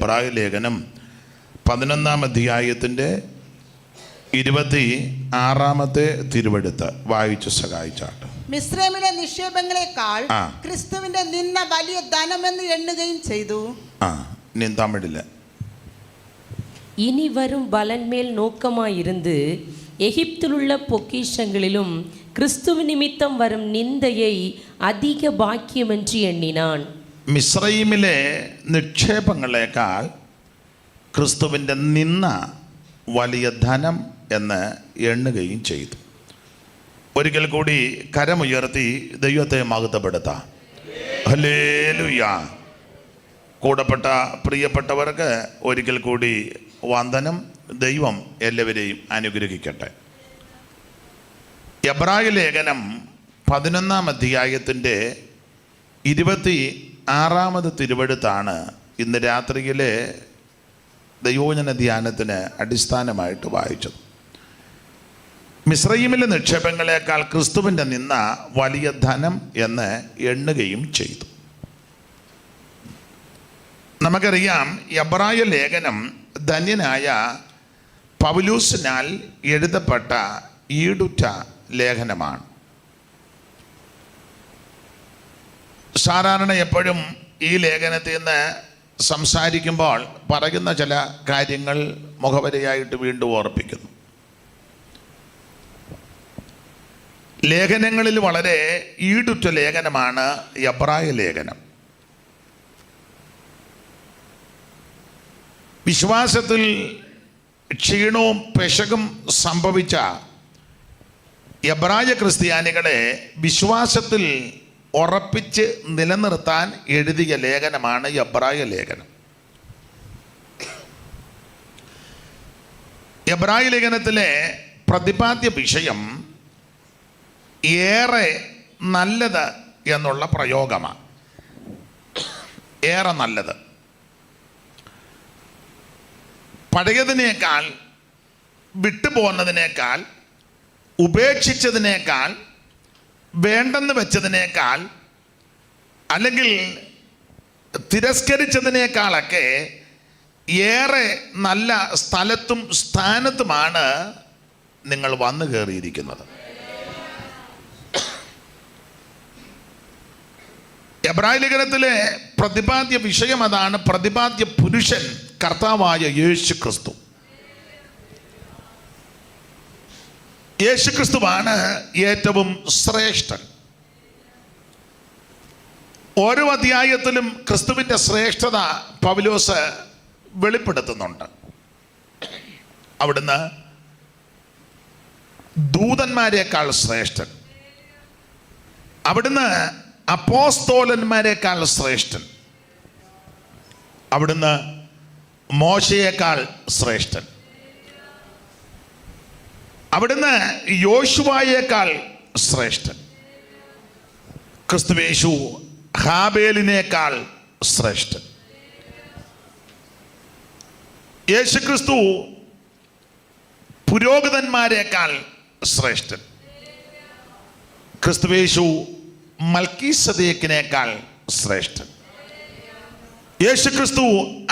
എബ്രായ ലേഖനം 11-ാം അധ്യായത്തിൻ്റെ 26-ാമത്തെ തിരുവെടുത്ത് വായിച്ചു സഹായിച്ചാട്ട്. മിസ്രൈമിലെ നിക്ഷേപങ്ങളെക്കാൾ ക്രിസ്തുവിന്റെ നിന്ന വലിയ ധനമെന്ന് എണ്ണുകയും ചെയ്തു. തമിഴില്ല. இனி வரும் பலன்மேல் நோக்கமாயிருந்து எகிப்திலுள்ள பொக்கிஷங்களிலும் கிறிஸ்துவ நிமித்தம் வரும் நிந்தையை அதிக பாக்கியமென்று എണ്ണിനാൻ. മിസ്രൈമിലെ നിക്ഷേപങ്ങളെക്കാൾ ക്രിസ്തുവിൻ്റെ നിന്ന വലിയ ധനം എന്ന് എണ്ണുകയും ചെയ്തു. ഒരിക്കൽ കൂടി കരമുയർത്തി ദൈവത്തെ മഹത്വപ്പെടുത്താം. ഹല്ലേലൂയ. കൂടപ്പെട്ട പ്രിയപ്പെട്ടവർക്ക് ഒരിക്കൽ കൂടി വന്ദനം. ദൈവം എല്ലാവരെയും അനുഗ്രഹിക്കട്ടെ. എബ്രായ ലേഖനം 11-ാം അധ്യായത്തിൻ്റെ 26-ാമത് തിരുവെടുത്താണ് ഇന്ന് രാത്രിയിലെ ദൈവവചന ധ്യാനത്തിന് അടിസ്ഥാനമായിട്ട് വായിച്ചത്. മിസ്രൈമിലെ നിക്ഷേപങ്ങളെക്കാൾ ക്രിസ്തുവിൻ്റെ നിന്ന വലിയ ധനം എന്ന് എണ്ണുകയും ചെയ്തു. നമുക്കറിയാം, എബ്രായ ലേഖനം ധന്യനായ പൗലോസിനാൽ എഴുതപ്പെട്ട ഈടുറ്റ ലേഖനമാണ്. സാധാരണ എപ്പോഴും ഈ ലേഖനത്തിൽ നിന്ന് സംസാരിക്കുമ്പോൾ പറയുന്ന ചില കാര്യങ്ങൾ മുഖവരയായിട്ട് വീണ്ടും ഓർപ്പിക്കുന്നു. ലേഖനങ്ങളിൽ വളരെ ഈടുറ്റ ലേഖനമാണ് എബ്രായ ലേഖനം. വിശ്വാസത്തിൽ ക്ഷീണവും പെശകും സംഭവിച്ച എബ്രായ ക്രിസ്ത്യാനികളെ വിശ്വാസത്തിൽ ഉറപ്പിച്ച് നിലനിർത്താൻ എഴുതിയ ലേഖനമാണ് എബ്രായ ലേഖനം. എബ്രായ ലേഖനത്തിലെ പ്രതിപാദ്യ വിഷയം ഏറെ നല്ലത് എന്നുള്ള പ്രയോഗമാണ്. ഏറെ നല്ലത്. പഴയതിനേക്കാൾ, വിട്ടുപോകുന്നതിനേക്കാൾ, ഉപേക്ഷിച്ചതിനേക്കാൾ, വേണ്ടെന്ന് വെച്ചതിനേക്കാൾ, അല്ലെങ്കിൽ തിരസ്കരിച്ചതിനേക്കാളൊക്കെ ഏറെ നല്ല സ്ഥലത്തും സ്ഥാനത്തുമാണ് നിങ്ങൾ വന്നു കയറിയിരിക്കുന്നത്. എബ്രായ ലേഖനത്തിലെ പ്രതിപാദ്യ വിഷയം അതാണ്. പ്രതിപാദ്യ പുരുഷൻ കർത്താവായ യേശു ക്രിസ്തു. യേശു ക്രിസ്തുവാണ് ഏറ്റവും ശ്രേഷ്ഠൻ. ഓരോ അധ്യായത്തിലും ക്രിസ്തുവിൻ്റെ ശ്രേഷ്ഠത പൗലോസ് വെളിപ്പെടുത്തുന്നുണ്ട്. അവിടുന്ന് ദൂതന്മാരെക്കാൾ ശ്രേഷ്ഠൻ, അവിടുന്ന് അപ്പോസ്തോലന്മാരെക്കാൾ ശ്രേഷ്ഠൻ, അവിടുന്ന് മോശയേക്കാൾ ശ്രേഷ്ഠൻ, അവിടുന്ന് യോശുവായേക്കാൾ ശ്രേഷ്ഠൻ, ക്രിസ്തുയേശു ഹാബേലിനേക്കാൾ ശ്രേഷ്ഠൻ, യേശുക്രിസ്തു പുരോഹിതന്മാരെക്കാൾ ശ്രേഷ്ഠൻ, ക്രിസ്തുയേശു മൽക്കീസദേക്കിനേക്കാൾ ശ്രേഷ്ഠൻ, യേശുക്രിസ്തു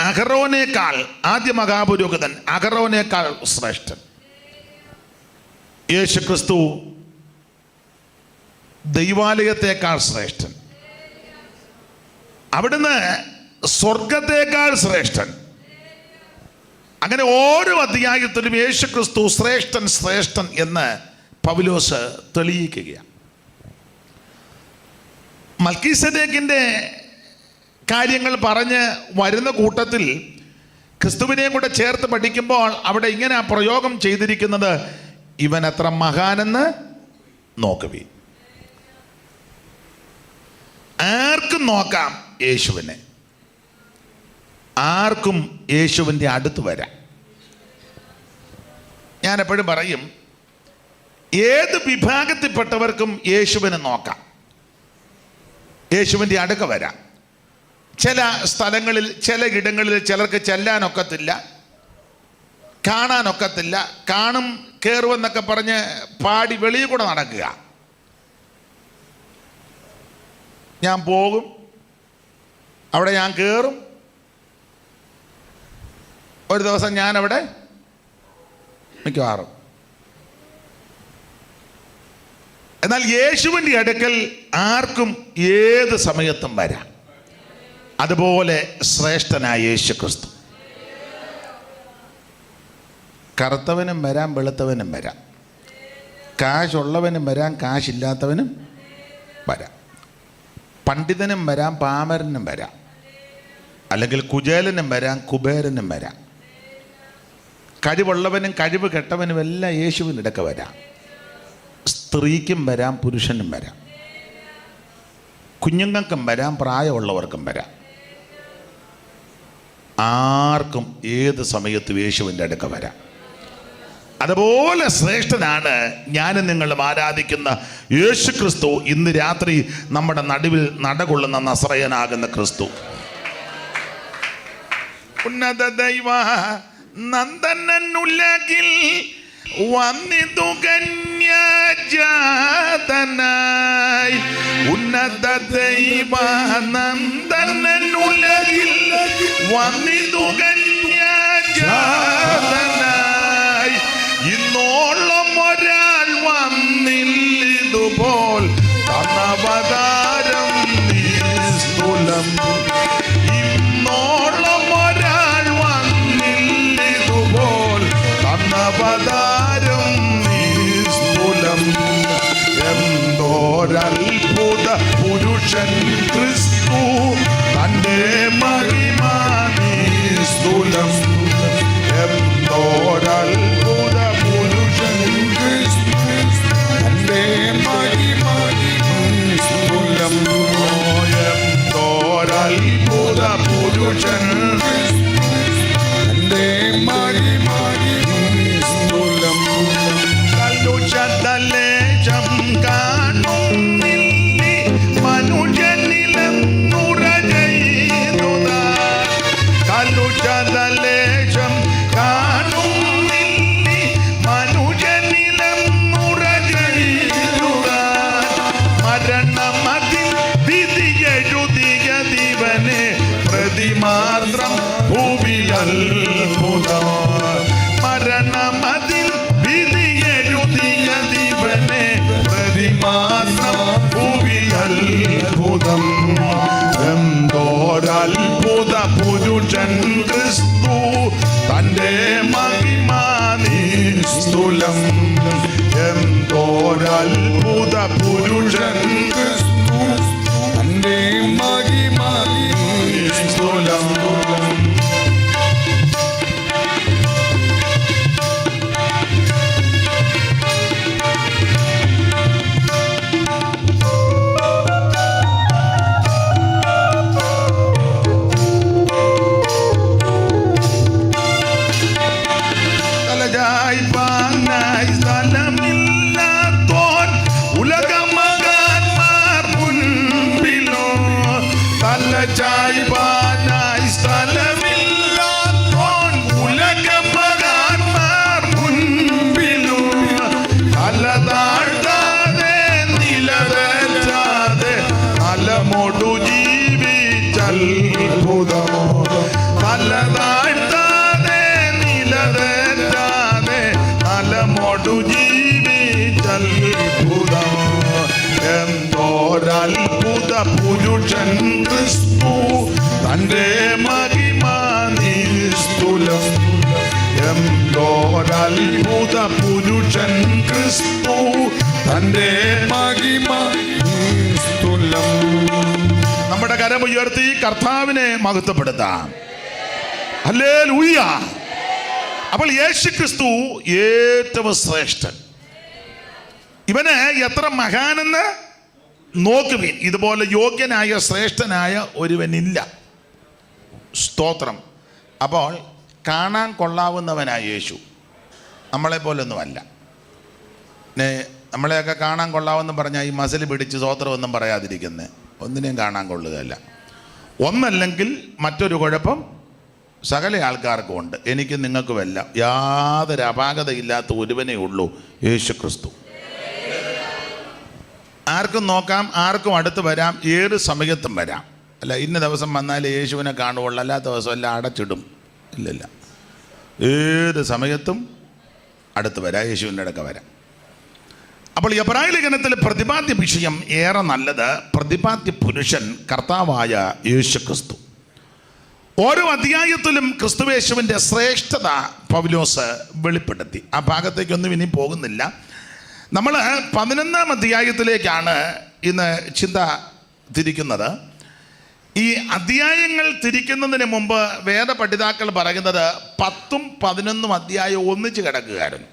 അഹരോനേക്കാൾ, ആദ്യ മഹാപുരോഹിതൻ അഹരോനേക്കാൾ ശ്രേഷ്ഠൻ, യേശുക്രിസ്തു ദൈവാലയത്തേക്കാൾ ശ്രേഷ്ഠൻ, അവിടുന്ന് സ്വർഗത്തേക്കാൾ ശ്രേഷ്ഠൻ. അങ്ങനെ ഓരോ അധ്യായത്തിലും യേശുക്രിസ്തു ശ്രേഷ്ഠൻ ശ്രേഷ്ഠൻ എന്ന് പൗലോസ് തെളിയിക്കുകയാണ്. മൽക്കീസദേക്കിൻ്റെ കാര്യങ്ങൾ പറഞ്ഞ് വരുന്ന കൂട്ടത്തിൽ ക്രിസ്തുവിനെയും കൂടെ ചേർത്ത് പഠിക്കുമ്പോൾ അവിടെ ഇങ്ങനെ ആ പ്രയോഗം ചെയ്തിരിക്കുന്നത്, ഇവൻ എത്ര മഹാനെന്ന് നോക്കുവീൻ. ആർക്കും നോക്കാം യേശുവിനെ, ആർക്കും യേശുവിൻ്റെ അടുത്ത് വരാം. ഞാൻ എപ്പോഴും പറയും, ഏത് വിഭാഗത്തിൽപ്പെട്ടവർക്കും യേശുവിനെ നോക്കാം, യേശുവിൻ്റെ അടുക്ക വരാം. ചില സ്ഥലങ്ങളിൽ, ചില ഇടങ്ങളിൽ ചിലർക്ക് ചെല്ലാനൊക്കത്തില്ല, കാണാനൊക്കത്തില്ല. കാണും കയറുമെന്നൊക്കെ പറഞ്ഞ് പാടി വെളിയിൽ കൂടെ നടക്കുക. ഞാൻ പോകും, അവിടെ ഞാൻ കയറും, ഒരു ദിവസം ഞാനവിടെ മിക്കവാറും. എന്നാൽ യേശുവിൻ്റെ അടുക്കൽ ആർക്കും ഏത് സമയത്തും വരാം. അതുപോലെ ശ്രേഷ്ഠനായ യേശു ക്രിസ്തു. കറുത്തവനും വരാം, വെളുത്തവനും വരാം, കാശുള്ളവനും വരാം, കാശില്ലാത്തവനും വരാം, പണ്ഡിതനും വരാം, പാമരനും വരാം, അല്ലെങ്കിൽ കുചേലനും വരാം, കുബേരനും വരാം, കഴിവുള്ളവനും കഴിവ് കെട്ടവനും എല്ലാം യേശുവിൻ്റെ ഇടയ്ക്ക് വരാം. സ്ത്രീക്കും വരാം, പുരുഷനും വരാം, കുഞ്ഞുങ്ങൾക്കും വരാം, പ്രായമുള്ളവർക്കും വരാം. ആർക്കും ഏത് സമയത്തും യേശുവിൻ്റെ അടുക്ക വരാം. അതുപോലെ ശ്രേഷ്ഠനാണ് ഞാനും നിങ്ങളും ആരാധിക്കുന്ന യേശു ക്രിസ്തു. ഇന്ന് രാത്രി നമ്മുടെ നടുവിൽ നടകൊള്ളുന്ന നസറയനാകുന്ന ക്രിസ്തു. ഉന്നത ദൈവ നന്ദനുലകിൽ വന്നിതു കന്യാജാതനായി. ഉന്നത ദൈവ നന്ദനുലകിൽ വന്നിതു കന്യാജാതനായി. ഇന്നോളം ഒരാൾ വന്നില്ലിതുപോൽ തന്നവതാരം നിസ്തുലം. ഇന്നോളം ഒരാൾ വന്നില്ലിതുപോൽ തന്നവതാരം നിസ്തുലം. എന്തോരത്ഭുത പുരുഷൻ ക്രിസ്തു, തൻ്റെ മഹിമ നിസ്തുലം. എന്തോരത്ഭുത പുരുഷൻ ക്രിസ്തു, തൻ്റെ മഹിമ നിസ്തുലം. എന്തോരത്ഭുത പുരുഷൻ ക്രിസ്തു, തൻ്റെ മഹിമ നിസ്തുലം. കലുഷതലേശം കാണുന്നില്ലി മനുഷ്യനിലെന്നുറ ചെയ്തുതാ. കലുഷതലേശം കാണുന്നില്ലി മനുഷ്യനിലെന്നുറ ചെയ്തുതാ. മരണമതിൽ വിധിയെഴുതിയ ദിവനെ പ്രതിമാത്രം ഭൂമിയത്ഭുതം. മരണമതിൽ വിധിയെഴുതിയ ദിവനെ പ്രതിമാത്രം ഭൂമിയത്ഭുതം. എന്തോരത്ഭുത പുരുഷൻ ക്രിസ്തു, തൻ്റെ മഹിമ നിസ്തുലം. എന്തോരത്ഭുത പുരുഷൻ ക്രിസ്തു, തൻ്റെ മഹിമ നിസ്തുലം. പാങ്ങായി സ്ഥലമില്ലാത്തോൻ ഉലകമകാന്മാർ മുൻപിലോ. തലചായി പാനായി സ്ഥലമില്ലാത്തോൻ ഉലകമകാന്മാർ മുൻപിലോ. തല താഴ്ത്താതെ നിലവെച്ചാതെ തലമൊടു ജീവിച്ചത്ഭുതം. തല താഴ്ത്താതെ നിലവെച്ചാതെ തലമൊടു ജീവിച്ചത്ഭുതം. എന്തോരത്ഭുത പുരുഷൻ ക്രിസ്തു, തൻ്റെ മഹിമ നിസ്തുലം. എന്തോരത്ഭുത പുരുഷൻ ക്രിസ്തു, തൻ്റെ മഹിമ നിസ്തുലം. നമ്മുടെ കരമുയർത്തി കർത്താവിനെ മഹത്വപ്പെടുത്താം. ഹല്ലേലൂയ. അപ്പോൾ യേശു ക്രിസ്തു ഏറ്റവും ശ്രേഷ്ഠൻ. ഇവന് എത്ര മഹാനെന്ന് നോക്കുവിൻ. ഇതുപോലെ യോഗ്യനായ ശ്രേഷ്ഠനായ ഒരുവനില്ല. സ്തോത്രം. അപ്പോൾ കാണാൻ കൊള്ളാവുന്നവനായ യേശു നമ്മളെപ്പോലൊന്നുമല്ല. നമ്മളെയൊക്കെ കാണാൻ കൊള്ളാമെന്ന് പറഞ്ഞാൽ ഈ മസിൽ പിടിച്ച് സ്തോത്രമൊന്നും പറയാതിരിക്കുന്നത് ഒന്നിനെയും കാണാൻ കൊള്ളുകയല്ല. ഒന്നല്ലെങ്കിൽ മറ്റൊരു കുഴപ്പം സകല ആൾക്കാർക്കും ഉണ്ട്. എനിക്ക് നിങ്ങൾക്കുമല്ല. യാതൊരു അപാകതയില്ലാത്ത ഒരുവനേ ഉള്ളൂ, യേശു ക്രിസ്തു. ആർക്കും നോക്കാം, ആർക്കും അടുത്ത് വരാം, ഏത് സമയത്തും വരാം. അല്ല ഇന്ന ദിവസം വന്നാലേ യേശുവിനെ കാണുകയുള്ളൂ, അല്ലാത്ത ദിവസം എല്ലാം അടച്ചിടും. ഇല്ലല്ല. ഏത് സമയത്തും അടുത്ത് വരാം, യേശുവിൻ്റെ അടുക്ക വരാം. അപ്പോൾ എബ്രായ ലേഖനത്തിലെ പ്രതിപാദ്യ വിഷയം ഏറെ നല്ലത്. പ്രതിപാദ്യ പുരുഷൻ കർത്താവായ യേശു ക്രിസ്തു. ഓരോ അധ്യായത്തിലും ക്രിസ്തുവേശുവിൻ്റെ ശ്രേഷ്ഠത പൗലോസ് വെളിപ്പെടുത്തി. ആ ഭാഗത്തേക്കൊന്നും ഇനി പോകുന്നില്ല. നമ്മൾ 11-ാം അധ്യായത്തിലേക്കാണ് ഇന്ന് ചിന്ത തിരിക്കുന്നത്. ഈ അധ്യായങ്ങൾ തിരിക്കുന്നതിന് മുമ്പ് വേദപണ്ഡിതാക്കൾ പറയുന്നത് 10ഉം 11ഉം അധ്യായം ഒന്നിച്ച് കിടക്കുകയായിരുന്നു.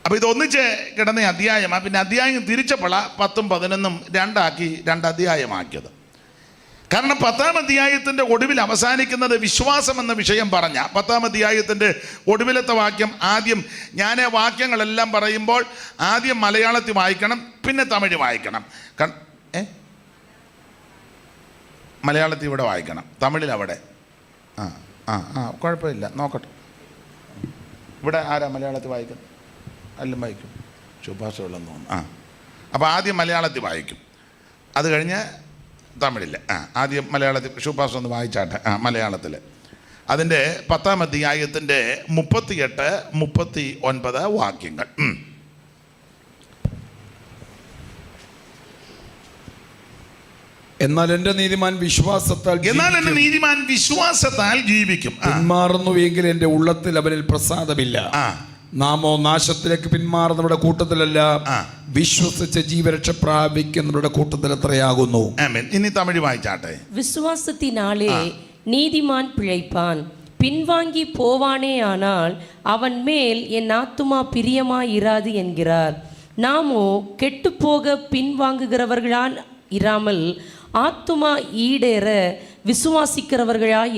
അപ്പോൾ ഇത് ഒന്നിച്ച് കിടന്ന അധ്യായമാണ്. പിന്നെ അധ്യായം തിരിച്ചപ്പോൾ 10ഉം 11ഉം രണ്ടാക്കി 2 അധ്യായമാക്കിയത്. കാരണം 10-ാം അധ്യായത്തിൻ്റെ ഒടുവിൽ അവസാനിക്കുന്നത് വിശ്വാസം എന്ന വിഷയം പറഞ്ഞ 10-ാം അധ്യായത്തിൻ്റെ ഒടുവിലത്തെ വാക്യം, ആദ്യം ഞാൻ വാക്യങ്ങളെല്ലാം പറയുമ്പോൾ ആദ്യം മലയാളത്തിൽ വായിക്കണം, പിന്നെ തമിഴ് വായിക്കണം. മലയാളത്തിൽ ഇവിടെ വായിക്കണം, തമിഴിൽ അവിടെ. കുഴപ്പമില്ല, നോക്കട്ടെ. ഇവിടെ ആരാ മലയാളത്തിൽ വായിക്കുന്നത്? എല്ലാം വായിക്കും, ശുഭാഷമുള്ളെന്ന് തോന്നുന്നു. അപ്പോൾ ആദ്യം മലയാളത്തിൽ വായിക്കും, അത് കഴിഞ്ഞ് തമിഴിൽ. ആദ്യം മലയാളത്തിൽ ശുഭാഷ് ഒന്ന് വായിച്ചാട്ടെ. മലയാളത്തിൽ അതിൻ്റെ 10-ാം അധ്യായത്തിൻ്റെ 38, 39 വാക്യങ്ങൾ. എന്നാൽ എന്റെ നീതിമാൻ വിശ്വാസത്താൽ ജീവിക്കും. പിന്മാറുന്നുവെങ്കിൽ എന്റെ ഉള്ളത്തിൽ അവനിൽ പ്രസാദമില്ല. നാമോ നാശത്തിലേക്ക് പിന്മാറുന്നവരുടെ കൂട്ടത്തിലല്ല, വിശ്വസിച്ച് ജീവരക്ഷ പ്രാപിക്കുന്നവരുടെ കൂട്ടത്തിൽ എത്രയാകുന്നു. ഇനി തമിഴ് വായിച്ചാട്ടെ. விசுவாசத்தினாலே நீதிமான் பிழைப்பான், பின்வாங்கி போவானே ஆனால் அவன் மேல் என் ஆத்துமா பிரியமாயிராது என்கிறார். நாமோ கெட்டுப்போக பின்வாங்குகிறவர்களால் இராமல் ஆத்துமா ஈடேற விசுவாசிக்கிறவர்களாய்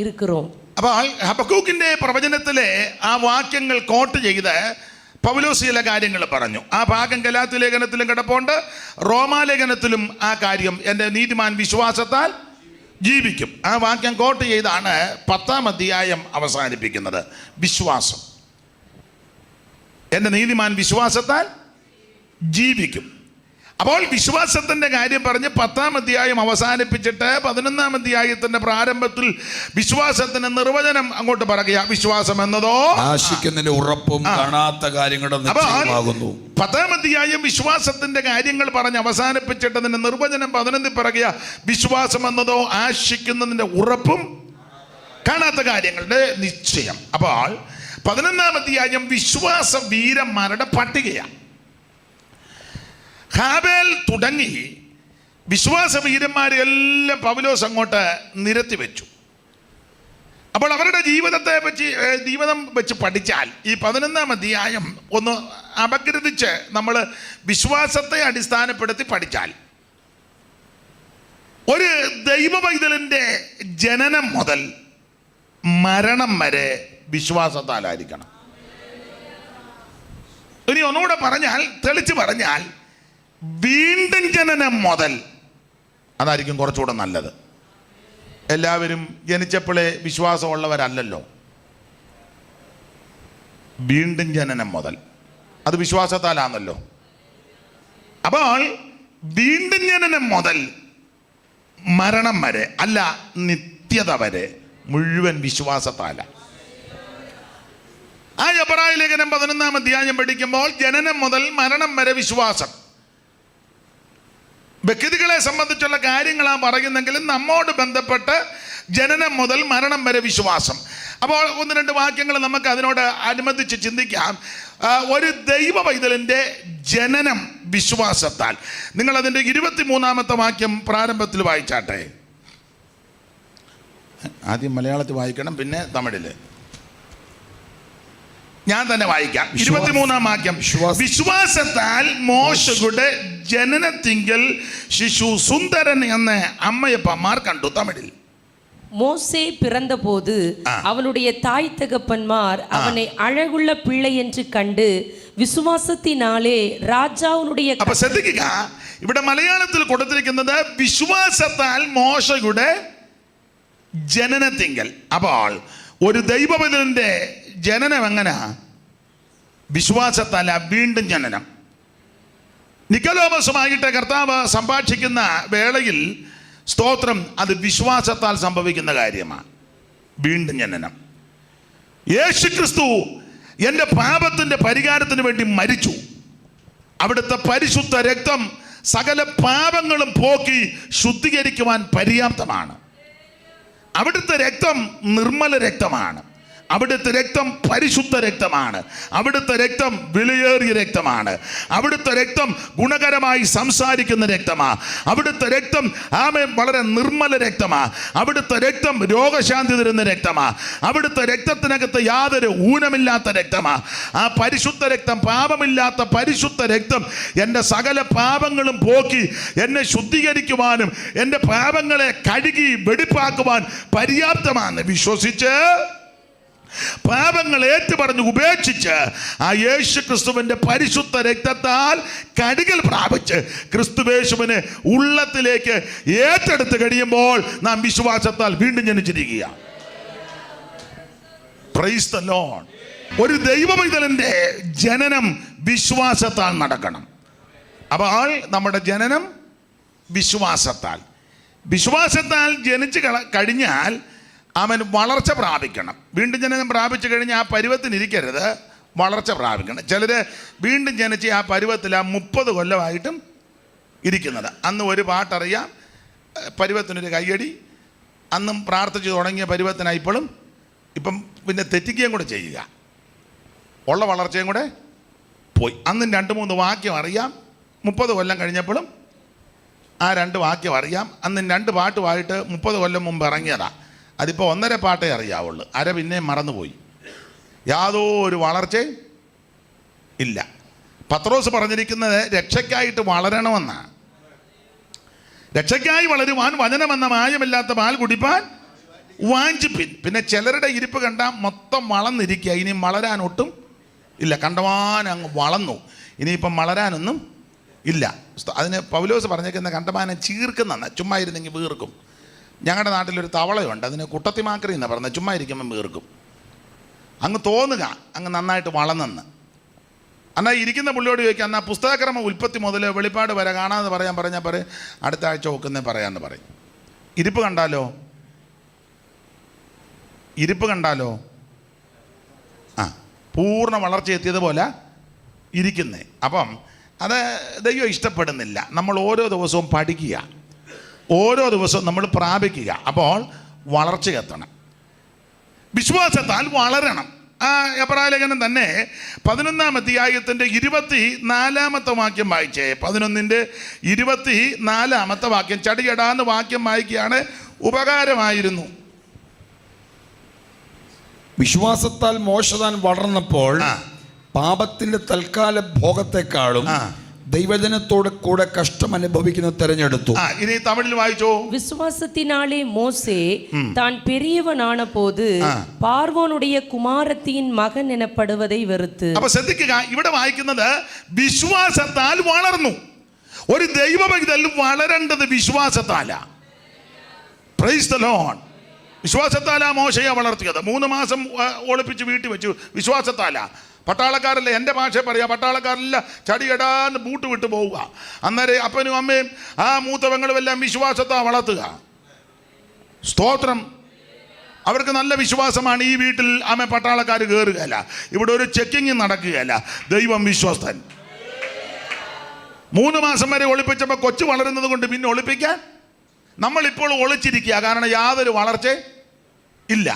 இருக்கிறோம். അപ്പോൾ ഹബക്കൂക്കിൻ്റെ പ്രവചനത്തിലെ ആ വാക്യങ്ങൾ കോട്ട് ചെയ്ത് പൗലോസ് ചില കാര്യങ്ങൾ പറഞ്ഞു. ആ ഭാഗം ഗലാത്യ ലേഖനത്തിലും കിടപ്പുണ്ട്, റോമാലേഖനത്തിലും ആ കാര്യം, എൻ്റെ നീതിമാൻ വിശ്വാസത്താൽ ജീവിക്കും. ആ വാക്യം കോട്ട് ചെയ്താണ് 10-ാം അധ്യായം അവസാനിപ്പിക്കുന്നത്. വിശ്വാസം, എൻ്റെ നീതിമാൻ വിശ്വാസത്താൽ ജീവിക്കും. അപ്പോൾ വിശ്വാസത്തിൻ്റെ കാര്യം പറഞ്ഞ് 10-ാം അധ്യായം അവസാനിപ്പിച്ചിട്ട് 11-ാം അധ്യായത്തിൻ്റെ പ്രാരംഭത്തിൽ വിശ്വാസത്തിന് നിർവചനം അങ്ങോട്ട് പറയുക. വിശ്വാസം എന്നതോ ആശിക്കുന്നതിന്റെ ഉറപ്പും കാണാത്ത കാര്യങ്ങളുടെ നിശ്ചയമാകുന്നു. 10-ാം അധ്യായം വിശ്വാസത്തിന്റെ കാര്യങ്ങൾ പറഞ്ഞ് അവസാനിപ്പിച്ചിട്ട് അതിന്റെ നിർവചനം 11-ൽ പറയുക. വിശ്വാസം എന്നതോ ആശിക്കുന്നതിന്റെ ഉറപ്പും കാണാത്ത കാര്യങ്ങളുടെ നിശ്ചയം. അപ്പോൾ 11-ാം അധ്യായം വിശ്വാസ വീരന്മാരുടെ പട്ടികയാണ്. ഹാബേൽ തുടങ്ങി വിശ്വാസ വീരന്മാരെല്ലാം പൗലോസ് അങ്ങോട്ട് നിരത്തി വെച്ചു. അപ്പോൾ അവരുടെ ജീവിതം വെച്ച് പഠിച്ചാൽ ഈ 11-ാം അധ്യായം ഒന്ന് അപഗ്രഥിച്ച് നമ്മൾ വിശ്വാസത്തെ അടിസ്ഥാനപ്പെടുത്തി പഠിച്ചാൽ, ഒരു ദൈവപൈതലിൻ്റെ ജനനം മുതൽ മരണം വരെ വിശ്വാസത്താലായിരിക്കണം. ഇനി ഒന്നുകൂടെ പറഞ്ഞാൽ, തെളിച്ച് പറഞ്ഞാൽ, വീണ്ടും ജനനം മുതൽ, അതായിരിക്കും കുറച്ചുകൂടെ നല്ലത്. എല്ലാവരും ജനിച്ചപ്പോഴേ വിശ്വാസമുള്ളവരല്ലല്ലോ. വീണ്ടും ജനനം മുതൽ, അത് വിശ്വാസത്താലാണല്ലോ. അപ്പോൾ വീണ്ടും ജനനം മുതൽ മരണം വരെ, അല്ല നിത്യത വരെ, മുഴുവൻ വിശ്വാസത്താല. ആ എബ്രായ ലേഖനം 11-ാം അധ്യായം പഠിക്കുമ്പോൾ ജനനം മുതൽ മരണം വരെ വിശ്വാസം. വ്യക്തികളെ സംബന്ധിച്ചുള്ള കാര്യങ്ങളാണ് പറയുന്നെങ്കിലും നമ്മോട് ബന്ധപ്പെട്ട് ജനനം മുതൽ മരണം വരെ വിശ്വാസം. അപ്പോൾ 1-2 വാക്യങ്ങൾ നമുക്ക് അതിനോട് അനുബന്ധിച്ച് ചിന്തിക്കാം. ഒരു ദൈവ പൈതലിൻ്റെ ജനനം വിശ്വാസത്താൽ. നിങ്ങൾ അതിൻ്റെ 23-ാമത്തെ വാക്യം പ്രാരംഭത്തിൽ വായിച്ചാട്ടെ. ആദ്യം മലയാളത്തിൽ വായിക്കണം, പിന്നെ തമിഴിൽ. ഞാൻ തന്നെ വായിക്കാം. 23-ാം വാക്യം. വിശ്വാസത്താൽ മോശയുടെ ജനനത്തിങ്കൽ ശിശു സുന്ദരൻ എന്ന് അമ്മയപ്പന്മാർ കണ്ടു. തമിഴിൽ. மோசே பிறந்தபோது அவனுடைய தாய் தகப்பன்மார் அவனை அழகுள்ள பிள்ளை என்று கண்டு വിശ്വാസത്തിനാലേ രാജാവിനുடைய. അപ്പൊ ശ്രദ്ധിക്കുക, ഇവിടെ മലയാളത്തിൽ കൊടുത്തിരിക്കുന്നത് വിശ്വാസത്താൽ മോശയുടെ ജനനത്തിങ്കൽ. അപ്പോൾ ഒരു ദൈവപൈതലിന്റെ ജനനം എങ്ങനാ? വിശ്വാസത്താല. വീണ്ടും ജനനം. നിക്കോദോമസുമായിട്ട് കർത്താവ് സംഭാഷിക്കുന്ന വേളയിൽ, സ്തോത്രം, അത് വിശ്വാസത്താൽ സംഭവിക്കുന്ന കാര്യമാണ്. വീണ്ടും ജനനം. യേശുക്രിസ്തു എൻ്റെ പാപത്തിൻ്റെ പരിഹാരത്തിന് വേണ്ടി മരിച്ചു. അവിടുത്തെ പരിശുദ്ധ രക്തം സകല പാപങ്ങളും പോക്കി ശുദ്ധീകരിക്കുവാൻ പര്യാപ്തമാണ്. അവിടുത്തെ രക്തം നിർമ്മല രക്തമാണ്. അവിടുത്തെ രക്തം പരിശുദ്ധ രക്തമാണ്. അവിടുത്തെ രക്തം വിലയേറിയ രക്തമാണ്. അവിടുത്തെ രക്തം ഗുണകരമായി സംസാരിക്കുന്ന രക്തമാണ്. അവിടുത്തെ രക്തം വളരെ നിർമ്മല രക്തമാണ്. അവിടുത്തെ രക്തം രോഗശാന്തി തരുന്ന രക്തമാണ്. അവിടുത്തെ രക്തത്തിനകത്ത് യാതൊരു ഊനമില്ലാത്ത രക്തമാണ്. ആ പരിശുദ്ധ രക്തം, പാപമില്ലാത്ത പരിശുദ്ധ രക്തം എൻ്റെ സകല പാപങ്ങളും പോക്കി എന്നെ ശുദ്ധീകരിക്കുവാനും എൻ്റെ പാപങ്ങളെ കഴുകി വെടിപ്പാക്കുവാൻ പര്യാപ്തമാണ്. വിശ്വസിച്ച് പാപങ്ങൾ ഏറ്റുപറഞ്ഞ് ഉപേക്ഷിച്ച് ആ യേശു ക്രിസ്തുവിൻ്റെ പരിശുദ്ധ രക്തത്താൽ കഴുകൽ പ്രാപിച്ച് ക്രിസ്തുവേശുവിനെ ഉള്ളത്തിലേക്ക് ഏറ്റെടുത്ത് കഴിയുമ്പോൾ നാം വിശ്വാസത്താൽ വീണ്ടും ജനിച്ചിരിക്കുക. Price the Lord. ഒരു ദൈവമൈതലിൻ്റെ ജനനം വിശ്വാസത്താൽ നടക്കണം. അപ്പോൾ നമ്മുടെ ജനനം വിശ്വാസത്താൽ ജനിച്ച് കഴിഞ്ഞാൽ അവൻ വളർച്ച പ്രാപിക്കണം. വീണ്ടും ജനനം പ്രാപിച്ചു കഴിഞ്ഞാൽ ആ പരുവത്തിനിരിക്കരുത്, വളർച്ച പ്രാപിക്കണം. ചിലർ വീണ്ടും ജനിച്ച് ആ പരുവത്തിൽ ആ 30 കൊല്ലമായിട്ടും ഇരിക്കുന്നത്. അന്ന് ഒരു പാട്ടറിയാം, പരുവത്തിനൊരു കയ്യടി, അന്നും പ്രാർത്ഥിച്ചു തുടങ്ങിയ പരുവത്തിനായി ഇപ്പം പിന്നെ തെറ്റിക്കുകയും കൂടെ ചെയ്യുക, ഉള്ള വളർച്ചയും കൂടെ പോയി. അന്നും 2-3 വാക്യം അറിയാം, 30 കൊല്ലം കഴിഞ്ഞപ്പോഴും ആ 2 വാക്യം അറിയാം. അന്ന് 2 പാട്ടുമായിട്ട് 30 കൊല്ലം മുമ്പ് ഇറങ്ങിയതാണ്. അതിപ്പോൾ 1.5 പാട്ടേ അറിയാവുള്ളൂ, അര പിന്നെയും മറന്നുപോയി. യാതൊരു വളർച്ചയും ഇല്ല. പത്രോസ് പറഞ്ഞിരിക്കുന്നത് രക്ഷയ്ക്കായിട്ട് വളരണമെന്നാണ്. രക്ഷയ്ക്കായി വളരുവാൻ വചനമെന്ന മായമില്ലാത്ത പാൽ കുടിപ്പാൻ വാഞ്ചിപ്പിൻ. പിന്നെ ചിലരുടെ ഇരിപ്പ് കണ്ടാൽ മൊത്തം വളർന്നിരിക്കുക, ഇനി വളരാൻ ഒട്ടും ഇല്ല. കണ്ടമാനം അങ്ങ് വളർന്നു, ഇനിയിപ്പം വളരാനൊന്നും ഇല്ല. അതിന് പൗലോസ് പറഞ്ഞേക്കുന്ന കണ്ടമാനം ചീർക്കുന്ന, ചുമ്മാ ഇരുന്നെങ്കിൽ വീർക്കും. ഞങ്ങളുടെ നാട്ടിലൊരു തവളയുണ്ട്, അതിന് കുട്ടത്തിമാക്രി എന്നാണ് പറഞ്ഞത്. ചുമ്മാ ഇരിക്കുമ്പം വീർക്കും. അങ്ങ് തോന്നുക അങ്ങ് നന്നായിട്ട് വളർന്നെന്ന്. എന്നാൽ ഇരിക്കുന്ന പുള്ളിയോട് ചോദിക്കുക, എന്നാൽ പുസ്തകക്രമം ഉൽപ്പത്തി മുതൽ വെളിപ്പാട് വരെ കാണാമെന്ന് പറഞ്ഞാൽ പറയും അടുത്ത ആഴ്ച ഒക്കുന്നേ പറയാമെന്ന് പറയും. ഇരിപ്പ് കണ്ടാലോ ആ പൂർണ്ണ വളർച്ച എത്തിയതുപോലെ ഇരിക്കുന്നേ. അപ്പം അത് ദൈവം ഇഷ്ടപ്പെടുന്നില്ല. നമ്മൾ ഓരോ ദിവസവും പഠിക്കുക, ഓരോ ദിവസവും നമ്മൾ പ്രാപിക്കുക. അപ്പോൾ വളർച്ച എത്തണം, വിശ്വാസത്താൽ വളരണം. ആ എബ്രായ ലേഖനം തന്നെ 11-ാം അധ്യായത്തിൻ്റെ 24-ാമത്തെ വാക്യം വായിച്ചേ. 11-ന്റെ 24-ാമത്തെ വാക്യം ചടിയടാന്ന് വാക്യം വായിക്കുകയാണ്, ഉപകാരമായിരുന്നു. വിശ്വാസത്താൽ മോശ താൻ വളർന്നപ്പോൾ പാപത്തിന്റെ തൽക്കാല ഭോഗത്തെക്കാളും ദൈവജനത്തോട് കൂടെ കഷ്ടം അനുഭവിക്കുന്ന തെരഞ്ഞെടുത്തു. ഇനി തമിഴിൽ വായിച്ചോ. விசுவாசத்தினாலே மோசே தான் பெரியவனான போது பார்வோனுடைய குமாரத்தின் மகன் எனப்படுவதை வெறுத்து. അപ്പൊ ശ്രദ്ധിക്കുക, ഇവിടെ വായിക്കുന്നത് വിശ്വാസത്താൽ വളർന്നു. ഒരു ദൈവഭക്തൻ വളരേണ്ടത് വിശ്വാസത്താലാ. Praise the Lord. വിശ്വാസത്താലാ മോശയെ വളർത്തിയത്. 3 മാസം ഒളിപ്പിച്ച് വീട്ടിൽ വെച്ചു, വിശ്വാസത്താലാ. പട്ടാളക്കാരല്ല, എൻ്റെ ഭാഷ പറയാം, പട്ടാളക്കാരല്ല ചടിയടാന്ന് ബൂട്ട് വിട്ട് പോവുക. അന്നേരം അപ്പനും അമ്മയും ആ മൂത്തവങ്ങളും എല്ലാം വിശ്വാസത്താ വളർത്തുക. സ്തോത്രം. അവർക്ക് നല്ല വിശ്വാസമാണ്. ഈ വീട്ടിൽ അമ്മ പട്ടാളക്കാർ കയറുകയല്ല, ഇവിടെ ഒരു ചെക്കിങ് നടക്കുകയല്ല. ദൈവം വിശ്വസ്തൻ. 3 മാസം വരെ ഒളിപ്പിച്ചപ്പോൾ കൊച്ചു വളരുന്നത് കൊണ്ട് പിന്നെ ഒളിപ്പിക്കാൻ നമ്മളിപ്പോൾ ഒളിച്ചിരിക്കുക. കാരണം യാതൊരു വളർച്ച ഇല്ല.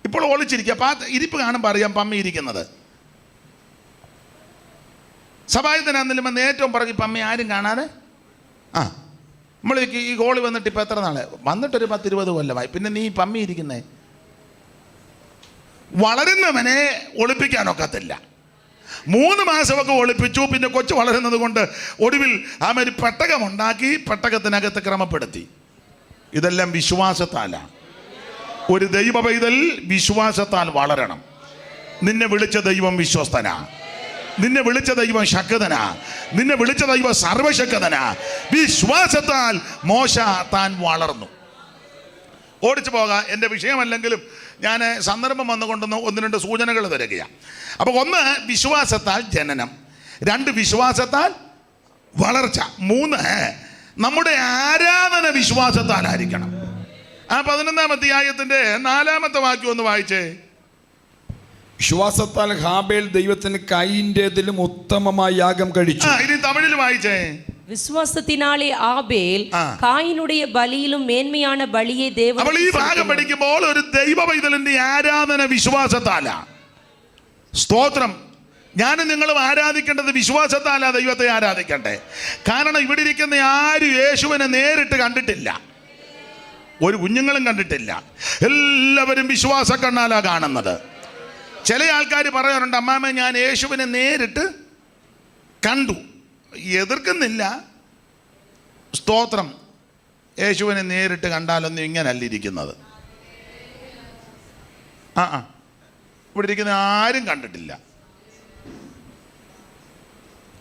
ഇപ്പോൾ ഒളിച്ചിരിക്കുക. ഇരിപ്പ് കാണുമ്പോൾ അറിയാം പമ്മി ഇരിക്കുന്നത്. സഭായത്തിനാണെങ്കിലും വന്ന് ഏറ്റവും പറഞ്ഞ് പമ്മി ആരും കാണാതെ നമ്മൾ ഈ ഗോളി വന്നിട്ട് ഇപ്പം എത്ര നാളെ വന്നിട്ടൊരു 10-20 കൊല്ലമായി. പിന്നെ നീ പമ്മി ഇരിക്കുന്നേ. വളരുന്നവനെ ഒളിപ്പിക്കാനൊക്കത്തില്ല. 3 മാസമൊക്കെ ഒളിപ്പിച്ചു. പിന്നെ കൊച്ചു വളരുന്നത് കൊണ്ട് ഒടുവിൽ ഒരു പെട്ടകമുണ്ടാക്കി പെട്ടകത്തിനകത്ത് ക്രമപ്പെടുത്തി. ഇതെല്ലാം വിശ്വാസത്താലാണ്. ഒരു ദൈവ പൈതൽ വിശ്വാസത്താൽ വളരണം. നിന്നെ വിളിച്ച ദൈവം വിശ്വസ്തനാ, നിന്നെ വിളിച്ച ദൈവം ശക്തനാ, നിന്നെ വിളിച്ച ദൈവം സർവശക്തനാ. വിശ്വാസത്താൽ മോശ താൻ വളർന്നു. ഓടിച്ചു പോകാം, എൻ്റെ വിഷയമല്ലെങ്കിലും ഞാൻ സന്ദർഭം വന്നുകൊണ്ടെന്ന് 1-2 സൂചനകൾ തരികയാണ്. അപ്പോൾ 1 വിശ്വാസത്താൽ ജനനം, 2 വിശ്വാസത്താൽ വളർച്ച, 3 നമ്മുടെ ആരാധന വിശ്വാസത്താലായിരിക്കണം. ആ 11-ാം അധ്യായത്തിന്റെ 4-ാമത്തെ വാക്യം ഒന്ന് വായിച്ചേ. വിശ്വാസത്താൽ ഹാബേൽ ദൈവത്തിന് കൈയിന്റേതിലും ഉത്തമമായ യാഗം കഴിച്ചു. ഇനി തമിഴിൽ വായിച്ചേ. വിശ്വാസത്തിനാലെ ആബേൽ കായിനുடைய ബലിയിലും മേന്മയാണ് ബലിയെ ദേവൻ. അപ്പോൾ ഈ ഭാഗം പഠിക്കുമ്പോൾ ഒരു ദൈവ പൈതലിന്റെ ആരാധന വിശ്വാസത്താലാ. സ്തോത്രം. ഞാനും നിങ്ങളും ആരാധിക്കേണ്ടത് വിശ്വാസത്താലാ ദൈവത്തെ ആരാധിക്കട്ടെ. കാരണം ഇവിടെ ഇരിക്കുന്ന ആരും യേശുവിനെ നേരിട്ട് കണ്ടിട്ടില്ല, ഒരു കുഞ്ഞുങ്ങളും കണ്ടിട്ടില്ല. എല്ലാവരും വിശ്വാസ കണ്ണാലാ കാണുന്നത്. ചില ആൾക്കാർ പറയാറുണ്ട്, അമ്മാമ്മ ഞാൻ യേശുവിനെ നേരിട്ട് കണ്ടു. എതിർക്കുന്നില്ല, സ്തോത്രം. യേശുവിനെ നേരിട്ട് കണ്ടാലൊന്നും ഇങ്ങനല്ല ഇരിക്കുന്നത്. ഇവിടെ ഇരിക്കുന്ന ആരും കണ്ടിട്ടില്ല.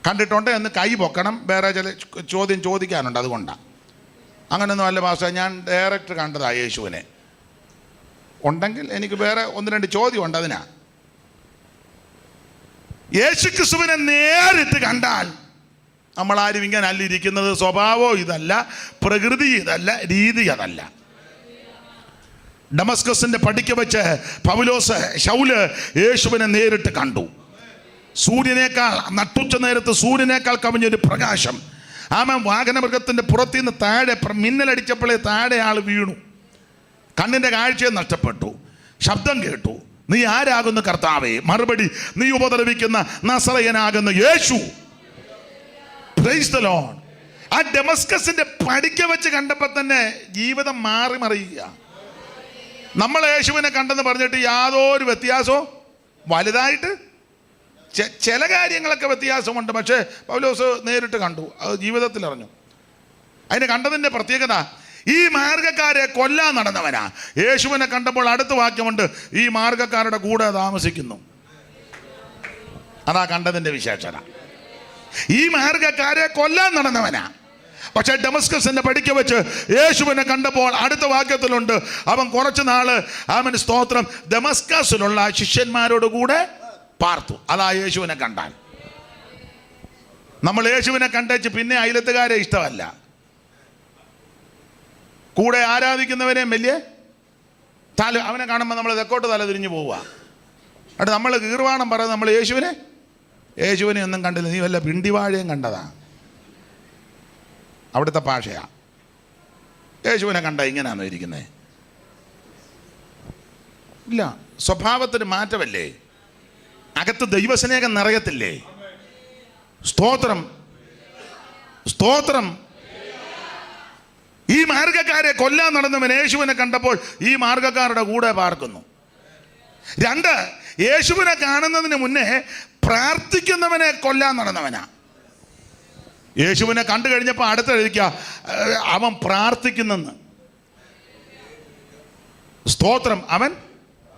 കണ്ടിട്ടുണ്ട് എന്ന് കൈ പൊക്കണം. വേറെ ചില ചോദ്യം ചോദിക്കാനുണ്ട്, അതുകൊണ്ടാണ്. അങ്ങനെയൊന്നും അല്ല പാസ്റ്റർ, ഞാൻ ഡയറക്റ്റ് കണ്ടതാ യേശുവിനെ. ഉണ്ടെങ്കിൽ എനിക്ക് വേറെ 1-2 ചോദ്യമുണ്ട്. അതിനാ യേശു ക്രിസ്തുവിനെ നേരിട്ട് കണ്ടാൽ നമ്മളാരും ഇങ്ങനെ അല്ല ഇരിക്കുന്നത്. സ്വഭാവം ഇതല്ല, പ്രകൃതി ഇതല്ല, രീതി അതല്ല. ഡമസ്കസിന്റെ പടിക്ക് വെച്ച് പൗലോസ് ശൗല് യേശുവിനെ നേരിട്ട് കണ്ടു. സൂര്യനേക്കാൾ, നട്ടുച്ച നേരത്ത് സൂര്യനേക്കാൾ കവിഞ്ഞൊരു പ്രകാശം. വാഹനമൃഗത്തിന്റെ പുറത്തുനിന്ന് താഴെ മിന്നലടിച്ചപ്പോഴേ താഴെ ആൾ വീണു. കണ്ണിന്റെ കാഴ്ചയെ നഷ്ടപ്പെട്ടു. ശബ്ദം കേട്ടു, നീ ആരാകുന്നു കർത്താവേ? മറുപടി, നീ ഉപദ്രവിക്കുന്ന നസറയനാകുന്ന യേശു. Praise the Lord. ആ ഡമസ്കസിന്റെ പടിക്ക വെച്ച് കണ്ടപ്പോൾ തന്നെ ജീവിതം മാറി മറിയുക. നമ്മൾ യേശുവിനെ കണ്ടെന്ന് പറഞ്ഞിട്ട് യാതൊരു വ്യത്യാസവും വലുതായിട്ട് ചില കാര്യങ്ങളൊക്കെ വ്യത്യാസമുണ്ട്. പക്ഷേ പൗലോസ് നേരിട്ട് കണ്ടു, അത് ജീവിതത്തിൽ അറിഞ്ഞു. അതിന് കണ്ടതിൻ്റെ പ്രത്യേകത, ഈ മാർഗക്കാരെ കൊല്ലാൻ നടന്നവനാ. യേശുവിനെ കണ്ടപ്പോൾ അടുത്ത വാക്യമുണ്ട്, ഈ മാർഗക്കാരുടെ കൂടെ താമസിക്കുന്നു. അതാ കണ്ടതിൻ്റെ വിശേഷത. ഈ മാർഗക്കാരെ കൊല്ലാൻ നടന്നവനാ. പക്ഷെ ഡമസ്കസിന്റെ പടിക്ക് വെച്ച് യേശുവിനെ കണ്ടപ്പോൾ അടുത്ത വാക്യത്തിലുണ്ട്, അവൻ കുറച്ചു നാള് അവൻ സ്തോത്രം ദമസ്കസിലുള്ള ശിഷ്യന്മാരോട് കൂടെ പാർത്തു. അതാ യേശുവിനെ കണ്ടാൽ. നമ്മൾ യേശുവിനെ കണ്ടേച്ച് പിന്നെ അയലത്തുകാരെ ഇഷ്ടമല്ല, കൂടെ ആരാധിക്കുന്നവരെയും വലിയ അവനെ കാണുമ്പോൾ നമ്മൾ തെക്കോട്ട് തല തിരിഞ്ഞു പോവുക. എന്നിട്ട് നമ്മൾ കീർവാണം പറയുന്നത് നമ്മൾ യേശുവിനെ ഒന്നും കണ്ടില്ല, നീ വല്ല പിണ്ടിവാഴയും കണ്ടതാ. അവിടുത്തെ ഭാഷയാ. യേശുവിനെ കണ്ട ഇങ്ങനെയാണോ ഇരിക്കുന്നത്? ഇല്ല, സ്വഭാവത്തിന് മാറ്റമല്ലേ, അകത്ത് ദൈവസ്നേഹം നിറയത്തില്ലേ? സ്തോത്രം, സ്തോത്രം. ഈ മാർഗക്കാരെ കൊല്ലാൻ നടന്നവൻ യേശുവിനെ കണ്ടപ്പോൾ ഈ മാർഗക്കാരുടെ കൂടെ പാർക്കുന്നു. 2, യേശുവിനെ കാണുന്നതിന് മുന്നേ പ്രാർത്ഥിക്കുന്നവനെ കൊല്ലാൻ നടന്നവനാ. യേശുവിനെ കണ്ടു കഴിഞ്ഞപ്പോൾ അടുത്ത എഴുതിക്കുക, അവൻ പ്രാർത്ഥിക്കുന്നെന്ന്. സ്തോത്രം. അവൻ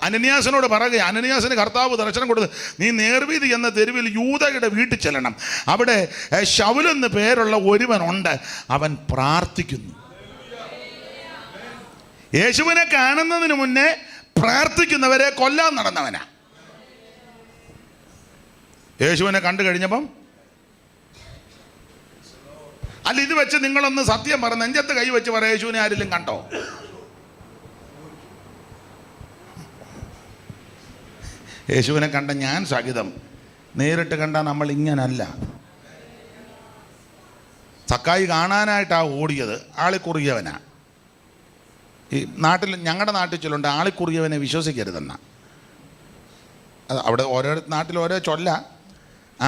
അനന്യാസിനോട് പറയുക, അനന്യാസിന് കർത്താവ് ദർശനം കൊടുത്ത്, നീ നേർവീതി എന്ന തെരുവിൽ യൂദയുടെ വീട്ടിൽ ചെല്ലണം, അവിടെ ശൗലെന്ന് പേരുള്ള ഒരുവനുണ്ട്, അവൻ പ്രാർത്ഥിക്കുന്നു. യേശുവിനെ കാണുന്നതിന് മുന്നേ പ്രാർത്ഥിക്കുന്നവരെ കൊല്ലാൻ നടന്നവനാ. യേശുവിനെ കണ്ടു കഴിഞ്ഞപ്പം, അല്ല ഇത് വെച്ച് നിങ്ങളൊന്ന് സത്യം പറ, നെഞ്ചത്ത് കൈ വെച്ച് പറ, യേശുവിനെ ആരെങ്കിലും കണ്ടോ? യേശുവിനെ കണ്ട ഞാൻ സഹിതം നേരിട്ട് കണ്ടാൽ നമ്മൾ ഇങ്ങനല്ല. സക്കായി കാണാനായിട്ടാണ് ഓടിയത്, ആളിക്കുറിയവനാ. ഈ നാട്ടിൽ, ഞങ്ങളുടെ നാട്ടിൽ ചൊല്ലുണ്ട്, ആളിക്കുറിയവനെ വിശ്വസിക്കരുതെന്ന. അവിടെ ഓരോ നാട്ടിൽ ഓരോ ചൊല്ല.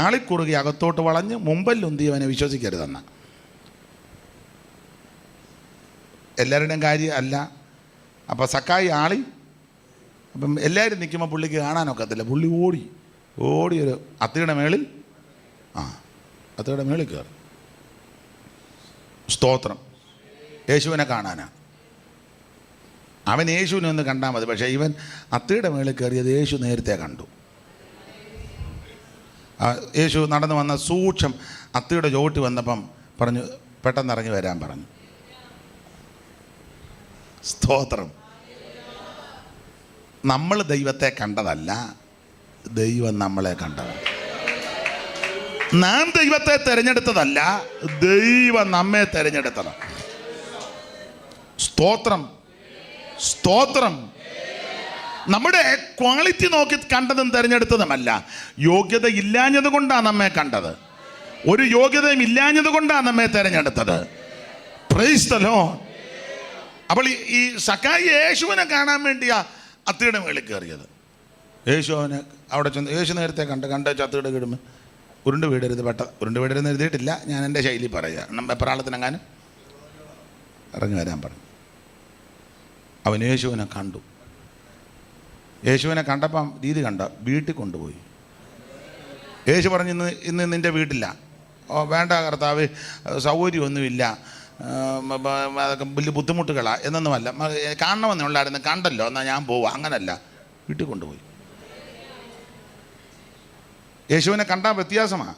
ആളിക്കുറുകി അകത്തോട്ട് വളഞ്ഞ് മുമ്പല്ലുന്തിയവനെ വിശ്വസിക്കരുതെന്ന. എല്ലാവരുടെയും കാര്യം അല്ല. അപ്പോൾ സക്കായി ആളി, അപ്പം എല്ലാവരും നിൽക്കുമ്പോൾ പുള്ളിക്ക് കാണാനൊക്കത്തില്ല. പുള്ളി ഓടി ഒരു അത്തിയുടെ മേളിൽ അത്തിയുടെ മേളിൽ കയറി. സ്തോത്രം. യേശുവിനെ കാണാനാ. അവൻ യേശുവിനെ ഒന്ന് കണ്ടാൽ മതി. പക്ഷേ ഇവൻ അത്തിയുടെ മേളിൽ കയറിയത് യേശു നേരത്തെ കണ്ടു. യേശു നടന്നു വന്ന സൂക്ഷ്മം അത്തിയുടെ ചോട്ടി വന്നപ്പം പറഞ്ഞു, പെട്ടെന്ന് ഇറങ്ങി വരാൻ പറഞ്ഞു. സ്തോത്രം. നമ്മൾ ദൈവത്തെ കണ്ടതല്ല, ദൈവം നമ്മളെ കണ്ടതാണ്. നാം ദൈവത്തെ തിരഞ്ഞെടുത്തതല്ല, ദൈവം നമ്മെ തിരഞ്ഞെടുത്തതാണ്. സ്തോത്രം. സ്തോത്രം. നമ്മുടെ ക്വാളിറ്റി നോക്കി കണ്ടതും തിരഞ്ഞെടുത്തതുമല്ല, യോഗ്യത ഇല്ലാഞ്ഞത് കൊണ്ടാണ് നമ്മെ കണ്ടത്. ഒരു യോഗ്യതയും ഇല്ലാഞ്ഞത് കൊണ്ടാണ് നമ്മെ തിരഞ്ഞെടുത്തത്. Price the Lord. അപ്പോൾ ഈ സക്കായി യേശുവിനെ കാണാൻ വേണ്ടിയാ അത്തിയുടെ മേളിൽ കയറിയത്. യേശുവിനെ അവിടെ ചെന്ന് യേശു നേരത്തെ കണ്ട ചത്തിയുടെ കിടുമ്പോൾ ഉരുണ്ട് വീടരുത്, ഉരുണ്ട് വീടരുന്ന് എഴുതിയിട്ടില്ല, ഞാൻ എൻ്റെ ശൈലി പറയുക. എപ്രാളത്തിനെങ്ങാനും ഇറങ്ങി വരാൻ പറഞ്ഞു. അവൻ യേശുവിനെ കണ്ടു. യേശുവിനെ കണ്ടപ്പം രീതി കണ്ട വീട്ടിൽ കൊണ്ടുപോയി. യേശു പറഞ്ഞു, ഇന്ന് നിൻ്റെ വീട്ടില്ല. ഓ വേണ്ട കർത്താവ്, സൗകര്യമൊന്നുമില്ല, അതൊക്കെ വലിയ ബുദ്ധിമുട്ടുകളാണ് എന്നൊന്നുമല്ല, കാണണമെന്നുള്ളായിരുന്നു, കണ്ടല്ലോ എന്നാൽ ഞാൻ പോവാം. അങ്ങനല്ല, വീട്ടിൽ കൊണ്ടുപോയി. യേശുവിനെ കണ്ടാൽ വ്യത്യാസമാണ്.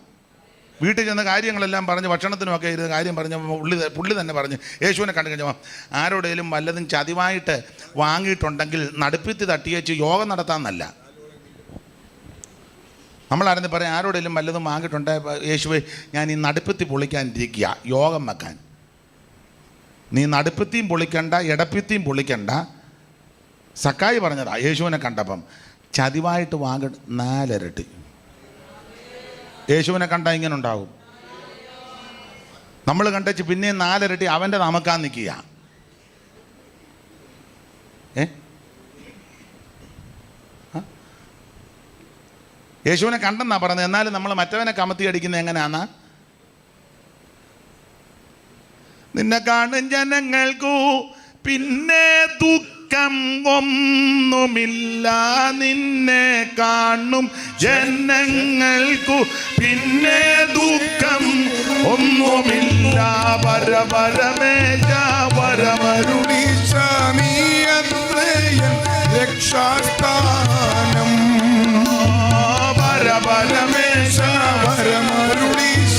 വീട്ടിൽ ചെന്ന കാര്യങ്ങളെല്ലാം പറഞ്ഞ് ഭക്ഷണത്തിനുമൊക്കെ ഇരുന്ന് കാര്യം പറഞ്ഞ പുള്ളി തന്നെ പറഞ്ഞ് യേശുവിനെ കണ്ടു കഴിഞ്ഞപ്പോൾ ആരോടേലും വല്ലതും ചതിവായിട്ട് വാങ്ങിയിട്ടുണ്ടെങ്കിൽ നടുപ്പിത്തി തട്ടിയേച്ച് യോഗം നടത്താമെന്നല്ല. നമ്മളായിരുന്നു പറയാം, ആരോടേലും വല്ലതും വാങ്ങിയിട്ടുണ്ട്, യേശുവേ ഞാൻ ഈ നടുപ്പിത്തി പൊളിക്കാനിരിക്കുക, യോഗം വെക്കാൻ. നീ നടുപ്പിത്തിയും പൊളിക്കണ്ട, ഇടപ്പിത്തിയും പൊളിക്കണ്ട. സക്കായി പറഞ്ഞതാ യേശുവിനെ കണ്ടപ്പം, ചതിവായിട്ട് വാങ്ങ 4 ഇരട്ടി. യേശുവിനെ കണ്ടാൽ ഇങ്ങനെ ഉണ്ടാകും. നമ്മൾ കണ്ടേച്ച് പിന്നെയും 4 ഇരട്ടി അവൻ്റെ നമുക്കാൻ നിൽക്കുക. യേശുവിനെ കണ്ടെന്നാ പറഞ്ഞത്. എന്നാലും നമ്മൾ മറ്റവനെ കമത്തി അടിക്കുന്നത് എങ്ങനെയാന്നാ? നിന്നെ കാണും ജനങ്ങൾക്കു പിന്നെ ദുഃഖം ഒന്നുമില്ല, നിന്നെ കാണും ജനങ്ങൾക്കു പിന്നെ ദുഃഖം ഒന്നുമില്ല. പരപരമേശ പരമരുളീശ നീയത്രയൻ രക്ഷാസ്ഥാനം. പരപരമേശ പരമരുളീശ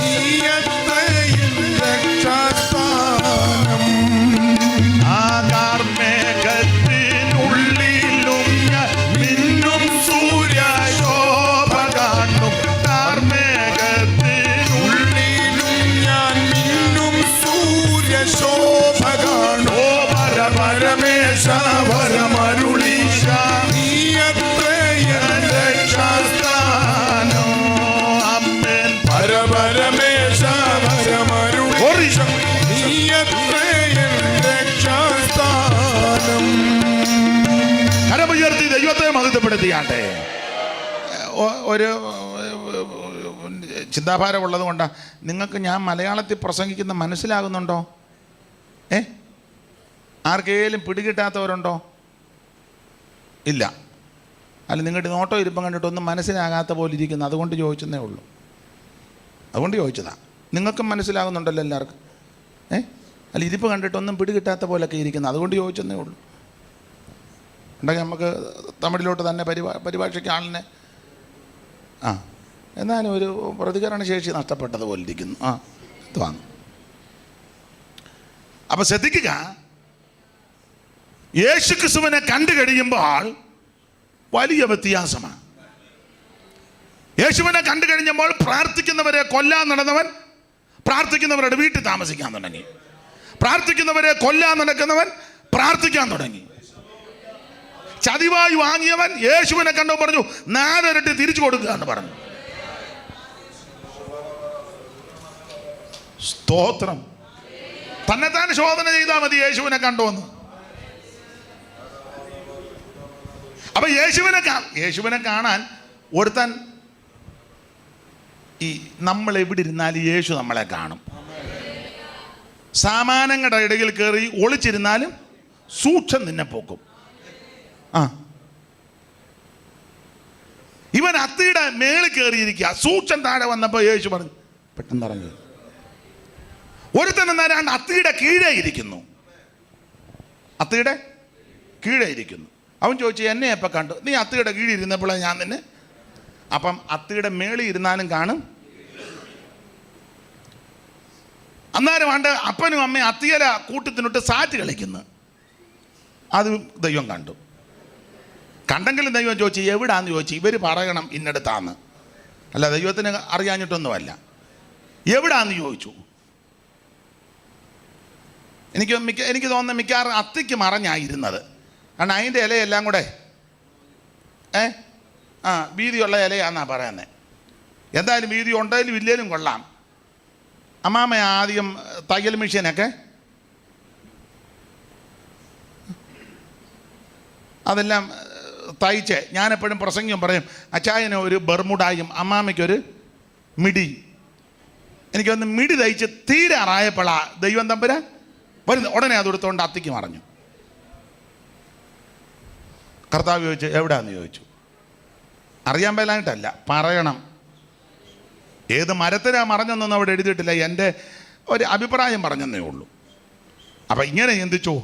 നീയത്രയൻ രക്ഷാസ്ഥാനം. ആകാർമേഘത്തിനുള്ളിലും മിന്നും സൂര്യശോഭ കാണും. കാർമേഘത്തിനുള്ളിലും ഞാൻ മിന്നും സൂര്യശോഭ കാണും. പരപരമേശ പരമരുളീശ നീയത്രയൻ രക്ഷാസ്ഥാനം. അമ്മേൻ പരപരമേശ പരമരുളീശ നീയത്രയൻ രക്ഷാസ്ഥാനം. കരമുയർത്തി ദൈവത്തെ മഹത്വപ്പെടുത്തിയാട്ടെ. ഒരു ചിന്താഭാരം ഉള്ളത് കൊണ്ടാണ്. നിങ്ങൾക്ക് ഞാൻ മലയാളത്തിൽ പ്രസംഗിക്കുന്ന മനസ്സിലാകുന്നുണ്ടോ? ആർക്കേലും പിടികിട്ടാത്തവരുണ്ടോ? ഇല്ല. അല്ല, നിങ്ങളുടെ നോട്ടോ ഇരിപ്പം കണ്ടിട്ടൊന്നും മനസ്സിലാകാത്ത പോലെ ഇരിക്കുന്നു. അതുകൊണ്ട് ചോദിച്ചതേ ഉള്ളൂ. അതുകൊണ്ട് ചോദിച്ചതാ. നിങ്ങൾക്കും മനസ്സിലാകുന്നുണ്ടല്ലോ എല്ലാവർക്കും. അല്ല, ഇരിപ്പ് കണ്ടിട്ടൊന്നും പിടികിട്ടാത്ത പോലൊക്കെ ഇരിക്കുന്നു. അതുകൊണ്ട് ചോദിച്ചതേ ഉള്ളൂ. ഉണ്ടെങ്കിൽ നമുക്ക് തമിഴിലോട്ട് തന്നെ പരിഭാഷയ്ക്ക് ആളിനെ എന്നാലും ഒരു പ്രതികരണ ശേഷി നഷ്ടപ്പെട്ടതുപോലെ ഇരിക്കുന്നു. ഇതാണ്. അപ്പം ശ്രദ്ധിക്കുക, യേശു ക്രിസ്തുവിനെ കണ്ടു കഴിയുമ്പോൾ വലിയ വ്യത്യാസമാണ്. യേശുവിനെ കണ്ടു കഴിഞ്ഞപ്പോൾ പ്രാർത്ഥിക്കുന്നവരെ കൊല്ലാൻ നടന്നവൻ പ്രാർത്ഥിക്കുന്നവരുടെ വീട്ടിൽ താമസിക്കാൻ തുടങ്ങി. പ്രാർത്ഥിക്കുന്നവരെ കൊല്ലാൻ നടക്കുന്നവൻ പ്രാർത്ഥിക്കാൻ തുടങ്ങി. ചതിവായി വാങ്ങിയവൻ യേശുവിനെ കണ്ടു പറഞ്ഞു 4 ഇരട്ടി തിരിച്ചു കൊടുക്കുക എന്ന് പറഞ്ഞു. സ്തോത്രം. തന്നെത്താൻ ശോധന ചെയ്താൽ മതി യേശുവിനെ കണ്ടുവന്ന്. അപ്പൊ യേശുവിനെ കാണാൻ ഒരുത്തൻ, ഈ നമ്മൾ എവിടെ ഇരുന്നാലും യേശു നമ്മളെ കാണും. സാമാനങ്ങളുടെ ഇടയിൽ കയറി ഒളിച്ചിരുന്നാലും സൂക്ഷം നിന്നെ പോക്കും. ഇവൻ അത്തിയുടെ മേളിൽ കയറിയിരിക്കുക. സൂക്ഷം താഴെ വന്നപ്പോൾ യേശു പറഞ്ഞു പെട്ടെന്ന് ഇറങ്ങി. ഒരുത്തൻ എന്നാലും അത്തിയുടെ കീഴേ ഇരിക്കുന്നു. അത്തിയുടെ കീഴേ ഇരിക്കുന്നു. അവൻ ചോദിച്ചു, എന്നെ എപ്പോൾ കണ്ടു? നീ അത്തിയുടെ കീഴിൽ ഇരുന്നപ്പോഴേ ഞാൻ നിന്നെ. അപ്പം അത്തിയുടെ മേളിൽ ഇരുന്നാലും കാണും. അന്നേരം വേണ്ട അപ്പനും അമ്മയും അത്തിയല കൂട്ടത്തിനൊട്ട് സാറ്റ് കളിക്കുന്നു. അത് ദൈവം കണ്ടു. കണ്ടെങ്കിലും ദൈവം ചോദിച്ചു എവിടാന്ന് ചോദിച്ചു. ഇവർ പറയണം ഇന്നടുത്താന്ന്. അല്ല, ദൈവത്തിന് അറിയാഞ്ഞിട്ടൊന്നുമല്ല. എവിടാന്ന് ചോദിച്ചു. എനിക്ക് തോന്നുന്നത് മിക്കവാറും അത്തിക്ക് മറഞ്ഞായിരുന്നത്. കാരണം അതിൻ്റെ ഇലയെല്ലാം കൂടെ വീതിയുള്ള ഇലയാണെന്നാണ് പറയുന്നത്. എന്തായാലും വീതി ഉണ്ടെങ്കിലും ഇല്ലേലും കൊള്ളാം. അമ്മാമ്മ ആദ്യം തയ്യൽ മെഷീനൊക്കെ അതെല്ലാം തയ്ച്ച്, ഞാനെപ്പോഴും പ്രസംഗം പറയും, അച്ചായന് ഒരു ബർമുടായും അമ്മാമ്മയ്ക്കൊരു മിടി. എനിക്കൊന്ന് മിടി തയ്ച്ച് തീരാറായപ്പോഴാ ദൈവം തമ്പുരാൻ വരുന്നു. ഉടനെ അതെടുത്തോണ്ട് അത്തിക്ക് മറഞ്ഞു. കർത്താവ് ചോദിച്ചു എവിടെയാന്ന് ചോദിച്ചു. അറിയാൻ മേലായിട്ടല്ല, പറയണം. ഏത് മരത്തിനാ മറഞ്ഞെന്നൊന്നും അവിടെ എഴുതിയിട്ടില്ല, എൻ്റെ ഒരു അഭിപ്രായം പറഞ്ഞെന്നേ ഉള്ളൂ. അപ്പം ഇങ്ങനെ ചിന്തിച്ചു,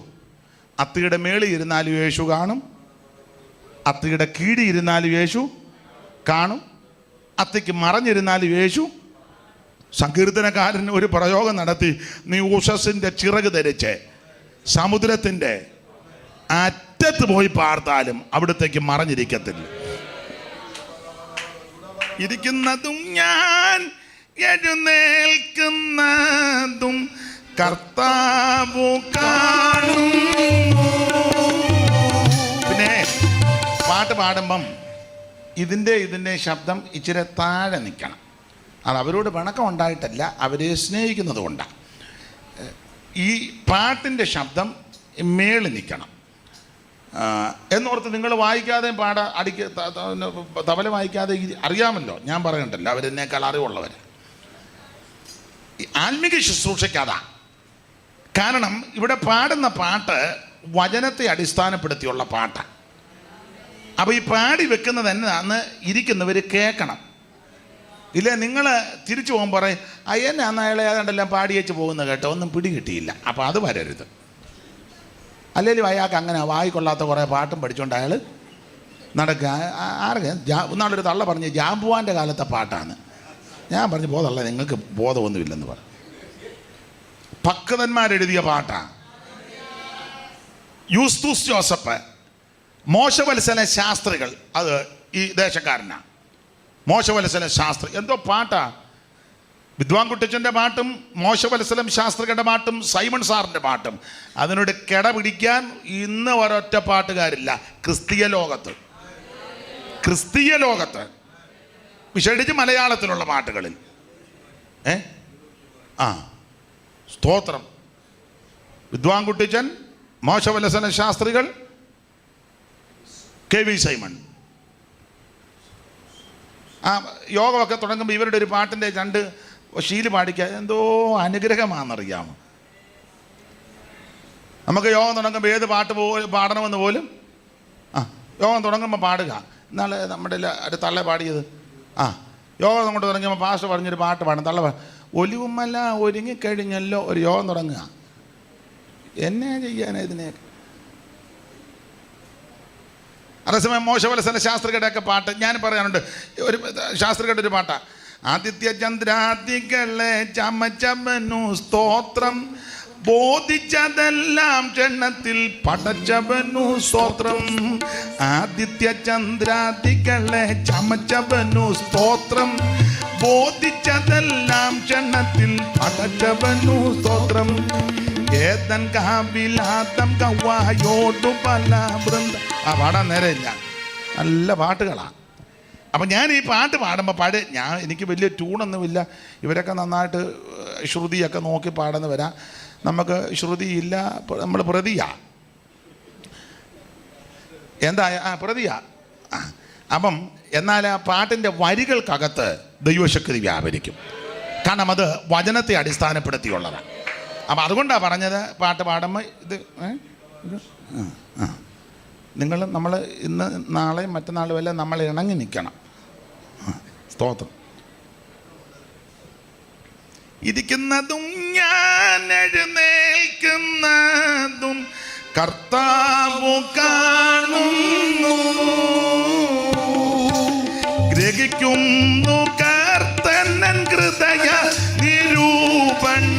അത്തിയുടെ മേളിൽ ഇരുന്നാലും യേശു കാണും, അത്തിയുടെ കീഴി ഇരുന്നാലും യേശു കാണും, അത്തിക്ക് മറഞ്ഞിരുന്നാലും യേശു. സങ്കീർത്തനക്കാരൻ ഒരു പ്രയോഗം നടത്തി, നീ ഉഷസ്സിൻ്റെ ചിറക് ധരിച്ച് സമുദ്രത്തിൻ്റെ അറ്റത്ത് പോയി പാർത്താലും അവിടത്തേക്ക് മറഞ്ഞിരിക്കത്തില്ല. ഇരിക്കുന്നതും ഞാൻ എഴുന്നേൽക്കുന്നതും കർത്താവു കാണുന്നു. പിന്നെ പാട്ട് പാടുമ്പം ഇതിൻ്റെ ശബ്ദം ഇച്ചിരി താഴെ നിൽക്കണം. അത് അവരോട് പിണക്കം ഉണ്ടായിട്ടല്ല, അവരെ സ്നേഹിക്കുന്നത് കൊണ്ടാണ്. ഈ പാട്ടിൻ്റെ ശബ്ദം മേളിൽ നിൽക്കണം എന്നോർത്ത് നിങ്ങൾ വായിക്കാതെയും തബല വായിക്കാതെ അറിയാമല്ലോ, ഞാൻ പറയണ്ടല്ലോ, അവരെന്നേക്കാൾ അറിവുള്ളവർ. ഈ ആത്മീക ശുശ്രൂഷയ്ക്കതാ കാരണം. ഇവിടെ പാടുന്ന പാട്ട് വചനത്തെ അടിസ്ഥാനപ്പെടുത്തിയുള്ള പാട്ടാണ്. അപ്പോൾ ഈ പാടി വെക്കുന്നത് എന്നാന്ന് ഇരിക്കുന്നവർ കേൾക്കണം. ഇല്ലേ, നിങ്ങൾ തിരിച്ചു പോകുമ്പോൾ പറയും അയ്യന്നെ അന്ന് അയാളെ ഏതാണ്ടെല്ലാം പാടി വെച്ച് പോകുന്നത് കേട്ടോ, ഒന്നും പിടികിട്ടിയില്ല. അപ്പോൾ അത് വരരുത്. അല്ലെങ്കിൽ അയാൾക്ക് അങ്ങനെ വായിക്കൊള്ളാത്ത കുറേ പാട്ടും പഠിച്ചുകൊണ്ട് അയാൾ നടക്കുക. ആർക്ക് ഒന്നാളൊരു തള്ള പറഞ്ഞ് ജാമ്പുവാൻ്റെ കാലത്തെ പാട്ടാണ്. ഞാൻ പറഞ്ഞു ബോധമല്ല, നിങ്ങൾക്ക് ബോധമൊന്നുമില്ലെന്ന് പറഞ്ഞു. ഭക്തന്മാരെഴുതിയ പാട്ടാണ്. യൂസ്തൂസ് ജോസഫ്, മോശവത്സല ശാസ്ത്രികൾ, അത് ഈ ദേശക്കാരനാണ്. മോശവത്സല ശാസ്ത്രി എന്തോ പാട്ടാ. വിദ്വാൻ കുട്ടിച്ചൻ്റെ പാട്ടും മോശവത്സലം ശാസ്ത്രികളുടെ പാട്ടും സൈമൺ സാറിൻ്റെ പാട്ടും അതിനോട് കിട പിടിക്കാൻ ഇന്ന് ഒരൊറ്റ പാട്ടുകാരില്ല ക്രിസ്തീയ ലോകത്ത്, വിശേഷിച്ച് മലയാളത്തിലുള്ള പാട്ടുകളിൽ. സ്തോത്രം. വിദ്വാൻ കുട്ടിച്ചൻ, മോശവത്സല ശാസ്ത്രികൾ, കെ വി സൈമൺ. യോഗമൊക്കെ തുടങ്ങുമ്പോൾ ഇവരുടെ ഒരു പാട്ടിൻ്റെ രണ്ട് ശീല് പാടിക്കുക എന്തോ അനുഗ്രഹമാണെന്നറിയാമോ. നമുക്ക് യോഗം തുടങ്ങുമ്പോൾ ഏത് പാട്ട് പാടണമെന്ന് പോലും യോഗം തുടങ്ങുമ്പോൾ പാടുക. എന്നാൾ നമ്മുടെ ഒരു തള്ള പാടിയത് യോഗം അങ്ങോട്ട് തുടങ്ങിയപ്പോൾ പാസ്റ്റർ പറഞ്ഞൊരു പാട്ട് പാടും. തള്ള ഒലിവുമല്ല ഒരുങ്ങിക്കഴിഞ്ഞല്ലോ ഒരു യോഗം തുടങ്ങുക. എന്നെ ചെയ്യാനാ ഇതിനെയൊക്കെ. അതേസമയം മോശവത്സല ശാസ്ത്രികളുടെയൊക്കെ പാട്ട് ഞാൻ പറയാനുണ്ട്. ഒരു ശാസ്ത്രികളുടെ ഒരു പാട്ടാണ്. ആദിത്യ ചന്ദ്രാദികളെ ചമച്ചവനു സ്തോത്രം, ബോധിച്ചതെല്ലാം ക്ഷണത്തിൽ പടച്ചവനു സ്തോത്രം. ആദിത്യ ചന്ദ്രാദികളെ ചമച്ചവനു സ്തോത്രം, ബോധിച്ചതെല്ലാം ക്ഷണത്തിൽ പടച്ചവനു സ്തോത്രം. ഏതൻ കാവിലാതം കവായോടു പല വൃന്ദ. പാടാൻ നേരമില്ല, നല്ല പാട്ടുകളാണ്. അപ്പം ഞാൻ ഈ പാട്ട് പാടുമ്പോൾ എനിക്ക് വലിയ ട്യൂണൊന്നുമില്ല. ഇവരൊക്കെ നന്നായിട്ട് ശ്രുതിയൊക്കെ നോക്കി പാടുന്ന വരാം. നമുക്ക് ശ്രുതിയില്ല, നമ്മൾ പ്രതിയാ. എന്താ പ്രതിയാ. അപ്പം എന്നാൽ ആ പാട്ടിൻ്റെ വരികൾക്കകത്ത് ദൈവശക്തി വ്യാപരിക്കും. കാരണം അത് വചനത്തെ അടിസ്ഥാനപ്പെടുത്തിയുള്ളതാണ്. അപ്പം അതുകൊണ്ടാണ് പറഞ്ഞത് പാട്ട് പാടുമ്പോൾ ഇത് നമ്മൾ ഇന്ന് നാളെയും മറ്റന്നാളും എല്ലാം നമ്മൾ ഇണങ്ങി നിൽക്കണം. സ്തോത്രം. ഇരിക്കുന്നതും ഞാൻ എഴുന്നേൽക്കുന്നതും കർത്താവു കാണുന്നു, ഗ്രഹിക്കുന്നു കർത്തനൻ ഹൃദയ നിരൂപണ.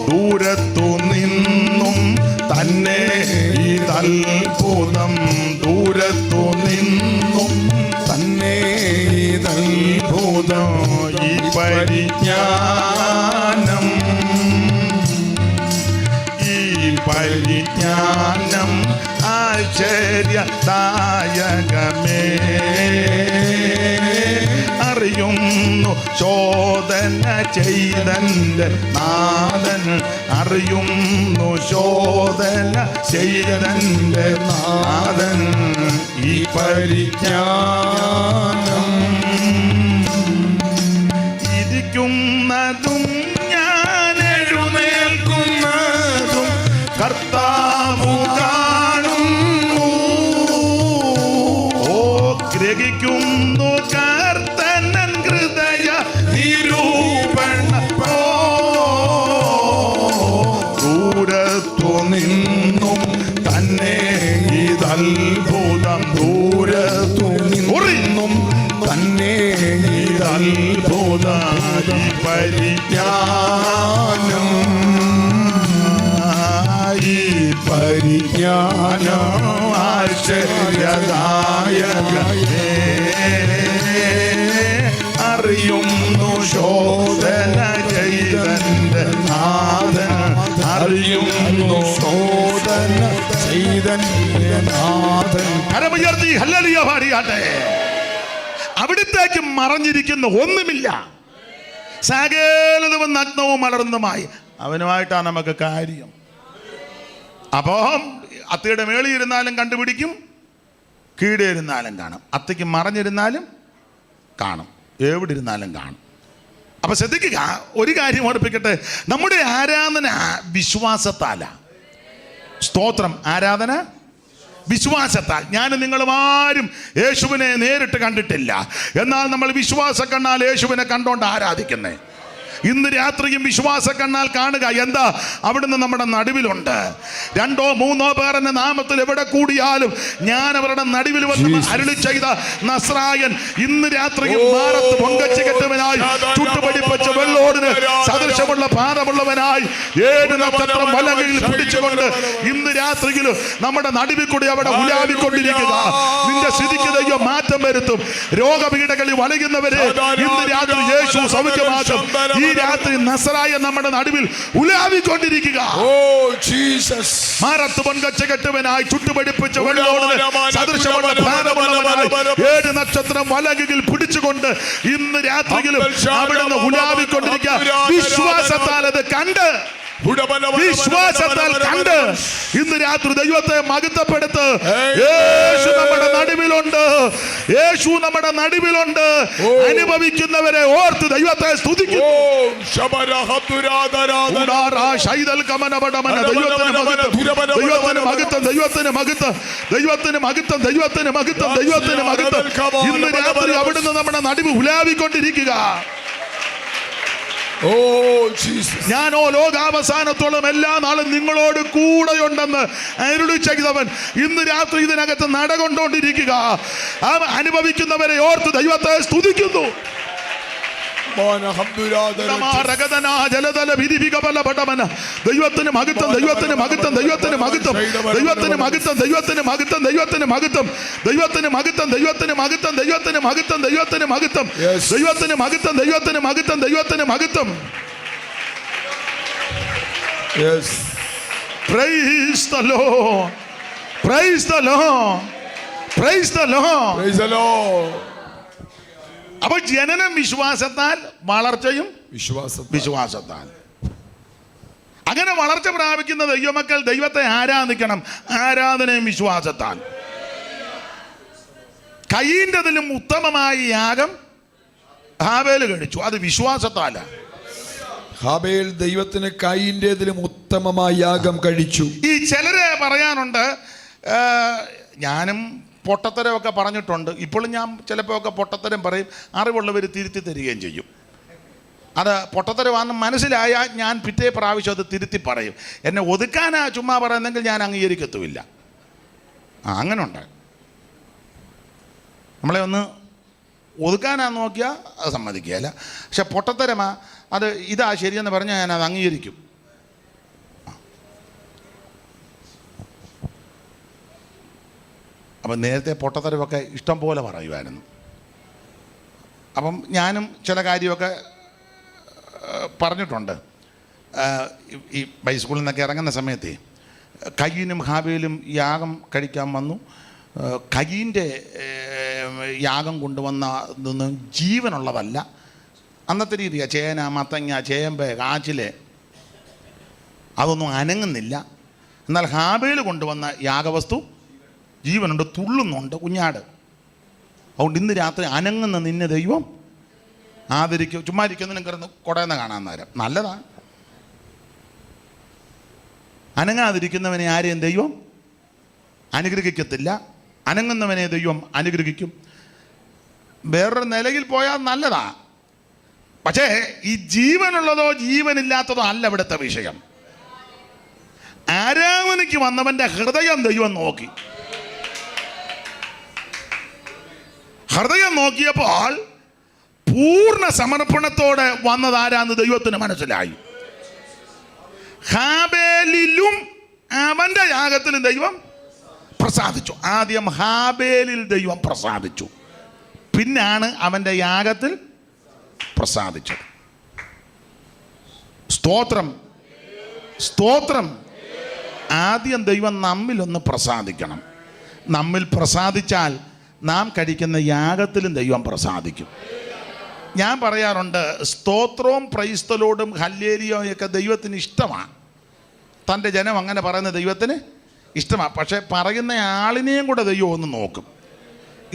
ദൂരത്തു നിന്നും തന്നെ ഇതത്ഭുതം, ദൂരത്തു നിന്നും തന്നെ ഇതത്ഭുതം. ഈ പരിജ്ഞാനം പരിജ്ഞാനം ആശ്ചര്യദായകമേ. അറിയുന്നു ശോധന ചെയ്തന്റെ നാഥൻ, അറിയുന്നു ശോധന ചെയ്തന്റെ നാഥൻ. ഈ പരിജ്ഞാനം ഇരിക്കുന്നതും ഞാൻ എഴുന്നേൽക്കുന്നതും കർത്താവു കാണുന്നു. ഓ ഗ്രഹിക്കുന്നു കർത്തനൻ ഹൃദയ നിരൂപണ. ദൂരത്തു നിന്നും തന്നെ ഇതത്ഭുതം, ദൂരത്തു നിന്നും തന്നെ ഇതത്ഭുതം. പരിജ്ഞാനം, ഈ പരിജ്ഞാനം ആശ്ചര്യദായകമേ. അറിയുന്നു ശോധന ചെയ്തന്റെ നാഥൻ, അറിയുന്നു ശോധന ചെയ്തന്റെ നാഥൻ. കരമുയർത്തി ഹല്ലേലൂയ പാടിയാട്ടെ. അവിടുത്തേക്ക് മറഞ്ഞിരിക്കുന്ന ഒന്നുമില്ല. സകലതും നഗ്നവും മലർന്നുമായി അവനുമായിട്ടാണ് നമുക്ക് കാര്യം. അപ്പം അത്തയുടെ മേളിൽ ഇരുന്നാലും കണ്ടുപിടിക്കും, കീഴെ ഇരുന്നാലും കാണും. അത്തയ്ക്ക് മറഞ്ഞിരുന്നാലും കാണും, എവിടെ ഇരുന്നാലും കാണും. അപ്പൊ ശ്രദ്ധിക്കുക, ഒരു കാര്യം ഓർപ്പിക്കട്ടെ, നമ്മുടെ ആരാധന വിശ്വാസത്താല. സ്തോത്രം. ആരാധന വിശ്വാസത്താൽ. ഞാനും നിങ്ങളും ആരും യേശുവിനെ നേരിട്ട് കണ്ടിട്ടില്ല, എന്നാൽ നമ്മൾ വിശ്വാസ കണ്ണാൽ യേശുവിനെ കണ്ടോണ്ട് ആരാധിക്കുന്നേ. ഇന്ന് രാത്രിയും വിശ്വാസ കണ്ണാൽ കാണുക. എന്താ? അവിടുന്ന് നമ്മുടെ നടുവിലുണ്ട്. 2 3 പേർ എന്ന നാമത്തിൽ എവിടെ കൂടിയാലും ഞാൻ അവരുടെ നടുവിൽ വന്ന് അരുളി ചെയ്ത നസ്രായൻ ഇന്ന് രാത്രിയും മാറത്ത് പൊങ്കച്ച് കെട്ടുവനായി, ചുട്ടുപടിപ്പച്ച വെള്ളോടിന് സദൃശമുള്ള പാദമുള്ളവനായി 7 നക്ഷത്രം വലകയിൽ പിടിച്ചുകൊണ്ട് ഇന്ന് രാത്രിയിലും നമ്മുടെ നടുവിൽ കൂടി അവിടെ ഉലാവിക്കൊണ്ടിരിക്കുക. നിന്റെ സ്ഥിതിക്ക് ദൈവം മാറ്റം വരുത്തും. രോഗപീഠകളിൽ വലയുന്നവരെ ഇന്ന് രാത്രി യേശു സൗഖ്യമാക്കും. ഈ രാത്രി നസ്രായ നമ്മുടെ നടുവിൽ ഉലാവിക്കൊണ്ടിരിക്കുക. മാറത്ത് പൊൻകച്ച കെട്ടുവനായി, ചുട്ടുപടിപ്പിച്ച വെള്ളോടിന് സദൃശമുള്ള ഭാരമുള്ളവനായി 7 നക്ഷത്രം വലകയിൽ പിടിച്ചുകൊണ്ട് ഇന്ന് രാത്രിയിലും അവിടുന്ന് ഉലാവിക്കൊണ്ടിരിക്കുക. വിശ്വാസത്താൽ അത് കണ്ട്, വിശ്വാസത്താൽ കണ്ട് ഇന്ന് രാത്രി ദൈവത്തെ മഹത്വപ്പെടുത്ത്. യേശു നമ്മുടെ നടുവിലുണ്ട്, യേശു നമ്മുടെ നടുവിലുണ്ട്. അനുഭവിക്കുന്നവരെ ഓർത്ത് ദൈവത്തെ സ്തുതിക്കുന്നു. ഇന്ന് രാത്രി അവിടുന്ന് നമ്മുടെ നടുവിൽ ഉലാവിക്കൊണ്ടിരിക്കുക. ഞാനോ ലോകാവസാനത്തോളം എല്ലാ നാളും നിങ്ങളോട് കൂടെയുണ്ടെന്ന് അരുളി ചെയ്തവൻ ഇന്ന് രാത്രി ഇതിനകത്ത് നടകൊണ്ടോണ്ടിരിക്കുക. അനുഭവിക്കുന്നവരെ ഓർത്ത് ദൈവത്തെ സ്തുതിക്കുന്നു. ദൈവത്തിന് മഹത്വം, ദൈവത്തിന് മഹത്വം, ദൈവത്തിന് മഹത്വം, ദൈവത്തിന് മഹത്വം, ദൈവത്തിന് മഹത്വം, ദൈവത്തിന് മഹത്വം, ദൈവത്തിന് മഹത്വം, ദൈവത്തിന് മഹത്വം, ദൈവത്തിന് മഹത്വം, ദൈവത്തിന് മഹത്വം, ദൈവത്തിന് മഹത്വം, ദൈവത്തിന് മഹത്വം, ദൈവത്തിന് മഹത്വം. Praise the Lord, praise the Lord, praise the Lord, praise the Lord. അപ്പോൾ ജനനം വിശ്വാസത്താൽ, വളർച്ചയും വിശ്വാസത്താൽ. അങ്ങനെ വളർച്ച പ്രാപിക്കുന്ന ദൈവമക്കൾ ദൈവത്തെ ആരാധിക്കണം. ആരാധനയും വിശ്വാസത്താൽ. കയീൻ്റെതിലും ഉത്തമമായ യാഗം ഹാബേൽ കഴിച്ചു, അത് വിശ്വാസത്താല. ഹാബേൽ ദൈവത്തിന് കയീൻ്റെതിലും ഉത്തമമായ യാഗം കഴിച്ചു. ഈ ചിലരെ പറയാനുണ്ട്, ഞാനും പൊട്ടത്തരമൊക്കെ പറഞ്ഞിട്ടുണ്ട്. ഇപ്പോഴും ഞാൻ ചിലപ്പോൾ ഒക്കെ പൊട്ടത്തരം പറയും, അറിവുള്ളവർ തിരുത്തി തരികയും ചെയ്യും. അത് പൊട്ടത്തരമാണെന്ന് മനസ്സിലായാൽ ഞാൻ പിറ്റേ പ്രാവശ്യം അത് തിരുത്തി പറയും. എന്നെ ഒതുക്കാനാ ചുമ്മാ പറയുന്നെങ്കിൽ ഞാൻ അംഗീകരിക്കത്തുമില്ല. അങ്ങനെ ഉണ്ട്. നമ്മളെ ഒന്ന് ഒതുക്കാനാന്ന് നോക്കിയാൽ അത് സമ്മതിക്കുകയില്ല. പക്ഷെ പൊട്ടത്തരമാ, അത് ഇതാ ശരിയെന്ന് പറഞ്ഞാൽ ഞാൻ അത് അംഗീകരിക്കും. അപ്പം നേരത്തെ പൊട്ടത്തരമൊക്കെ ഇഷ്ടം പോലെ പറയുമായിരുന്നു. അപ്പം ഞാനും ചില കാര്യമൊക്കെ പറഞ്ഞിട്ടുണ്ട്. ഈ ബൈസ്കൂളിൽ നിന്നൊക്കെ ഇറങ്ങുന്ന സമയത്ത് കയീനും ഹാബേലും യാഗം കഴിക്കാൻ വന്നു. കയീൻ്റെ യാഗം കൊണ്ടുവന്ന ഇതൊന്നും ജീവനുള്ളതല്ല. അന്നത്തെ രീതിയാണ്. ചേന, മത്തങ്ങ, ചേമ്പ്, കാച്ചില് അതൊന്നും അനങ്ങുന്നില്ല. എന്നാൽ ഹാബേൽ കൊണ്ടുവന്ന യാഗവസ്തു ജീവനുണ്ട്, തുള്ളുന്നുണ്ട്, കുഞ്ഞാട്. അതുകൊണ്ട് ഇന്ന് രാത്രി അനങ്ങുന്ന നിന്നെ ദൈവം ആദരിക്കും. ചുമ്മാ ഇരിക്കുന്നതിനും കിടന്ന് കുടയെന്ന് കാണാൻ നേരം നല്ലതാണ്. അനങ്ങാതിരിക്കുന്നവനെ ആരെയും ദൈവം അനുഗ്രഹിക്കത്തില്ല, അനങ്ങുന്നവനെ ദൈവം അനുഗ്രഹിക്കും. വേറൊരു നിലയിൽ പോയാൽ നല്ലതാ. പക്ഷേ ഈ ജീവനുള്ളതോ ജീവനില്ലാത്തതോ അല്ല ഇവിടുത്തെ വിഷയം. ആരാധനയ്ക്ക് വന്നവന്റെ ഹൃദയം ദൈവം നോക്കി. ഹൃദയം നോക്കിയപ്പോൾ പൂർണ്ണ സമർപ്പണത്തോടെ വന്നതാരാന്ന് ദൈവത്തിന് മനസ്സിലായി. ഹാബേലിലും അവന്റെ യാഗത്തിലും ദൈവം പ്രസാദിച്ചു. ആദ്യം ഹാബേലിൽ ദൈവം പ്രസാദിച്ചു, പിന്നാണ് അവന്റെ യാഗത്തിൽ പ്രസാദിച്ചത്. സ്തോത്രം, സ്തോത്രം. ആദ്യം ദൈവം നമ്മിലൊന്ന് പ്രസാദിക്കണം. നമ്മിൽ പ്രസാദിച്ചാൽ നാം കഴിക്കുന്ന യാഗത്തിലും ദൈവം പ്രസാദിക്കും. ഞാൻ പറയാറുണ്ട്, സ്തോത്രവും പ്രൈസ്തലോടും ഹല്ലേലൂയയൊക്കെ ദൈവത്തിന് ഇഷ്ടമാണ്. തൻ്റെ ജനം അങ്ങനെ പറയുന്ന ദൈവത്തിന് ഇഷ്ടമാണ്. പക്ഷേ പറയുന്ന ആളിനെയും കൂടെ ദൈവം ഒന്ന് നോക്കും.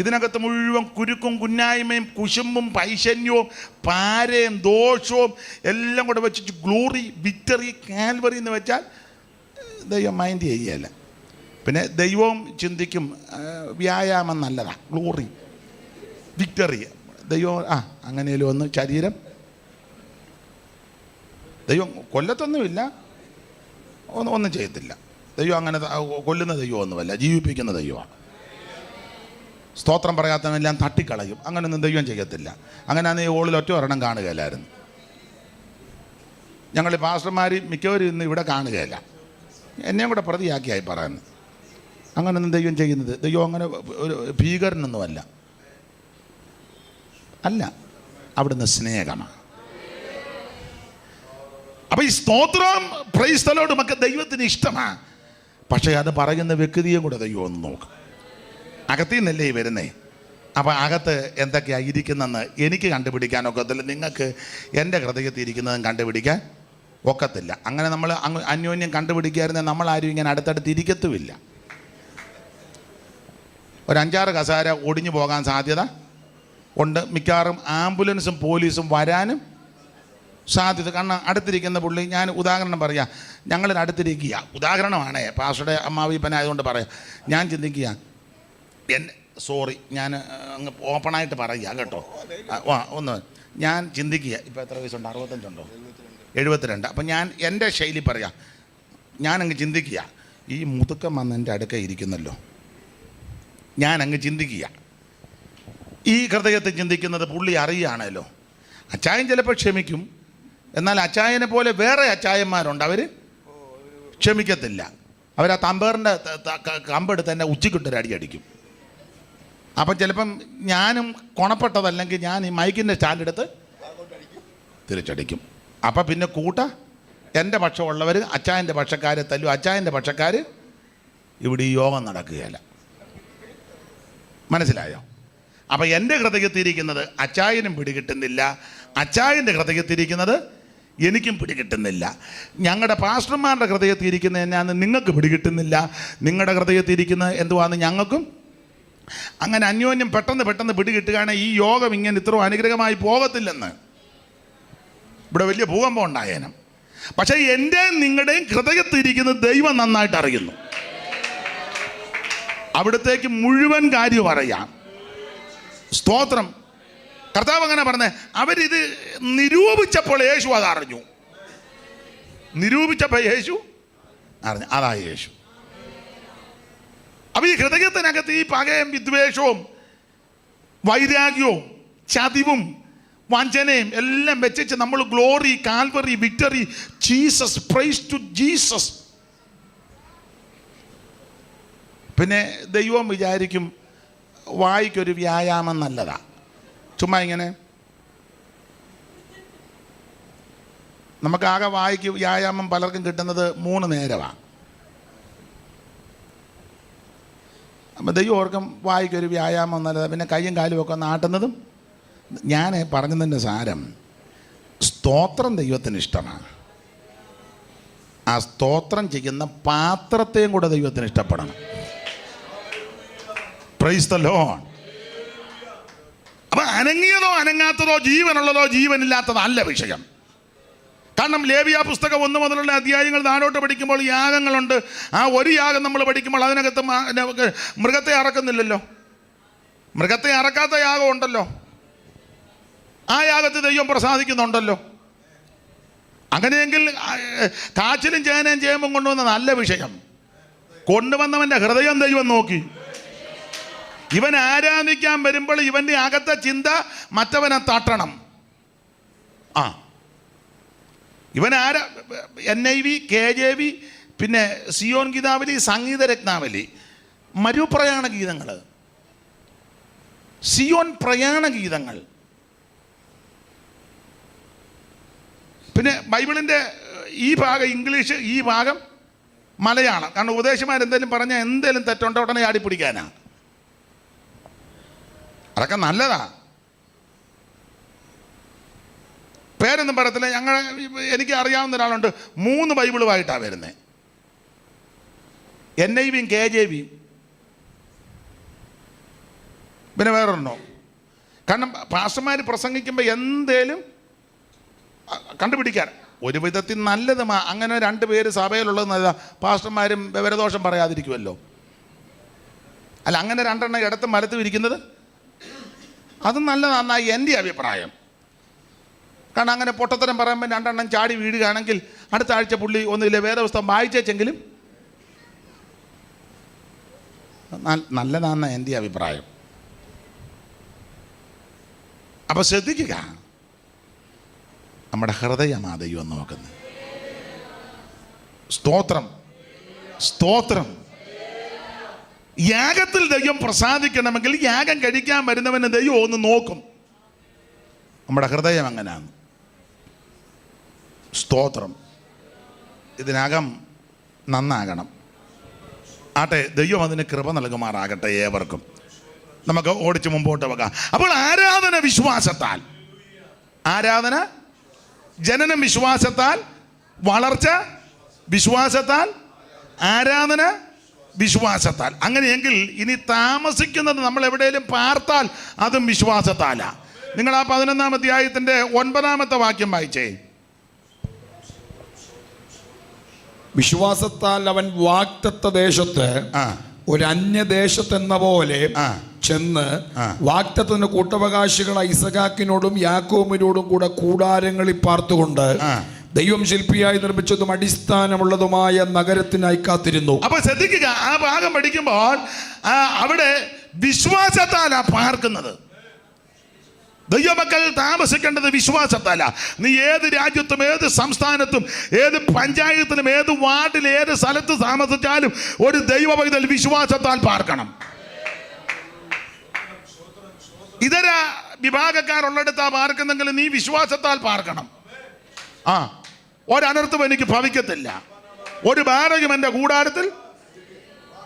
ഇതിനകത്ത് മുഴുവൻ കുരുക്കും കുന്നായ്മയും കുശുമ്പും പൈശന്യവും പാരയും ദോഷവും എല്ലാം കൂടെ വെച്ചിട്ട് ഗ്ലോറി, വിക്ടറി, കാൽവറി എന്ന് വെച്ചാൽ ദൈവം മൈൻഡ് ചെയ്യുകയല്ല. പിന്നെ ദൈവവും ചിന്തിക്കും വ്യായാമം നല്ലതാണ്, ഗ്ലോറി, വിക്ടറി. ദൈവം അങ്ങനെയല്ലോ ഒന്ന് ശരീരം ദൈവം കൊല്ലത്തൊന്നുമില്ല, ഒന്നും ചെയ്യത്തില്ല. ദൈവം അങ്ങനെ കൊല്ലുന്ന ദൈവമൊന്നുമല്ല, ജീവിപ്പിക്കുന്ന ദൈവമാണ്. സ്തോത്രം പറയാത്തവനെല്ലാം തട്ടിക്കളയും. അങ്ങനെയൊന്നും ദൈവം ചെയ്യത്തില്ല. അങ്ങനെ ഈ ഓളിൽ ഒറ്റ ഒരെണ്ണം കാണുകയില്ലായിരുന്നു. ഞങ്ങൾ പാസ്റ്റർമാർ മിക്കവരും ഇന്ന് ഇവിടെ കാണുകയില്ല. എന്നെയും കൂടെ പ്രതിയാക്കിയായി പറയുന്നത്. അങ്ങനെയൊന്നും ദൈവം ചെയ്യുന്നത്, ദൈവം അങ്ങനെ ഒരു ഭീകരനൊന്നുമല്ല. അല്ല, അവിടുന്ന് സ്നേഹമാണ്. അപ്പൊ ഈ സ്തോത്രം പ്രൈസ് ദി ലോർഡും ഒക്കെ ദൈവത്തിന് ഇഷ്ടമാണ്. പക്ഷേ അത് പറയുന്ന വ്യക്തിയും കൂടെ ദൈവം ഒന്ന് നോക്കും. അകത്തിൽ നിന്നല്ലേ ഈ വരുന്നേ. അപ്പം അകത്ത് എന്തൊക്കെയാണ് ഇരിക്കുന്നതെന്ന് എനിക്ക് കണ്ടുപിടിക്കാൻ ഒക്കത്തില്ല, നിങ്ങൾക്ക് എൻ്റെ ഹൃദയത്തിൽ ഇരിക്കുന്നതും കണ്ടുപിടിക്കാൻ ഒക്കത്തില്ല. അങ്ങനെ നമ്മൾ അന്യോന്യം കണ്ടുപിടിക്കായിരുന്നെ നമ്മളാരും ഇങ്ങനെ അടുത്തടുത്ത് ഇരിക്കത്തുമില്ല. ഒരു 5-6 കസേര ഒടിഞ്ഞു പോകാൻ സാധ്യത ഉണ്ട്. മിക്കവാറും ആംബുലൻസും പോലീസും വരാനും സാധ്യത. കാരണം അടുത്തിരിക്കുന്ന പുള്ളി, ഞാൻ ഉദാഹരണം പറയാം, ഞങ്ങളുടെ അടുത്തിരിക്കുക, ഉദാഹരണമാണേ, പാസ്റ്ററുടെ അമ്മാവിപ്പനായതുകൊണ്ട് പറയാം. ഞാൻ ചിന്തിക്കുക, സോറി, ഞാൻ അങ്ങ് ഓപ്പണായിട്ട് പറയുക കേട്ടോ. ഒന്ന് ഞാൻ ചിന്തിക്കുക, ഇപ്പോൾ എത്ര വയസ്സുണ്ട്? 65 ഉണ്ടോ? 72. അപ്പം ഞാൻ എൻ്റെ ശൈലി പറയാം. ഞാനങ്ങ് ചിന്തിക്കുക, ഈ മുതുക്കം വന്ന് എൻ്റെ അടുക്ക ഇരിക്കുന്നല്ലോ. ഞാനങ്ങ് ചിന്തിക്കുക, ഈ ഹൃദയത്തിൽ ചിന്തിക്കുന്നത് പുള്ളി അറിയുകയാണല്ലോ. അച്ചായൻ ചിലപ്പോൾ ക്ഷമിക്കും, എന്നാൽ അച്ചായനെ പോലെ വേറെ അച്ചായന്മാരുണ്ട്, അവർ ക്ഷമിക്കത്തില്ല. അവർ ആ തമ്പേറിൻ്റെ കമ്പെടുത്ത് തന്നെ ഉച്ചക്കിട്ടൊരു അടി അടിക്കും. അപ്പം ചിലപ്പം ഞാനും കൊണപ്പെട്ടതല്ലെങ്കിൽ ഞാൻ ഈ മൈക്കിൻ്റെ സ്റ്റാൻഡെടുത്ത് തിരിച്ചടിക്കും. അപ്പം പിന്നെ എൻ്റെ പക്ഷമുള്ളവർ അച്ചായൻ്റെ പക്ഷക്കാരെ തല്ലും, അച്ചായൻ്റെ പക്ഷക്കാർ ഇവിടെ ഈ യോഗം നടക്കുകയില്ല. മനസ്സിലായോ? അപ്പം എൻ്റെ ഹൃദയത്തിരിക്കുന്നത് അച്ചായനും പിടികിട്ടുന്നില്ല, അച്ചായൻ്റെ ഹൃദയത്തിരിക്കുന്നത് എനിക്കും പിടികിട്ടുന്നില്ല. ഞങ്ങളുടെ പാസ്റ്റർമാരുടെ ഹൃദയത്തിരിക്കുന്നത് എന്നാന്ന് നിങ്ങൾക്ക് പിടികിട്ടുന്നില്ല, നിങ്ങളുടെ ഹൃദയത്തിരിക്കുന്നത് എന്തുവാന്ന് ഞങ്ങൾക്കും. അങ്ങനെ അന്യോന്യം പെട്ടെന്ന് പിടികിട്ടുകയാണെങ്കിൽ ഈ യോഗം ഇങ്ങനെ ഇത്ര അനുഗ്രഹമായി പോകത്തില്ലെന്ന്. ഇവിടെ വലിയ ഭൂകമ്പം ഉണ്ടായേനും. പക്ഷേ എൻ്റെയും നിങ്ങളുടെയും ഹൃദയത്തിരിക്കുന്നത് ദൈവം നന്നായിട്ട് അറിയുന്നു. അവിടത്തേക്ക് മുഴുവൻ കാര്യം അറിയാം. സ്തോത്രം. കർത്താവ് അങ്ങനെ പറഞ്ഞേ, അവരിത് നിരൂപിച്ചപ്പോൾ യേശു അതറിഞ്ഞു. നിരൂപിച്ചപ്പോൾ യേശു അറിഞ്ഞു. അതാ യേശു. അപ്പം ഈ ഹൃദയത്തിനകത്ത് ഈ പകയും വിദ്വേഷവും വൈരാഗ്യവും ചതിവും വഞ്ചനയും എല്ലാം വെച്ച് നമ്മൾ glory, Calvary, victory, Jesus, praise to Jesus. പിന്നെ ദൈവം വിചാരിക്കും വായിക്കൊരു വ്യായാമം നല്ലതാ. ചുമ്മാ ഇങ്ങനെ നമുക്കാകെ വായിക്ക് വ്യായാമം പലർക്കും കിട്ടുന്നത് 3 നേരമാണ്. അപ്പം ദൈവം ഓർക്കും വായിക്കൊരു വ്യായാമം നല്ലത്, പിന്നെ കയ്യും കാലും ഒക്കെ ഒന്ന് ആട്ടുന്നതും. ഞാൻ പറഞ്ഞതിൻ്റെ സാരം, സ്തോത്രം ദൈവത്തിന് ഇഷ്ടമാണ്. ആ സ്തോത്രം ചെയ്യുന്ന പാത്രത്തെയും കൂടെ ദൈവത്തിന് ഇഷ്ടപ്പെടണം. Praise the Lord. അപ്പം അനങ്ങിയതോ അനങ്ങാത്തതോ ജീവനുള്ളതോ ജീവനില്ലാത്തതോ അല്ല വിഷയം. കാരണം ലേവ്യ പുസ്തകം 1 മുതലുള്ള അധ്യായങ്ങൾ താഴോട്ട് പഠിക്കുമ്പോൾ യാഗങ്ങളുണ്ട്. ആ ഒരു യാഗം നമ്മൾ പഠിക്കുമ്പോൾ അതിനകത്ത് മൃഗത്തെ അറക്കുന്നില്ലല്ലോ. മൃഗത്തെ അറക്കാത്ത യാഗം ഉണ്ടല്ലോ. ആ യാഗത്തിൽ ദൈവം പ്രസാദിക്കുന്നുണ്ടല്ലോ. അങ്ങനെയെങ്കിൽ കാച്ചിലും ചേനയും ചേമ്പും കൊണ്ടുവന്ന നല്ല വിഷയം. കൊണ്ടുവന്നവൻ്റെ ഹൃദയം ദൈവം നോക്കി. ഇവൻ ആരാധിക്കാൻ വരുമ്പോൾ ഇവൻ്റെ അകത്തെ ചിന്ത മറ്റവനെ തട്ടണം. ആ ഇവൻ NIV, KJV, പിന്നെ സിയോൻ ഗീതാവലി, സംഗീത രത്നാവലി, മരുപ്രയാണ ഗീതങ്ങൾ, സിയോൻ പ്രയാണ ഗീതങ്ങൾ, പിന്നെ ബൈബിളിൻ്റെ ഈ ഭാഗം ഇംഗ്ലീഷ്, ഈ ഭാഗം മലയാളം. കാരണം ഉപദേശമാരെന്തെങ്കിലും പറഞ്ഞാൽ എന്തെങ്കിലും തെറ്റുണ്ടോ ഉടനെ ആടിപ്പിടിക്കാനാണ്. അതൊക്കെ നല്ലതാ. പേരൊന്നും പറയത്തില്ല. എനിക്ക് അറിയാവുന്ന ഒരാളുണ്ട്, 3 ബൈബിളുമായിട്ടാണ് വരുന്നത്. NIV, KJV, പിന്നെ വേറൊരെണ്ണോ. കാരണം പാസ്റ്റർമാർ പ്രസംഗിക്കുമ്പോൾ എന്തേലും കണ്ടുപിടിക്കാൻ ഒരു വിധത്തിൽ നല്ലതുമാ. അങ്ങനെ 2 പേര് സഭയിലുള്ളത് നല്ലതാ. പാസ്റ്റർമാരും വിവരദോഷം പറയാതിരിക്കുമല്ലോ. അല്ല, അങ്ങനെ 2 എണ്ണം ഇടത്തും വലത്തും ഇരിക്കുന്നത് അത് നല്ലതാണെന്നായി എൻ്റെ അഭിപ്രായം. കാരണം അങ്ങനെ പൊട്ടത്തരം പറയുമ്പോൾ 2 എണ്ണം ചാടി വീഴുകയാണെങ്കിൽ അടുത്ത ആഴ്ച പുള്ളി ഒന്നുമില്ല വേദപുസ്തകം വായിച്ചെങ്കിലും നല്ലതാണെന്നാണ് എൻ്റെ അഭിപ്രായം. അപ്പോൾ ശ്രദ്ധിക്കുക, നമ്മുടെ ഹൃദയമാ ദൈവം നോക്കുന്നത്. സ്തോത്രം, സ്തോത്രം. യാഗത്തിൽ ദൈവം പ്രസാദിക്കണമെങ്കിൽ യാഗം കഴിക്കാൻ വരുന്നവന് ദൈവം ഒന്ന് നോക്കും. നമ്മുടെ ഹൃദയം അങ്ങനെയാണ്. സ്തോത്രം. ഇതിനകം നന്നാകണം. ആട്ടെ, ദൈവം അതിന് കൃപ നൽകുമാറാകട്ടെ ഏവർക്കും. നമുക്ക് ഓടിച്ച് മുമ്പോട്ട് പോകാം. അപ്പോൾ ആരാധന വിശ്വാസത്താൽ, ആരാധന ജനനം വിശ്വാസത്താൽ, വളർച്ച വിശ്വാസത്താൽ, ആരാധന വിശ്വാസത്താൽ. അങ്ങനെയെങ്കിൽ ഇനി താമസിക്കുന്നത് നമ്മൾ എവിടെയെങ്കിലും പാർത്താൽ അതും വിശ്വാസത്താലാ. നിങ്ങൾ ആ 11-ാം അധ്യായത്തിൻ്റെ 9-ാമത്തെ വാക്യം വായിച്ചേ. വിശ്വാസത്താൽ അവൻ വാഗ്ദത്ത ദേശത്ത് ഒരു അന്യദേശത്തെന്ന പോലെ ചെന്ന് വാഗ്ദത്തത്തിന് കൂട്ടവകാശികളായ ഇസഹാക്കിനോടും യാക്കോബിനോടും കൂടെ കൂടാരങ്ങളിൽ പാർത്തുകൊണ്ട് ദൈവം ശില്പിയായി നിർമ്മിച്ചതും അടിസ്ഥാനമുള്ളതുമായ നഗരത്തിനായി കാത്തിരുന്നു. അപ്പൊ ശ്രദ്ധിക്കുക, ആ ഭാഗം പഠിക്കുമ്പോൾ അവിടെ വിശ്വാസത്താലാ പാർക്കുന്നത്. ദൈവമക്കൾ താമസിക്കേണ്ടത് വിശ്വാസത്താല. നീ ഏത് രാജ്യത്തും ഏത് സംസ്ഥാനത്തും ഏത് പഞ്ചായത്തിലും ഏത് വാർഡിൽ ഏത് സ്ഥലത്ത് താമസിച്ചാലും ഒരു ദൈവ പൈതൽ വിശ്വാസത്താൽ പാർക്കണം. ഇതര വിഭാഗക്കാരുള്ളിടത്താ പാർക്കുന്നെങ്കിൽ നീ വിശ്വാസത്താൽ പാർക്കണം. ഒരനർത്ഥം എനിക്ക് ഭവിക്കത്തില്ല, ഒരു ബാരകം എൻ്റെ കൂടാരത്തിൽ.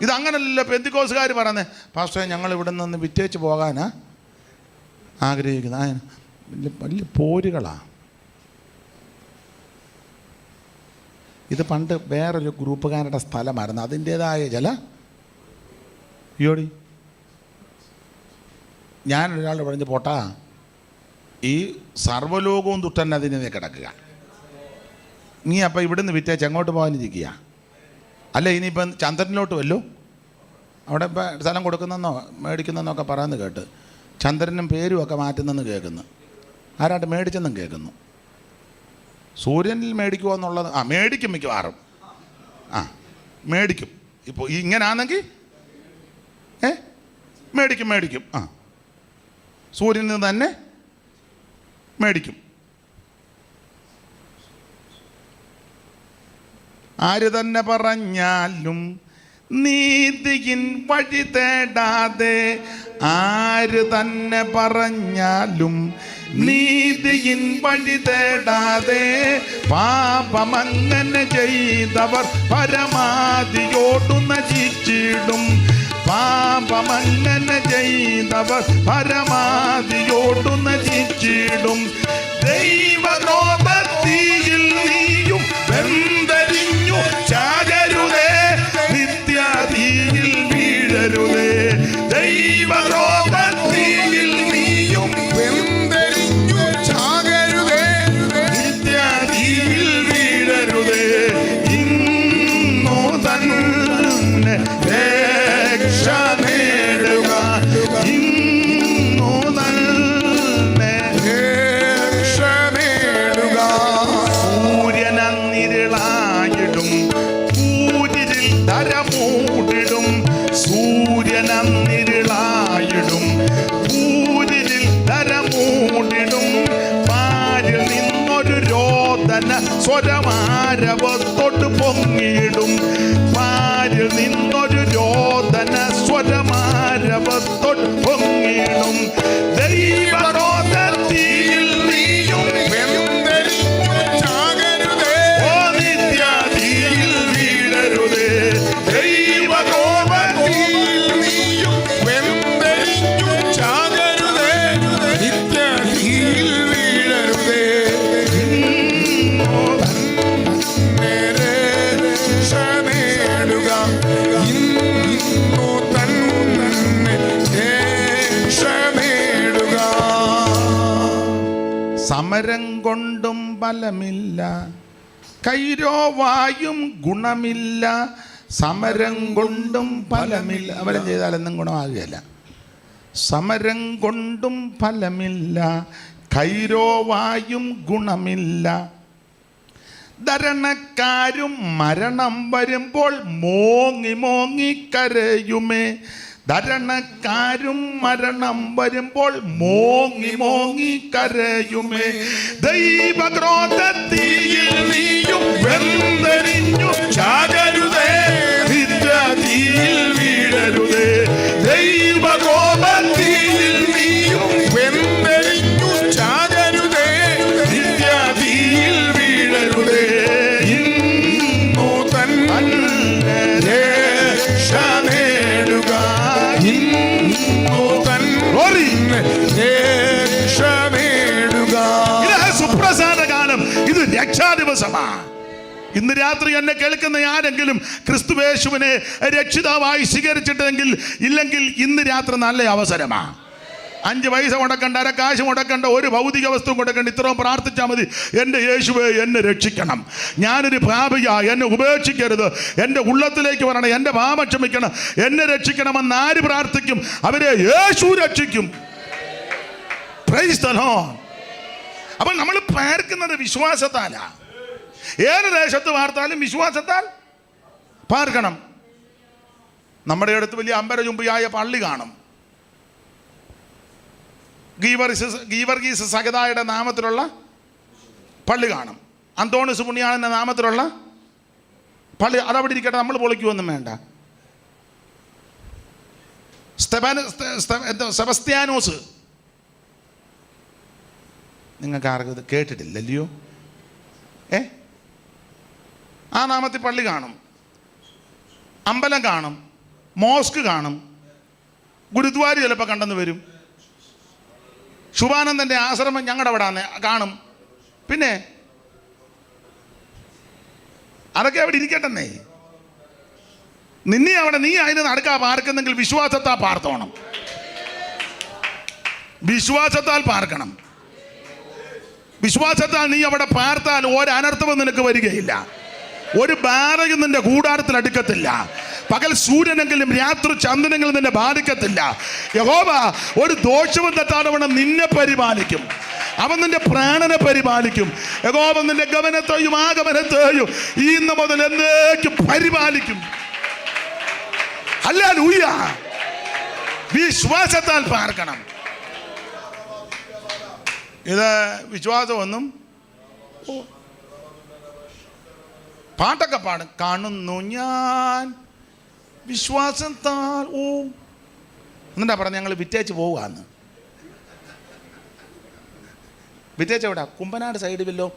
ഇതങ്ങനല്ലല്ലോ പെന്തിക്കോസുകാർ പറയുന്നത്. പാസ്റ്ററെ, ഞങ്ങൾ ഇവിടെ നിന്ന് വിറ്റേച്ച് പോകാനാ ആഗ്രഹിക്കുന്ന വലിയ പോരുകളാ. ഇത് പണ്ട് വേറൊരു ഗ്രൂപ്പുകാരുടെ സ്ഥലമായിരുന്നു. അതിൻ്റേതായ ചില ഞാനൊരാൾ പറഞ്ഞ് പോട്ടാ, ഈ സർവ്വലോകവും ദുഷ്ടൻ അതിനെ കിടക്കുക. നീ അപ്പം ഇവിടുന്ന് വിറ്റേച്ച് എങ്ങോട്ട് പോകാനിരിക്കുക? അല്ല, ഇനിയിപ്പം ചന്ദ്രനിലോട്ട് വല്ലോ അവിടെ ഇപ്പം സ്ഥലം കൊടുക്കുന്നെന്നോ മേടിക്കുന്നെന്നൊക്കെ പറയുന്നത് കേട്ട് ചന്ദ്രനും പേരും ഒക്കെ മാറ്റുന്നെന്ന് കേൾക്കുന്നു. ആരാണ്ട് മേടിച്ചെന്നും കേൾക്കുന്നു. സൂര്യനിൽ മേടിക്കുമോ എന്നുള്ളത് മേടിക്കും മിക്കവാറും. മേടിക്കും. ഇപ്പോൾ ഇങ്ങനാണെങ്കിൽ മേടിക്കും. സൂര്യനിൽ നിന്ന് തന്നെ മേടിക്കും. ആര് തന്നെ പറഞ്ഞാലും നീതിയിൻ വഴി തേടാതെ, ആര് തന്നെ പറഞ്ഞാലും നീതിയിൻ വഴി തേടാതെ, പാപമങ്ങനെ ചെയ്തവർ പരമാവധിയോടു നശിച്ചിടും. പാപ പാപമങ്ങനെ ചെയ്തവർ പരമാതിയോടു നശിച്ചിടും. ദൈവക്രോധത്തീയിൽ നീയും വെന്തരിഞ്ഞു ചാകരുതേ, നിത്യതീയിൽ വീഴരുതേ. ദൈവക്രോധത്തീയിൽ നീയും വെന്തരിഞ്ഞു ചാകരുതേ, നിത്യതീയിൽ വീഴരുതേ. ഇന്നു തന്നെ രക്ഷ നേടുക, ഇന്നു തന്നെ രക്ഷ നേടുക. സൂര്യനന്നിരുളായിടും, കൂരിരിൽ ധരമൂടിടും. സൂര്യനന്നിരുളായിടും, കൂരിരിൽ ധരമൂടിടും. പാരിൽ നിന്നൊരു രോദന സ്വരമാരവത്തോട്ട് പൊങ്ങിയിടും. പാരിൽ നിന്നൊരു രോദന സ്വരമാരവത്തോട്ട് പൊങ്ങിയിടും. ദൈവക്രോധത്തീയിൽ നീയും വെന്തരിഞ്ഞു ചാകരുതേ, ഓ നിത്യതീയിൽ വീഴരുതേ. ദൈവക്രോധത്തീയിൽ നീയും വെന്തരിഞ്ഞു ചാകരുതേ, നിത്യതീയിൽ വീഴരുതേ. രക്ഷ നേടുക, ഇന്നു തന്നെ രക്ഷ നേടുക. സമരം കൊണ്ടും ഫലമില്ല, കൈരോവായും ഗുണമില്ല. സമരം കൊണ്ടും ഫലമില്ല, സമരം ചെയ്താലൊന്നും ഗുണമാകുകയല്ല. സമരം കൊണ്ടും ഫലമില്ല, കൈരോവായും ഗുണമില്ല. ധരണക്കാരും മരണം വരുമ്പോൾ മോങ്ങി മോങ്ങി കരയുമേ. ധരണക്കാരും മരണം വരുമ്പോൾ മോങ്ങി മോങ്ങി കരയുമേ. ദൈവക്രോധത്തീയിൽ നീയും വെന്തരിഞ്ഞു ചാകരുതേ, നിത്യതീയിൽ വീഴരുതേ. ദൈവക്രോധത്തീയിൽ നീയും വെന്തരിഞ്ഞു ചാകരുതേ, നിത്യതീയിൽ വീഴരുതേ. ഇന്നു തന്നെ രക്ഷ നേടുക, ഇന്നു Glory. തന്നെ രക്ഷ നേടുക. ഇത് സുപ്രസാദ കാലം, ഇത് രക്ഷാദിവസമാ. ഇന്ന് രാത്രി എന്നെ കേൾക്കുന്ന ആരെങ്കിലും ക്രിസ്തുവേശുവിനെ രക്ഷിതാവായി സ്വീകരിച്ചിട്ടെങ്കിൽ ഇല്ലെങ്കിൽ ഇന്ന് രാത്രി നല്ല അവസരമാ. 5 പൈസ മുടക്കണ്ട, അരക്കാശ് മുടക്കണ്ട, ഒരു ഭൗതിക വസ്തു മുടക്കണ്ട. ഇത്രയും പ്രാർത്ഥിച്ചാൽ മതി. എൻ്റെ യേശുവേ എന്നെ രക്ഷിക്കണം, ഞാനൊരു പാപിയാ, എന്നെ ഉപേക്ഷിക്കരുത്, എൻ്റെ ഉള്ളത്തിലേക്ക് വരണം, എൻ്റെ പാപം ക്ഷമിക്കണം, എന്നെ രക്ഷിക്കണമെന്ന് ആര് പ്രാർത്ഥിക്കും അവരെ യേശു രക്ഷിക്കും. Price the Lord. അപ്പോൾ നമ്മൾ പാർക്കുന്നത് വിശ്വാസത്താലാ. ഏത് ദേശത്ത് പാർത്താലും വിശ്വാസത്താൽ പാർക്കണം. നമ്മുടെ അടുത്ത് വലിയ അമ്പരചുംബിയായ പള്ളി കാണും. ഗീവർഗീസ് സഗതായുടെ നാമത്തിലുള്ള പള്ളി കാണും. അന്തോണിസ് പുണ്യാളൻ്റെ നാമത്തിലുള്ള പള്ളി, അതവിടെ ഇരിക്കട്ടെ, നമ്മൾ പൊളിക്കുമൊന്നും വേണ്ട. സെബസ്ത്യാനോസ്, നിങ്ങൾക്ക് ആർക്കും ഇത് കേട്ടിട്ടില്ലല്ലയോ? ആ നാമത്തിൽ പള്ളി കാണും, അമ്പലം കാണും, മോസ്ക് കാണും, ഗുരുദ്വാര ചിലപ്പോൾ കണ്ടെന്ന് വരും. ശുഭാനന്ദൻ്റെ ആശ്രമം ഞങ്ങളുടെ അവിടെ കാണും. പിന്നെ അതൊക്കെ അവിടെ ഇരിക്കട്ടെന്നേ. നിന്നെ അവിടെ നീ അതിന് നടക്കാ പാർക്കുന്നെങ്കിൽ വിശ്വാസത്താൽ പാർത്തോണം, വിശ്വാസത്താൽ പാർക്കണം. വിശ്വാസത്താൽ നീ അവിടെ പാർത്താൽ ഒരനർത്ഥവും നിനക്ക് വരികയില്ല. ഒരു ബാധയും നിന്റെ കൂടാരത്തിൽ അടുക്കത്തില്ല. പകൽ സൂര്യനെങ്കിലും രാത്രി ചന്ദ്രനെങ്കിലും നിന്നെ ബാധിക്കത്തില്ല. യഹോവ ഒരു ദോഷവും തെറ്റാതെ നിന്നെ പരിപാലിക്കും. അവൻ നിന്റെ പ്രാണനെ പരിപാലിക്കും. യഹോവ നിന്റെ ഗമനത്തെയും ആഗമനത്തെയും ഇന്ന് മുതൽ എന്നേക്കും പരിപാലിക്കും. ഹല്ലേലൂയ. വിശ്വാസത്താൽ പാർക്കണം. ഇത് വിശ്വാസമൊന്നും പാട്ടൊക്കെ പാടും. കാണുന്നു ഞാൻ വിശ്വാസത്താൽ. എന്നിട്ടാ പറഞ്ഞ ഞങ്ങൾ വിറ്റേച്ച് പോവുകയെന്ന്. വിറ്റേച്ച് എവിടെ? കുമ്പനാട് സൈഡ് വല്ലോ.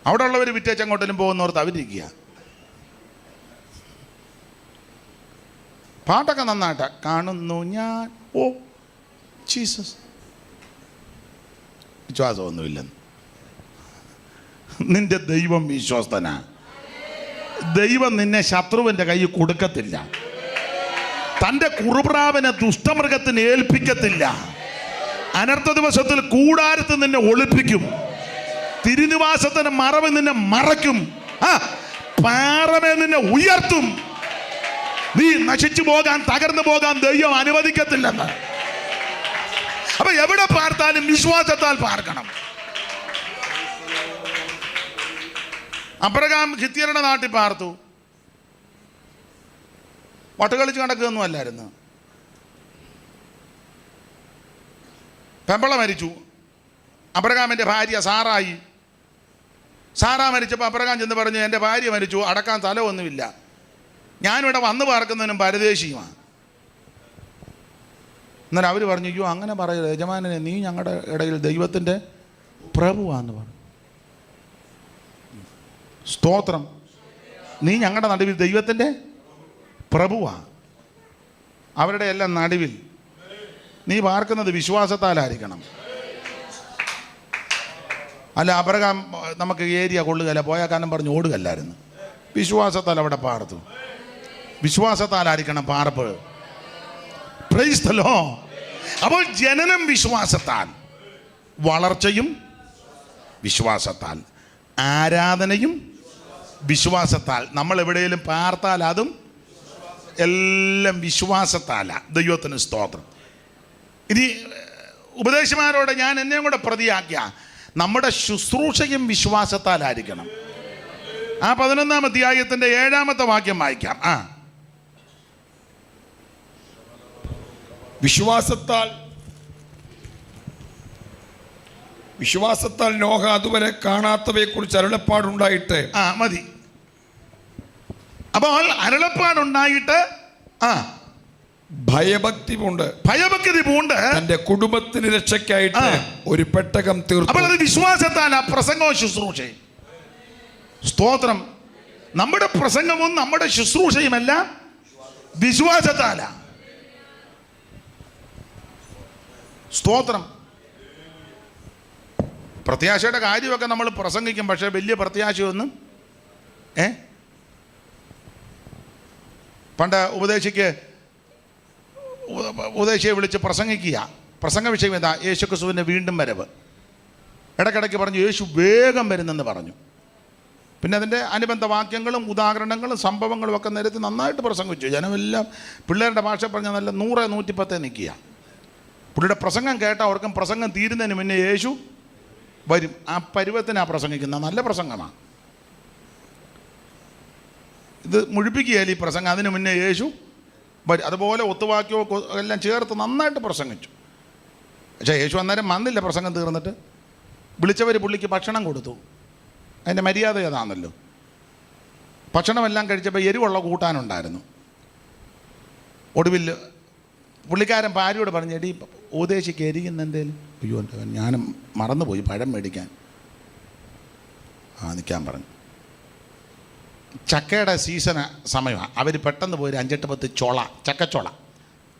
അവിടെ ഉള്ളവർ വിറ്റേച്ച് അങ്ങോട്ടേലും പോകുന്നോർത്ത് അവരിരിക്കുക. പാട്ടൊക്കെ നന്നായിട്ടാ. കാണുന്നു ഞാൻ, ഓ ജീസസ്. വിശ്വാസമൊന്നുമില്ലെന്ന്. നിന്റെ ദൈവം വിശ്വസ്തനാ. ദൈവം നിന്നെ ശത്രുവിൻ്റെ കയ്യിൽ കൊടുക്കത്തില്ല. തൻ്റെ കുറുപ്രാവിനെ ദുഷ്ടമൃഗത്തിന് ഏൽപ്പിക്കത്തില്ല. അനർത്ഥ ദിവസത്തിൽ കൂടാരത്ത് നിന്നെ ഒളിപ്പിക്കും. തിരുനിവാസത്തിന് മറവ് നിന്നെ മറയ്ക്കും. പാറമേ നിന്നെ ഉയർത്തും. നീ നശിച്ചു പോകാൻ, തകർന്നു പോകാൻ ദൈവം അനുവദിക്കത്തില്ലെന്ന്. അപ്പൊ എവിടെ പാർത്താലും വിശ്വാസത്താൽ പാർക്കണം. അബ്രഹാം ഹിത്യരുടെ നാട്ടിൽ പാർത്തു. വട്ടുകളിച്ച് നടക്കുകയൊന്നും അല്ലായിരുന്നു. പെമ്പള മരിച്ചു. അബ്രഹാമിൻ്റെ ഭാര്യ സാറായി. സാറാ മരിച്ചപ്പോൾ അബ്രഹാം ചെന്ന് പറഞ്ഞു, എൻ്റെ ഭാര്യ മരിച്ചു, അടക്കാൻ സ്ഥലമൊന്നുമില്ല, ഞാനിവിടെ വന്ന് പാർക്കുന്നതിനും പരദേശിയുമാണ്. എന്നാൽ അവർ പറഞ്ഞു, അയ്യോ അങ്ങനെ പറയരുത് യജമാനനെ, നീ ഞങ്ങളുടെ ഇടയിൽ ദൈവത്തിൻ്റെ പ്രഭുവാന്ന് പറഞ്ഞു. സ്തോത്രം. നീ ഞങ്ങളുടെ നടുവിൽ ദൈവത്തിൻ്റെ പ്രഭുവാ. അവരുടെ എല്ലാം നടുവിൽ നീ പാർക്കുന്നത് വിശ്വാസത്താലായിരിക്കണം. അല്ല, അബ്രഹാം നമുക്ക് ഏരിയ കൊള്ളുകയല്ല, പോയാക്കാനും പറഞ്ഞ് ഓടുകല്ലായിരുന്നു. വിശ്വാസത്താൽ അവിടെ പാർത്തു. വിശ്വാസത്താലായിരിക്കണം പാർപ്പ്. Praise the Lord. അപ്പോൾ ജനനം വിശ്വാസത്താൽ, വളർച്ചയും വിശ്വാസത്താൽ, ആരാധനയും വിശ്വാസത്താൽ. നമ്മൾ എവിടെയെങ്കിലും പാർത്താൽ അതും എല്ലാം വിശ്വാസത്താലാ. ദൈവത്തിന് സ്തോത്രം. ഇനി ഉപദേശമാരോട് ഞാൻ എന്നെയും കൂടെ പ്രതിയാക്കിയ, നമ്മുടെ ശുശ്രൂഷയും വിശ്വാസത്താലായിരിക്കണം. ആ 11-ാം അധ്യായത്തിൻ്റെ 7-ാമത്തെ വാക്യം വായിക്കാം. വിശ്വാസത്താൽ നോഹ അതുവരെ കാണാത്തവയെ കുറിച്ച് അരുളപ്പാടുണ്ടായിട്ട്. മതി. അപ്പോൾ അരുളപ്പാടുണ്ടായിട്ട് ഭയഭക്തി പൂണ്ട് തന്റെ കുടുംബത്തിന് രക്ഷയ്ക്കായിട്ട് ഒരു പെട്ടകം തീർത്തു. അപ്പോൾ അത് വിശ്വാസത്താലാ പ്രസംഗവും ശുശ്രൂഷയും. സ്തോത്രം. നമ്മുടെ പ്രസംഗവും നമ്മുടെ ശുശ്രൂഷയുമെല്ലാം വിശ്വാസത്താലാ. സ്തോത്രം. പ്രത്യാശയുടെ കാര്യമൊക്കെ നമ്മൾ പ്രസംഗിക്കും, പക്ഷേ വലിയ പ്രത്യാശയൊന്നും പണ്ട് ഉപദേശിയെ വിളിച്ച് പ്രസംഗിക്കുക. പ്രസംഗ വിഷയം എന്താ? യേശുക്രിസ്തുവിൻ്റെ വീണ്ടും വരവ്. ഇടയ്ക്കിടയ്ക്ക് പറഞ്ഞു യേശു വേഗം വരുന്നെന്ന് പറഞ്ഞു. പിന്നെ അതിൻ്റെ അനുബന്ധ വാക്യങ്ങളും ഉദാഹരണങ്ങളും സംഭവങ്ങളും ഒക്കെ നിരത്തി നന്നായിട്ട് പ്രസംഗിച്ചു. ജനമെല്ലാം പിള്ളേരുടെ ഭാഷ പറഞ്ഞാൽ നല്ല 100-110 നിൽക്കുക. പുള്ളിയുടെ പ്രസംഗം കേട്ടാൽ അവർക്കും പ്രസംഗം തീരുന്നതിന് മുന്നേ യേശു വരും. ആ പരുവത്തിനാണ് പ്രസംഗിക്കുന്നത്. നല്ല പ്രസംഗമാണ്. ഇത് മുഴിപ്പിക്കുകയല്ല ഈ പ്രസംഗം. അതിന് മുന്നേ യേശു വരും. അതുപോലെ ഒത്തുവാക്യവും എല്ലാം ചേർത്ത് നന്നായിട്ട് പ്രസംഗിച്ചു. പക്ഷേ യേശു അന്നേരം വന്നില്ല. പ്രസംഗം തീർന്നിട്ട് വിളിച്ചവർ പുള്ളിക്ക് ഭക്ഷണം കൊടുത്തു. അതിൻ്റെ മര്യാദ ഏതാണല്ലോ. ഭക്ഷണമെല്ലാം കഴിച്ചപ്പോൾ എരിവുള്ള കൂട്ടാനുണ്ടായിരുന്നു. ഒടുവിൽ പുള്ളിക്കാരൻ ഭാര്യയോട് പറഞ്ഞു, എടി ഉപദേശിക്ക് എരിയുന്ന എന്തേലും. അയ്യോ ഞാനും മറന്നുപോയി പഴം മേടിക്കാൻ. നിൽക്കാൻ പറഞ്ഞു. ചക്കയുടെ സീസൺ സമയമാണ്. അവർ പെട്ടെന്ന് പോയി 5-10 ചൊള, ചക്കച്ചൊള,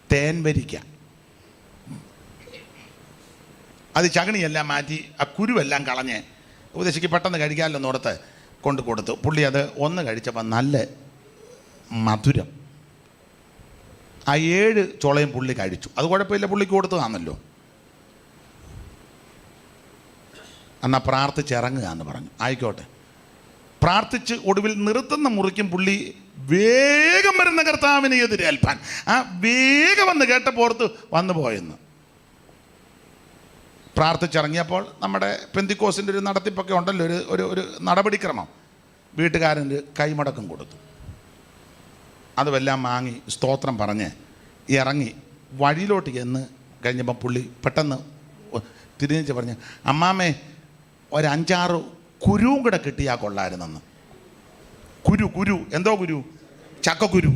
തേൻ വരിക്ക, അത് ചകണിയെല്ലാം മാറ്റി ആ കുരുവെല്ലാം കളഞ്ഞ് ഉപദേശിക്ക് പെട്ടെന്ന് കഴിക്കാമല്ലോ എന്നോടത്ത് കൊണ്ട് കൊടുത്തു. പുള്ളി അത് ഒന്ന് കഴിച്ചപ്പോൾ നല്ല മധുരം. ആ 7 ചുളയും പുള്ളി കഴിച്ചു. അത് കുഴപ്പമില്ല, പുള്ളിക്ക് കൊടുത്തതാണല്ലോ. എന്നാൽ പ്രാർത്ഥിച്ചിറങ്ങുക എന്ന് പറഞ്ഞു. ആയിക്കോട്ടെ. പ്രാർത്ഥിച്ച് ഒടുവിൽ നിർത്തുന്ന മുറിക്കും പുള്ളി വേഗം വരുന്ന കർത്താവിനെ എതിരേൽപ്പാൻ. ആ വേഗം വന്ന് കേട്ടപ്പോർത്ത് വന്നു പോയെന്ന്. പ്രാർത്ഥിച്ചിറങ്ങിയപ്പോൾ നമ്മുടെ പെന്തിക്കോസിൻ്റെ ഒരു നടത്തിപ്പൊക്കെ ഉണ്ടല്ലോ, ഒരു നടപടിക്രമം. വീട്ടുകാരന് കൈമടക്കം കൊടുത്തു. അതുമെല്ലാം വാങ്ങി സ്തോത്രം പറഞ്ഞ് ഇറങ്ങി വഴിയിലോട്ട് ചെന്ന് കഴിഞ്ഞപ്പോൾ പുള്ളി പെട്ടെന്ന് തിരിഞ്ഞ് പറഞ്ഞ്, അമ്മാമ്മേ ഒരു 5-6 കുരുവും കൂടെ കിട്ടിയാൽ കൊള്ളായിരുന്നെന്ന്. കുരു എന്തോ കുരു? ചക്കക്കുരു.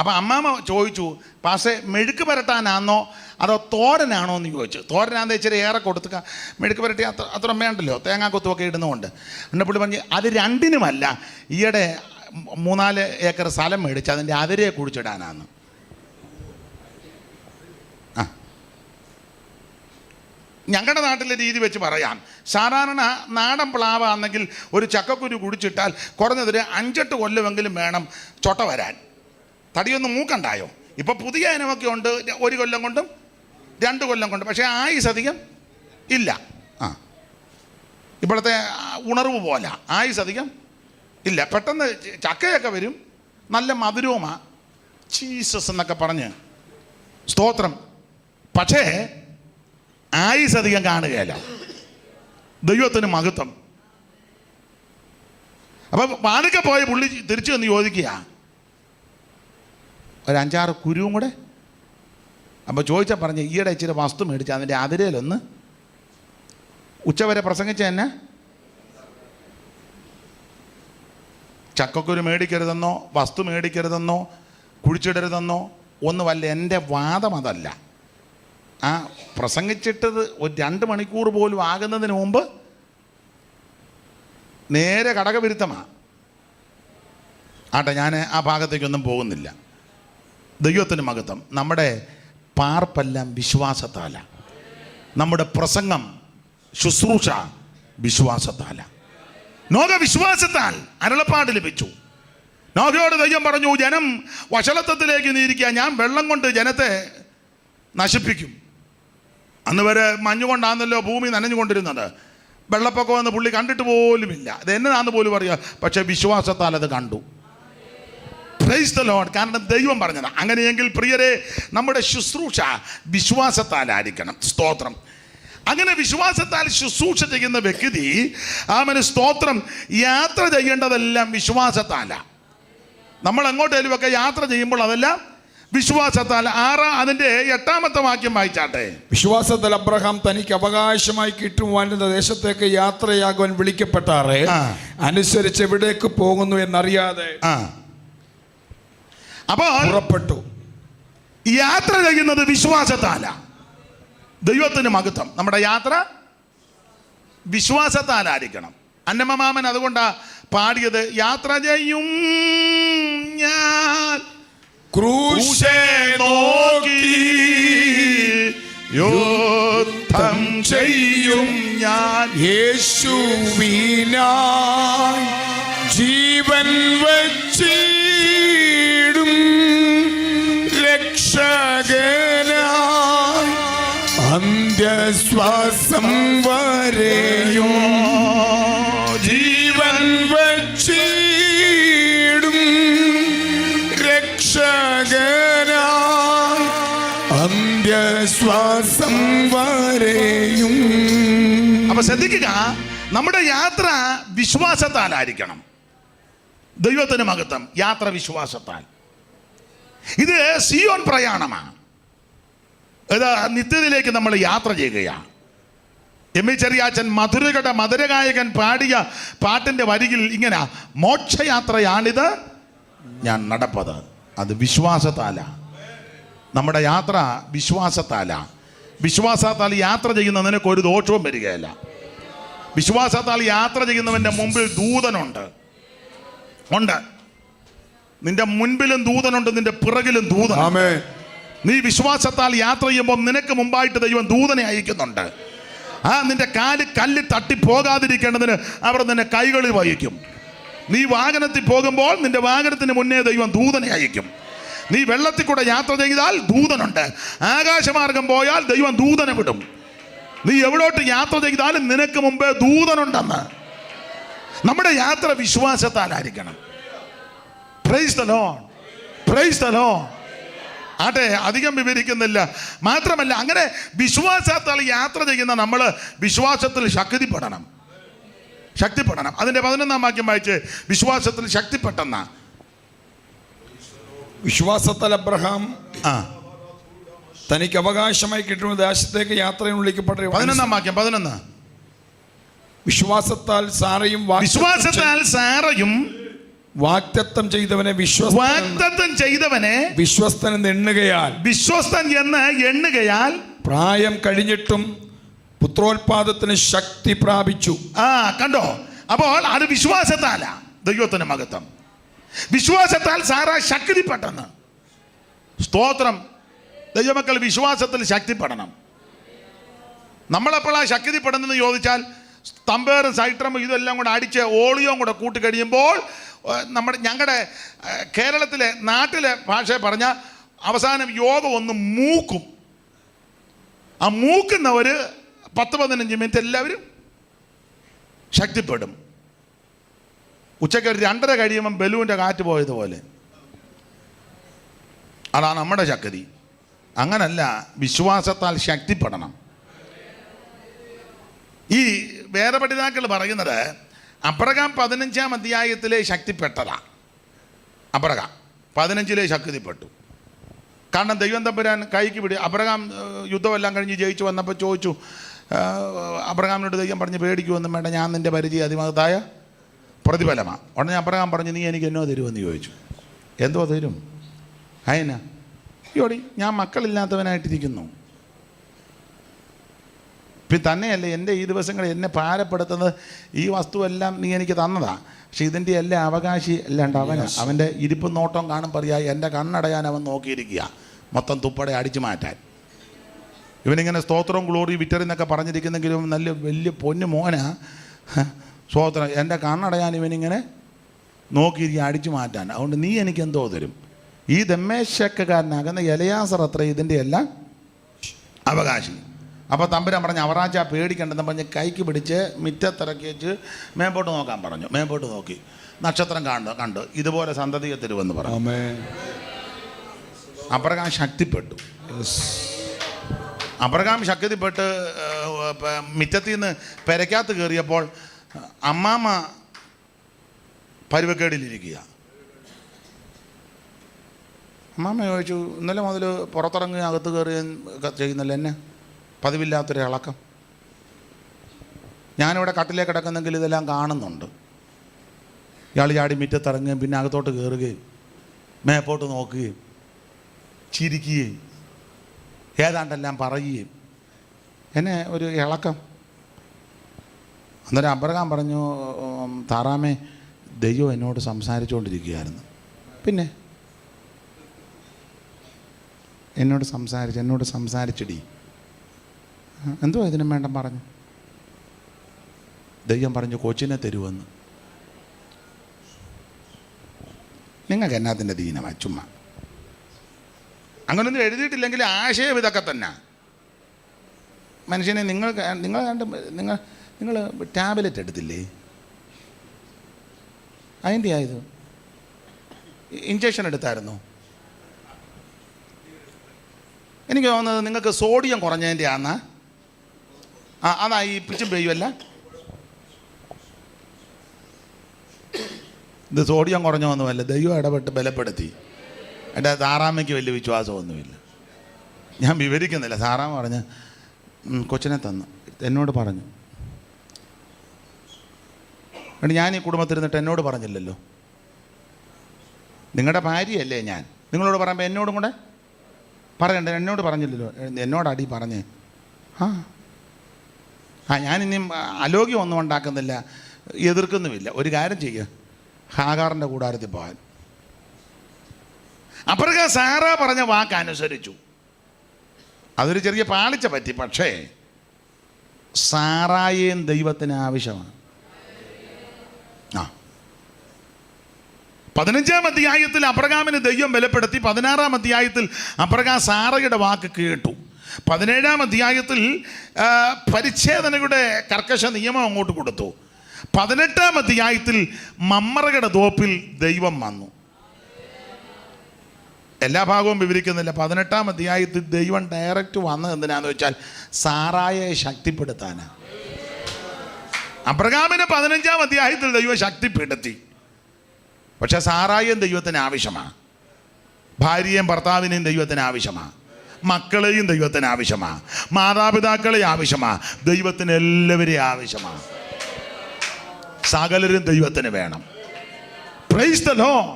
അപ്പം അമ്മാമ്മ ചോദിച്ചു, പാസേ മെഴുക്ക് പുരട്ടാനാണോ അതോ തോരനാണോ എന്ന് ചോദിച്ചു. തോരനാണെന്ന് ഇച്ചിരി ഏറെ കൊടുത്തുക, മെഴുക്ക് പുരട്ടി അത്ര വേണ്ടല്ലോ, തേങ്ങാക്കൊത്തുമൊക്കെ ഇടുന്നതുകൊണ്ട്. പിന്നെ പുള്ളി പറഞ്ഞ് അത് രണ്ടിനുമല്ല, ഈയിടെ 3-4 ഏക്കർ സ്ഥലം മേടിച്ച് അതിൻ്റെ അതിരെ കുഴിച്ചിടാനാണ്. ആ, ഞങ്ങളുടെ നാട്ടിലെ രീതി വെച്ച് പറയാം, സാധാരണ നാടൻ പ്ലാവാണെങ്കിൽ ഒരു ചക്കക്കുരു കുടിച്ചിട്ടാൽ കുറഞ്ഞതൊരു 5-8 കൊല്ലമെങ്കിലും വേണം ചൊട്ട വരാൻ. തടിയൊന്നും മൂക്കണ്ടായോ? ഇപ്പം പുതിയ ഇനമൊക്കെ ഉണ്ട്, 1 കൊല്ലം കൊണ്ടും 2 കൊല്ലം കൊണ്ടും, പക്ഷേ ആയുസ് അധികം ഇല്ല. ആ, ഇപ്പോഴത്തെ ഉണർവ് പോലെ ആയുസ് അധികം ഇല്ല. പെട്ടെന്ന് ചക്കയൊക്കെ വരും, നല്ല മധുരവുമാ, ജീസസ് എന്നൊക്കെ പറഞ്ഞ് സ്തോത്രം. പക്ഷേ ആയുസ് അധികം കാണുകയില്ല. ദൈവത്തിന് മഹത്വം. അപ്പം പാലൊക്കെ പോയ പുള്ളി തിരിച്ചു വന്ന് ചോദിക്കുക, ഒരു 5-6 കുരുവും കൂടെ. അപ്പോൾ ചോദിച്ചാൽ പറഞ്ഞ്, ഈയിടെ ഇച്ചിരി വസ്തു മേടിച്ച് അതിൻ്റെ അതിരയിലൊന്ന് ഉച്ചവരെ പ്രസംഗിച്ച തന്നെ ചക്കക്കുരു മേടിക്കരുതെന്നോ വസ്തു മേടിക്കരുതെന്നോ കുഴിച്ചിടരുതെന്നോ ഒന്നുമല്ല. എൻ്റെ വാദം അതല്ല. ആ പ്രസംഗിച്ചിട്ടത് ഒരു 2 മണിക്കൂർ പോലും ആകുന്നതിന് മുമ്പ് നേരെ കടകവിരുദ്ധമാണ്. ആട്ടെ, ഞാൻ ആ ഭാഗത്തേക്കൊന്നും പോകുന്നില്ല. ദൈവത്തിന് മഹത്വം. നമ്മുടെ പാർപ്പെല്ലാം വിശ്വാസത്താല, നമ്മുടെ പ്രസംഗം ശുശ്രൂഷ വിശ്വാസത്താല. നോഹ വിശ്വാസത്താൽ അരുളപ്പാട് ലഭിച്ചു. നോഹയോട് ദൈവം പറഞ്ഞു, ജനം വഷളത്വത്തിലേക്ക് നീരിക്കുക, ഞാൻ വെള്ളം കൊണ്ട് ജനത്തെ നശിപ്പിക്കും. അന്ന് വരെ മഞ്ഞുകൊണ്ടാണല്ലോ ഭൂമി നനഞ്ഞുകൊണ്ടിരുന്നത്. വെള്ളപ്പൊക്കം എന്ന് പുള്ളി കണ്ടിട്ട് പോലുമില്ല. അത് എന്നതാന്ന് പോലും പറയുക. പക്ഷെ വിശ്വാസത്താൽ അത് കണ്ടു. Price the Lord. കാരണം ദൈവം പറഞ്ഞത്. അങ്ങനെയെങ്കിൽ പ്രിയരെ, നമ്മുടെ ശുശ്രൂഷ വിശ്വാസത്താലായിരിക്കണം. സ്തോത്രം. അങ്ങനെ വിശ്വാസത്താൽ ശുശ്രൂഷ ചെയ്യുന്ന വ്യക്തി, അവന് സ്തോത്രം, യാത്ര ചെയ്യേണ്ടതെല്ലാം വിശ്വാസത്താലാണ്. നമ്മൾ എങ്ങോട്ടേലുമൊക്കെ യാത്ര ചെയ്യുമ്പോൾ അതെല്ലാം വിശ്വാസത്താൽ. അതിൻ്റെ 8-ാമത്തെ വാക്യം വായിച്ചാട്ടെ. വിശ്വാസത്താൽ അബ്രഹാം തനിക്ക് അവകാശമായി കിട്ടുവാനുള്ള ദേശത്തേക്ക് യാത്രയാകുവാൻ വിളിക്കപ്പെട്ടാറെ അനുസരിച്ച് എവിടേക്ക് പോകുന്നു എന്നറിയാതെ അപ്പോൾ പുറപ്പെട്ടു. യാത്ര ചെയ്യുന്നത് വിശ്വാസത്താല. ദൈവത്തിന് മഹത്വം. നമ്മുടെ യാത്ര വിശ്വാസത്താലായിരിക്കണം. അന്നമ്മമാമൻ അതുകൊണ്ടാ പാടിയത്, യാത്ര ചെയ്യും ഞാൻ ക്രൂശേ നോക്കി യുദ്ധം ചെയ്യും ഞാൻ, യേശുവിനായി ജീവൻ വച്ചിടും, രക്ഷകനായി അന്ത്യശ്വാസം വരെയും ജീവൻ വച്ചിടും, രക്ഷകനായി അന്ത്യശ്വാസം വരെയും. അപ്പൊ ശ്രദ്ധിക്കുക, നമ്മുടെ യാത്ര വിശ്വാസത്താലായിരിക്കണം. ദൈവത്തിന് മഹത്വം. യാത്ര വിശ്വാസത്താൽ. ഇത് സിയോൻ പ്രയാണമാണ്. നിത്യതയിലേക്ക് നമ്മൾ യാത്ര ചെയ്യുകയാണ്. എം എ ചെറിയാച്ചൻ മധുരയുടെ മധുരഗായകൻ പാടിയ പാട്ടിൻ്റെ വരികിൽ ഇങ്ങനെ, മോക്ഷയാത്രയാണിത് ഞാൻ നടപ്പത്. അത് വിശ്വാസത്താല. നമ്മുടെ യാത്ര വിശ്വാസത്താല. വിശ്വാസത്താൽ യാത്ര ചെയ്യുന്ന നിനക്ക് ഒരു ദോഷവും വരികയില്ല. വിശ്വാസത്താൽ യാത്ര ചെയ്യുന്നവൻ്റെ മുമ്പിൽ ദൂതനുണ്ട്. നിന്റെ മുൻപിലും ദൂതനുണ്ട്, നിന്റെ പിറകിലും ദൂതൻ. നീ വിശ്വാസത്താൽ യാത്ര ചെയ്യുമ്പോൾ നിനക്ക് മുമ്പായിട്ട് ദൈവം ദൂതനെ അയക്കുന്നുണ്ട്. നിന്റെ കാല് കല്ലിൽ തട്ടി പോകാതിരിക്കേണ്ടതിന് അവർ നിന്നെ കൈകളിൽ വഹിക്കും. നീ വാഹനത്തിൽ പോകുമ്പോൾ നിന്റെ വാഹനത്തിന് മുന്നേ ദൈവം ദൂതനെ അയക്കും. നീ വെള്ളത്തിൽ കൂടെ യാത്ര ചെയ്താൽ ദൂതനുണ്ട്. ആകാശമാർഗം പോയാൽ ദൈവം ദൂതനെ വിടും. നീ എവിടോട്ട് യാത്ര ചെയ്താലും നിനക്ക് മുമ്പേ ദൂതനുണ്ടെന്ന്. നമ്മുടെ യാത്ര വിശ്വാസത്താലായിരിക്കണം. Praise the Lord. Praise the Lord. ആട്ടെ, അധികം വിവരിക്കുന്നില്ല. മാത്രമല്ല, അങ്ങനെ വിശ്വാസത്താൽ യാത്ര ചെയ്യുന്ന നമ്മൾ വിശ്വാസത്തിൽ ശക്തിപ്പെടണം. അതിൻ്റെ 11-ാം വാക്യം വായിച്ച്, വിശ്വാസത്തിൽ ശക്തിപ്പെട്ടെന്ന. വിശ്വാസത്താൽ അബ്രഹാം തനിക്ക് അവകാശമായി കിട്ടുന്ന ദേശത്തേക്ക് യാത്രയിൽ വിളിക്കപ്പെട്ട 11-ാം വാക്യം. 11. വിശ്വാസത്താൽ സാറയും വാഗ്ദത്തം ചെയ്തവനെ വിശ്വസ്തൻ എന്ന് എണ്ണുകയാൽ പ്രായം കഴിഞ്ഞിട്ടും പുത്രോത്പാദത്തിന് ശക്തി പ്രാപിച്ചു. കണ്ടോ? അപ്പോൾ അത് വിശ്വാസത്താല. ദൈവത്തിന് മഹത്വം. വിശ്വാസത്താൽ സാറ ശക്തിപ്പെട്ടെന്ന്. സ്തോത്രം. ദൈവമക്കൾ വിശ്വാസത്തിൽ ശക്തിപ്പെടണം. നമ്മളെപ്പോഴാണ് ശക്തിപ്പെടുന്നതെന്ന് ചോദിച്ചാൽ തമ്പേറും സൈട്രമും ഇതെല്ലാം കൂടെ അടിച്ച് ഓളിയും കൂടെ കൂട്ടി കഴിയുമ്പോൾ ഞങ്ങളുടെ കേരളത്തിലെ നാട്ടിലെ ഭാഷയെ പറഞ്ഞാൽ അവസാനം യോഗം ഒന്ന് മൂക്കും. ആ മൂക്കുന്നവർ 10-15 മിനിറ്റ് എല്ലാവരും ശക്തിപ്പെടും. ഉച്ചയ്ക്ക് ഒരു 2:30 കഴിയുമ്പം ബലൂൻ്റെ കാറ്റ് പോയതുപോലെ. അതാണ് നമ്മുടെ ശക്തി. അങ്ങനല്ല, വിശ്വാസത്താൽ ശക്തിപ്പെടണം. ഈ വേദപഠിതാക്കൾ പറയുന്നത് അബ്രഹാം 15-ാം അധ്യായത്തിലെ ശക്തിപ്പെട്ടതാ. അബ്രഹാം 15-ലെ ശക്തിപ്പെട്ടു. കാരണം ദൈവം തമ്പുരാൻ കൈക്ക് പിടി. അബ്രഹാം യുദ്ധമെല്ലാം കഴിഞ്ഞ് ജയിച്ചു വന്നപ്പോൾ ചോദിച്ചു, അബ്രഹാമിനോട് ദൈവം പറഞ്ഞു, പേടിക്കുമൊന്നും വേണ്ട, ഞാൻ നിൻ്റെ പരിചയം അതിമഹത്തായ പ്രതിഫലമാണ്. ഉടനെ അബ്രഹാം പറഞ്ഞു, നീ എനിക്ക് എന്നോ തരുമെന്ന് ചോദിച്ചു. എന്തോ തരും? അതിനാ യോടി, ഞാൻ മക്കളില്ലാത്തവനായിട്ടിരിക്കുന്നു. പിന്നെ തന്നെയല്ലേ എൻ്റെ ഈ ദിവസങ്ങളിൽ എന്നെ ഭാരപ്പെടുത്തുന്നത് ഈ വസ്തുവെല്ലാം നീ എനിക്ക് തന്നതാ. പക്ഷെ ഇതിൻ്റെ എല്ലാം അവകാശി അല്ലാണ്ട് അവൻ്റെ ഇരിപ്പും നോട്ടം കാണും പറയാ എൻ്റെ കണ്ണടയാൻ അവൻ നോക്കിയിരിക്കുക, മൊത്തം തുപ്പടെ അടിച്ചു മാറ്റാൻ. ഇവനിങ്ങനെ സ്തോത്രവും ഗ്ലോറി വിറ്ററിന്നൊക്കെ പറഞ്ഞിരിക്കുന്നെങ്കിലും നല്ല വലിയ പൊന്നു മോനാ. സ്തോത്രം. എൻ്റെ കണ്ണടയാൻ ഇവനിങ്ങനെ നോക്കിയിരിക്കുക, അടിച്ചു മാറ്റാൻ. അതുകൊണ്ട് നീ എനിക്ക് എന്തോ തരും. ഈ ദമ്മേശക്കാരനാകുന്ന എലയാസർ അത്ര ഇതിൻ്റെ എല്ലാം അവകാശി. അപ്പോൾ തമ്പുരാൻ പറഞ്ഞ്, അവറാച്ച പേടിക്കണ്ടെന്ന് പറഞ്ഞ് കൈക്ക് പിടിച്ച് മിറ്റത്തിറക്കി വെച്ച് മേമ്പോട്ട് നോക്കാൻ പറഞ്ഞു. മേമ്പോട്ട് നോക്കി നക്ഷത്രം കണ്ടു ഇതുപോലെ സന്തതിയെ തരുമെന്ന് പറഞ്ഞു. അബ്രഹാം ശക്തിപ്പെട്ടു. അബ്രഹാം ശക്തിപ്പെട്ട് മിറ്റത്തിൽ നിന്ന് പെരക്കകത്ത് കയറിയപ്പോൾ അമ്മാമ്മ പരുവക്കേടിലിരിക്കുക. അമ്മാമ്മ ചോദിച്ചു, ഇന്നലെ മുതൽ പുറത്തിറങ്ങി അകത്ത് കയറുകയും ചെയ്യുന്നല്ലോ, എന്നെ പതിവില്ലാത്തൊരു ഇളക്കം. ഞാനിവിടെ കട്ടിലേക്ക് കിടക്കുന്നെങ്കിൽ ഇതെല്ലാം കാണുന്നുണ്ട്. ഇയാൾ ചാടി മിറ്റത്തിറങ്ങുകയും പിന്നെ അകത്തോട്ട് കയറുകയും മേപ്പോട്ട് നോക്കുകയും ചിരിക്കുകയും ഏതാണ്ടെല്ലാം പറയുകയും, എന്നെ ഒരു ഇളക്കം. അന്നേരം അബ്രഹാം പറഞ്ഞു, താറാമേ, ദൈവം എന്നോട് സംസാരിച്ചുകൊണ്ടിരിക്കുകയായിരുന്നു. പിന്നെ എന്നോട് സംസാരിച്ചിടി. എന്തോ ഇതിനും വേണ്ട പറഞ്ഞു. ദൈവം പറഞ്ഞു, കൊച്ചിനെ തരുമെന്ന്. നിങ്ങൾക്ക് എന്നാത്തിൻ്റെ ദീനമാണ് ചുമ്മാ. അങ്ങനൊന്നും എഴുതിയിട്ടില്ലെങ്കിൽ ആശയം ഇതൊക്കെ തന്നെ. മനുഷ്യനെ നിങ്ങൾ ടാബ്ലറ്റ് എടുത്തില്ലേ? അതിൻ്റെ ആയത് ഇഞ്ചക്ഷൻ എടുത്തായിരുന്നു. എനിക്ക് തോന്നുന്നത് നിങ്ങൾക്ക് സോഡിയം കുറഞ്ഞതിൻ്റെ ആന്നാ. അതാ ഈ പിച്ചും പെയ്യുമല്ല. ഇത് സോഡിയം കുറഞ്ഞൊന്നുമല്ല, ദൈവം ഇടപെട്ട് ബലപ്പെടുത്തി. എൻ്റെ താറാമ്മയ്ക്ക് വലിയ വിശ്വാസമൊന്നുമില്ല. ഞാൻ വിവരിക്കുന്നില്ല. താറാമ്മ പറഞ്ഞ് കൊച്ചിനെ തന്നു, എന്നോട് പറഞ്ഞു. എന്നിട്ട് ഞാൻ ഈ കുടുംബത്തിരുന്നിട്ട് എന്നോട് പറഞ്ഞില്ലല്ലോ. നിങ്ങളുടെ ഭാര്യയല്ലേ ഞാൻ, നിങ്ങളോട് പറയുമ്പോൾ എന്നോടും കൂടെ പറയണ്ട. എന്നോട് പറഞ്ഞില്ലല്ലോ, എന്നോടടി പറഞ്ഞേ. ഞാനിനിയും അലോഗ്യം ഒന്നും ഉണ്ടാക്കുന്നില്ല, എതിർക്കുന്നുമില്ല. ഒരു കാര്യം ചെയ്യുക, ഹാഗാറിൻ്റെ കൂടാരത്തിൽ പോകാൻ. അപ്പുറത്ത് സാറ പറഞ്ഞ വാക്കനുസരിച്ചു. അതൊരു ചെറിയ പാളിച്ച പറ്റി. പക്ഷേ സാറായേയും ദൈവത്തിന് ആവശ്യമാണ്. 15-ാം അധ്യായത്തിൽ അബ്രഹാമിന് ദൈവം ബലപ്പെടുത്തി. 16-ാം അധ്യായത്തിൽ അബ്രഹാം സാറയുടെ വാക്ക് കേട്ടു. 17-ാം അധ്യായത്തിൽ പരിച്ഛേദനയുടെ കർക്കശ നിയമം അങ്ങോട്ട് കൊടുത്തു. 18-ാം അധ്യായത്തിൽ മമ്മറയുടെ തോപ്പിൽ ദൈവം വന്നു. എല്ലാ ഭാഗവും വിവരിക്കുന്നില്ല. 18-ാം അധ്യായത്തിൽ ദൈവം ഡയറക്റ്റ് വന്നത് എന്തിനാന്ന് വെച്ചാൽ സാറായെ ശക്തിപ്പെടുത്താനാണ്. അബ്രഹാമിനെ 15-ാം അധ്യായത്തിൽ ദൈവം ശക്തിപ്പെടുത്തി. പക്ഷെ സാറായും ദൈവത്തിന് ആവശ്യമാണ്, ഭാര്യയും ഭർത്താവിനെയും ദൈവത്തിന് ആവശ്യമാണ്, മക്കളെയും ദൈവത്തിന് ആവശ്യമാണ്, മാതാപിതാക്കളെയും ആവശ്യമാണ്, ദൈവത്തിന് എല്ലാവരെയും ആവശ്യമാണ്. സകലരും ദൈവത്തിന് വേണം. Price the Lord.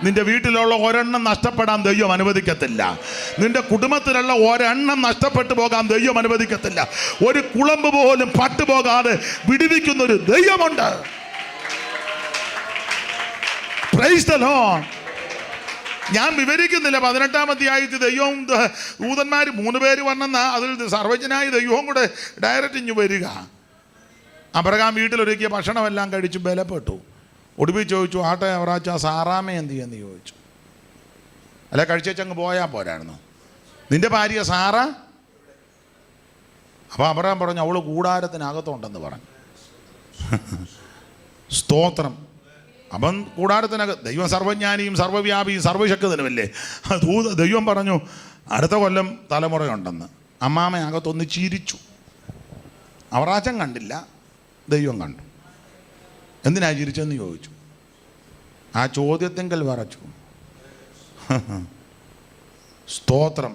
നിന്റെ വീട്ടിലുള്ള ഒരെണ്ണം നഷ്ടപ്പെടാൻ ദൈവം അനുവദിക്കത്തില്ല. നിന്റെ കുടുംബത്തിലുള്ള ഒരെണ്ണം നഷ്ടപ്പെട്ടു പോകാൻ ദൈവം അനുവദിക്കത്തില്ല. ഒരു കുളമ്പ് പോലും പട്ടുപോകാതെ വിടുവിക്കുന്നൊരു ദൈവമുണ്ട്. Price the Lord. ഞാൻ വിവരിക്കുന്നില്ല. 18-ാം അധ്യായത്തിൽ ദൈവവും ദൂതന്മാർ 3 പേര് വന്നെന്ന അതിൽ സർവജ്ഞനായ ദൈവവും കൂടെ ഡയറക്റ്റ് ഇഞ്ഞു വരിക. അബ്രഹാം വീട്ടിലൊരുക്കിയ ഭക്ഷണമെല്ലാം കഴിച്ച് ബലപ്പെട്ടു. ഒടുവിൽ ചോദിച്ചു, ആട്ടെ അവറാച്ച സാറാമ്മ എന്ത് ചെയ്യുമെന്ന് ചോദിച്ചു. അല്ല, കഴിച്ചങ്ങ് പോയാൽ പോരായിരുന്നു, നിന്റെ ഭാര്യ സാറ? അപ്പോൾ അബ്രഹാം പറഞ്ഞു, അവള് കൂടാരത്തിനകത്തുണ്ടെന്ന് പറഞ്ഞു. സ്തോത്രം. അപ്പം കൂടാരത്തിനകത്ത് ദൈവം സർവജ്ഞാനിയും സർവ്വവ്യാപിയും സർവശക്തനുമല്ലേ. ദൈവം പറഞ്ഞു അടുത്ത കൊല്ലം തലമുറയുണ്ടെന്ന്. അമ്മാമ അകത്തൊന്ന് ചിരിച്ചു. അവറാച്ചൻ കണ്ടില്ല, ദൈവം കണ്ടു. എന്തിനാ ചിരിച്ചെന്ന് ചോദിച്ചു. ആ ചോദ്യത്തെങ്കിൽ വരച്ചു. സ്തോത്രം.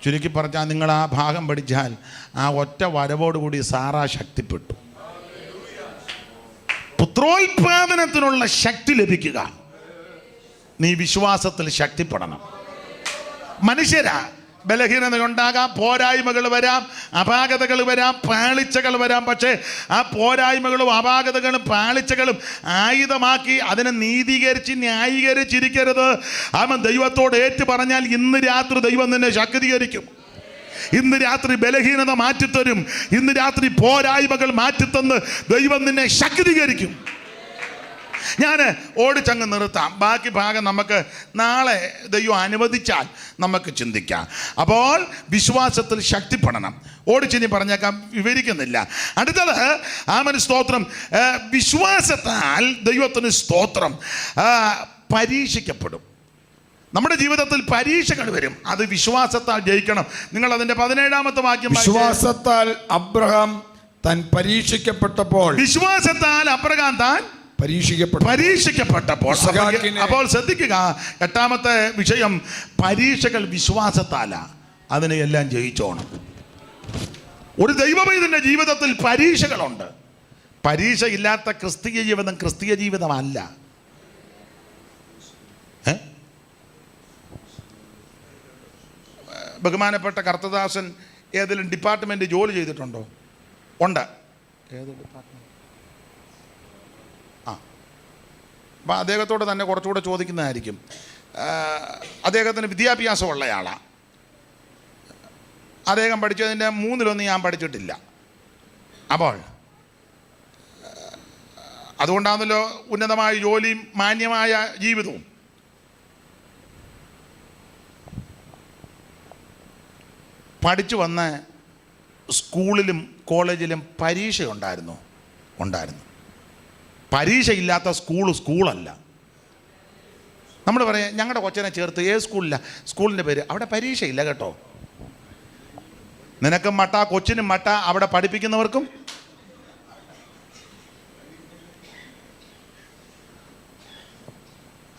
ചുരുക്കി പറഞ്ഞാൽ നിങ്ങൾ ആ ഭാഗം പഠിച്ചാൽ ആ ഒറ്റ വരവോടുകൂടി സാറാ ശക്തിപ്പെട്ടു. പുത്രോത്പാദനത്തിനുള്ള ശക്തി ലഭിക്കുക. നീ വിശ്വാസത്തിൽ ശക്തിപ്പെടണം. മനുഷ്യരാ, ബലഹീനതയുണ്ടാകാം, പോരായ്മകൾ വരാം, അപാകതകൾ വരാം, പാളിച്ചകൾ വരാം. പക്ഷേ ആ പോരായ്മകളും അപാകതകളും പാളിച്ചകളും ആയുധമാക്കി അതിനെ നീതീകരിച്ച് ന്യായീകരിച്ചിരിക്കരുത്. അവൻ ദൈവത്തോട് ഏറ്റു പറഞ്ഞാൽ ഇന്ന് രാത്രി ദൈവം നിന്നെ ശക്തീകരിക്കും. ഇന്ന് രാത്രി ബലഹീനത മാറ്റിത്തരും. ഇന്ന് രാത്രി പോരായ്മകൾ മാറ്റിത്തന്ന് ദൈവം നിന്നെ ശക്തീകരിക്കും. ഞാൻ ഓടിച്ചങ്ങ് നിർത്താം. ബാക്കി ഭാഗം നമുക്ക് നാളെ ദൈവം അനുവദിച്ചാൽ നമുക്ക് ചിന്തിക്കാം. അപ്പോൾ വിശ്വാസത്തിൽ ശക്തിപ്പെടണം. ഓടിച്ചിനി പറഞ്ഞേക്കാം, വിവരിക്കുന്നില്ല. അടുത്തത് ആമേൻ സ്തോത്രം. വിശ്വാസത്താൽ ദൈവത്തിന് സ്തോത്രം പരീക്ഷിക്കപ്പെടും. നമ്മുടെ ജീവിതത്തിൽ പരീക്ഷകൾ വരും, അത് വിശ്വാസത്താൽ ജയിക്കണം. നിങ്ങൾ അതിന്റെ 17-ാമത്തെ വാക്യം. വിശ്വാസത്താൽ അബ്രഹാം താൻ പരീക്ഷിക്കപ്പെട്ടപ്പോൾ. വിശ്വാസത്താൽ അബ്രഹാം താൻ പരീക്ഷിക്കപ്പെട്ടപ്പോൾ. അപ്പോൾ ശ്രദ്ധിക്കുക, 8-ാമത്തെ വിഷയം പരീക്ഷകൾ വിശ്വാസത്താലാ. അതിനെ എല്ലാം ജയിച്ചോണം. ഒരു ദൈവമൈതന്റെ ജീവിതത്തിൽ പരീക്ഷകളുണ്ട്. പരീക്ഷ ഇല്ലാത്ത ക്രിസ്തീയ ജീവിതം ക്രിസ്തീയ ജീവിതമല്ല. ബഹുമാനപ്പെട്ട കർത്തദാസൻ ഏതെങ്കിലും ഡിപ്പാർട്ട്മെന്റ് ജോലി ചെയ്തിട്ടുണ്ടോ? ഉണ്ട്. ഏത് ഡിപ്പാർട്ട്മെന്റ്? അപ്പം അദ്ദേഹത്തോട് തന്നെ കുറച്ചുകൂടെ ചോദിക്കുന്നതായിരിക്കും. അദ്ദേഹത്തിന് വിദ്യാഭ്യാസമുള്ള ആളാണ്. അദ്ദേഹം പഠിച്ചതിൻ്റെ 3-1 ഞാൻ പഠിച്ചിട്ടില്ല. അപ്പോൾ അതുകൊണ്ടാണല്ലോ ഉന്നതമായ ജോലിയും മാന്യമായ ജീവിതവും. പഠിച്ചു വന്ന് സ്കൂളിലും കോളേജിലും പരീക്ഷയുണ്ടായിരുന്നു. പരീക്ഷയില്ലാത്ത സ്കൂളല്ല. നമ്മൾ പറയാം, ഞങ്ങളുടെ കൊച്ചനെ ചേർത്ത് ഏത് സ്കൂളിലാണ്? സ്കൂളിൻ്റെ പേര് അവിടെ പരീക്ഷയില്ല കേട്ടോ. നിനക്കും മട്ട, കൊച്ചിനും മട്ട, അവിടെ പഠിപ്പിക്കുന്നവർക്കും.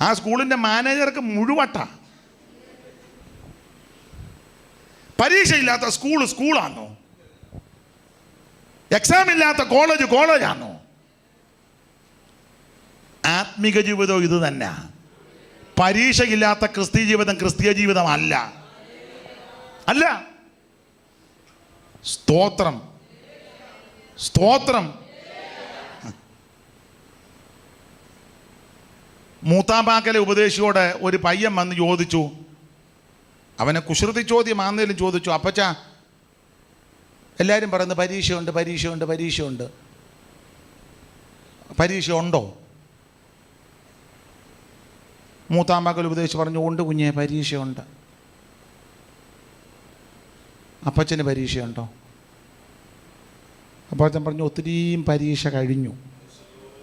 ആ സ്കൂളിൻ്റെ മാനേജർക്ക് മുഴുവട്ട. പരീക്ഷയില്ലാത്ത സ്കൂളാണോ? എക്സാം ഇല്ലാത്ത കോളേജാണോ? ആത്മിക ജീവിതം ഇത് തന്നെ. പരീക്ഷയില്ലാത്ത ക്രിസ്തീയ ജീവിതം ക്രിസ്തീയ ജീവിതമല്ല. അല്ല. സ്തോത്രം. മൂത്താമ്പാക്കലെ ഉപദേശിയോട് ഒരു പയ്യൻ വന്ന് ചോദിച്ചു. അവനെ കുസൃതി ചോദ്യം ആന്നേലും ചോദിച്ചു, അപ്പച്ച എല്ലാവരും പറയുന്നത് പരീക്ഷയുണ്ട്. പരീക്ഷ ഉണ്ടോ? മൂത്താമ്പാക്കൽ ഉപദേശിച്ച് പറഞ്ഞു, ഉണ്ട് കുഞ്ഞെ, പരീക്ഷയുണ്ട്. അപ്പച്ചന് പരീക്ഷയുണ്ടോ? അപ്പച്ചൻ പറഞ്ഞു, ഒത്തിരിയും പരീക്ഷ കഴിഞ്ഞു,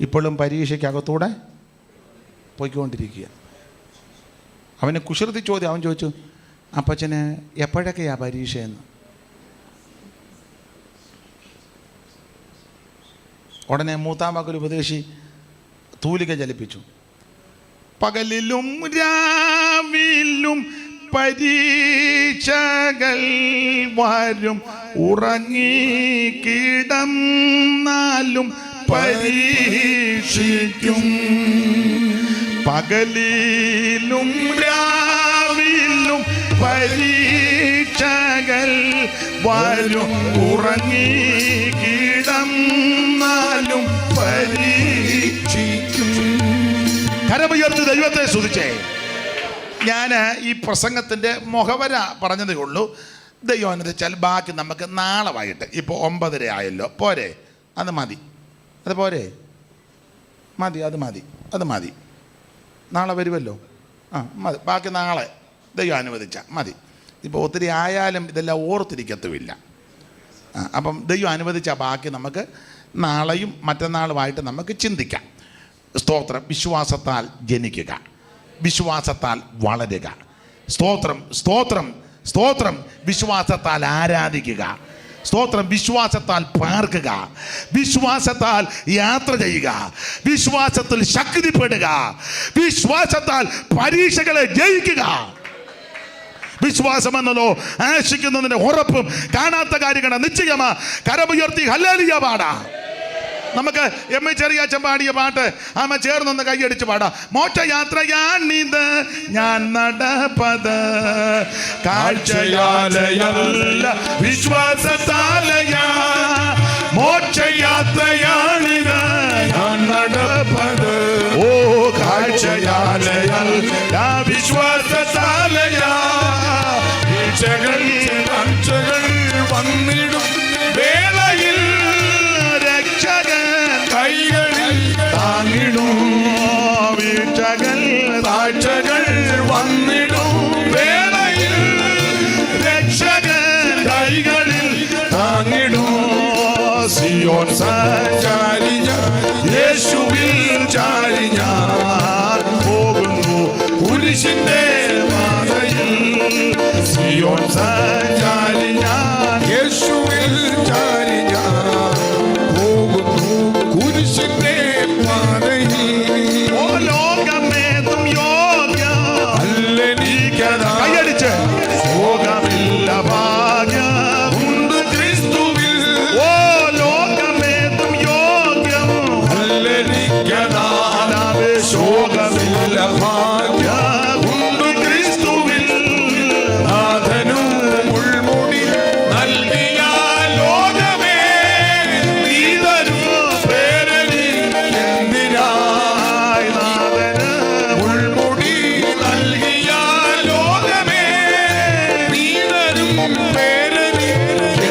ഇപ്പോഴും പരീക്ഷയ്ക്കകത്തൂടെ പോയിക്കൊണ്ടിരിക്കുക. അവന് കുസൃതി ചോദ്യം. അവൻ ചോദിച്ചു, അപ്പച്ചന് എപ്പോഴൊക്കെയാ പരീക്ഷയെന്ന്. ഉടനെ മൂത്താമ്പാക്കൽ ഉപദേശി തൂലിക ചലിപ്പിച്ചു. പകലിലും രാവിലും പരീക്ഷകൾ വരും, ഉറങ്ങിക്കിടന്നാലും പരീക്ഷിക്കും. പകലിലും രാവിലും പരീക്ഷകൾ വരും, ഉറങ്ങിക്കിടന്നാലും പരീക്ഷിക്കും. കരമുയർത്തി ദൈവത്തെ സ്തുതിച്ചേ. ഞാൻ ഈ പ്രസംഗത്തിൻ്റെ മുഖവര പറഞ്ഞതേ ഉള്ളൂ. ദൈവം അനുവദിച്ചാൽ ബാക്കി നമുക്ക് നാളെ വൈകിട്ട്, ഇപ്പോൾ 9:30 ആയല്ലോ, പോരെ? അത് മതി, അത് പോരെ? മതി, അത് മതി. നാളെ വരുമല്ലോ. മതി, ബാക്കി നാളെ ദൈവം അനുവദിച്ചാൽ മതി. ഇപ്പോൾ ഒത്തിരി ആയാലും ഇതെല്ലാം ഓർത്തിരിക്കത്തുമില്ല. അപ്പം ദൈവം അനുവദിച്ചാൽ ബാക്കി നമുക്ക് നാളെയും മറ്റന്നാളുമായിട്ട് നമുക്ക് ചിന്തിക്കാം. സ്തോത്രം. വിശ്വാസത്താൽ ജനിക്കുക, വിശ്വാസത്താൽ വളരുക. സ്തോത്രം, സ്തോത്രം, സ്തോത്രം. വിശ്വാസത്താൽ ആരാധിക്കുക. സ്തോത്രം. വിശ്വാസത്താൽ പാർക്കുക, വിശ്വാസത്താൽ യാത്ര ചെയ്യുക, വിശ്വാസത്തിൽ ശക്തിപ്പെടുക, വിശ്വാസത്താൽ പരീക്ഷകളെ ജയിക്കുക. വിശ്വാസം എന്നല്ലോ ആശിക്കുന്നതിന്റെ ഉറപ്പും കാണാത്ത കാര്യങ്ങളുടെ നിശ്ചയമാ. കരമുയർത്തി ഹല്ലേലൂയ പാടാ. നമുക്ക് എം എ ചെറിയാച്ചൻ പാടിയ പാട്ട് ചേർന്നൊന്ന് കൈയടിച്ച് പാടാം. മോക്ഷയാത്രയാണിത് ഞാൻ നടപ്പത്, കാഴ്ചയാലയല്ല വിശ്വാസത്താലയാ. മോക്ഷയാത്രയാണിത് ഞാൻ നടപ്പത്, ഓ കാഴ്ചയാലയല്ല വിശ്വാസത്താലയാ. വീഴ്ചകൾ വന്നിടും വേളയിൽ കൈകളിൽ താങ്ങിടും. വീഴ്ചകൾ താഴ്ചകൾ വന്നിടും വേളയിൽ രക്ഷകൻ കൈകളിൽ താങ്ങിടും. സിയോൻ സഞ്ചാരി ഞാൻ, യേശുവിൽ ചാരി ഞാൻ പോകുന്നു കുരിശിന്റെ പാതയിൽ. സിയോൻ സഞ്ചാരി ഞാൻ, യേശുവിൽ ചാരി ഞാൻ പോകുന്നു കുരിശിന്റെ പാതയിൽ. ഓ ലോകമേതും യോഗ്യം അല്ലെനിക്കതാ. കൈയടിച്ച് ഭോഗമില്ല ഭാഗ്യം ഉണ്ട് ക്രിസ്തുവിൽ. ഓ ലോകമേതും യോഗ്യം അല്ലെനിക്കതാ. ശോകമില്ല ഭാഗ്യം ഉണ്ട് ക്രിസ്തുവിൽ. നാഥനും മുൾമുടി നൽകിയ ലോകമേ നീതരും പേരലി എന്തിനായി. നാഥന് മുൾമുടി നൽകിയ ലോകമേ നീതരും പേരലി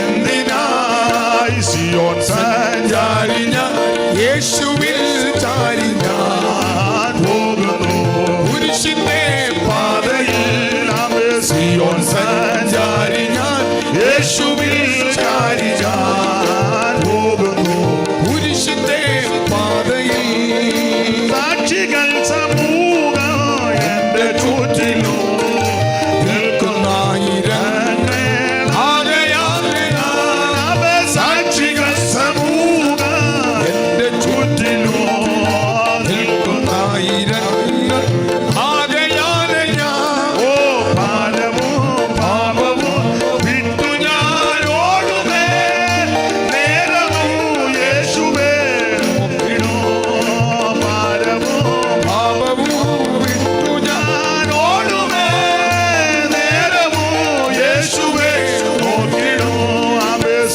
എന്തിനായി. സിയോൻ സഞ്ചാരി ഞാൻ, യേശുവിൽ ചാരി ഞാൻ പോകുന്നു കുരിശിന്റെ പാതയിൽ. സിയോൻ സഞ്ചാരി ഞാൻ, യേശുവിൽ ചാരി ഞാൻ പോകുന്നു കുരിശിന്റെ പാതയിൽ. സാക്ഷികൾ സമൂഹം എന്റെ ചുറ്റിലും നിൽക്കുന്നായിരങ്ങൾ ആകയാൽ. സാക്ഷികൾ സമൂഹം എന്റെ ചുറ്റിലും നിൽക്കുന്നായിരങ്ങൾ ആകയാൽ ഞാൻ. ഓ ഭാരവും പാപവും വിട്ടു ഞാൻ ഓടുമേ. നേരവും യേശുവേ നോക്കിടും. ഭാരവും പാപവും വിട്ടു ഞാൻ ഓടുമേ. നേരവും യേശുവേ നോക്കിടും.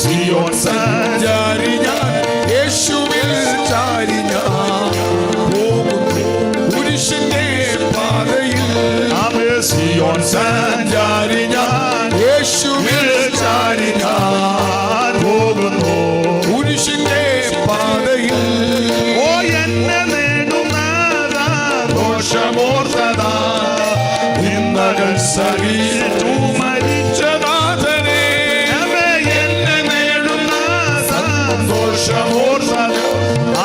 സിയോൻ സഞ്ചാരി ഞാൻ, യേശുവിൽ ചാരി ഞാൻ പോകുന്നു കുരിശിന്റെ പാതയിൽ. സിയോൻ സഞ്ചാരി ഞാൻ, യേശുവിൽ ചാരി ഞാൻ പോകുന്നു കുരിശിന്റെ പാതയിൽ. ഓ എന്നെ നേടുന്നതാ ദോഷമോർത്തതാ, നിന്ദകൾ സഹിച്ചു മരിച്ചനാഥനെ. എന്നെ നേടുന്നതാ ദോഷമോർത്തതാ,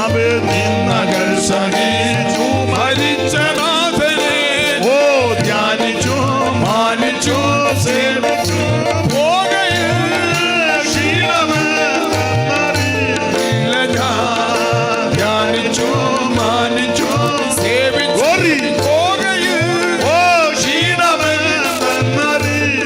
അവ നിന്ദകൾ സഹിച്ചു മരിച്ചനാഥനെ. ഓ ധ്യാനിച്ചു മാനിച്ചു സേവിച്ചു പോകയിൽ ശീലമറിയില്ല ഞാൻ. ധ്യാനിച്ചു മാനിച്ചു സേവിച്ചു പോകയിൽ. ഓ ശീലമറിയില്ല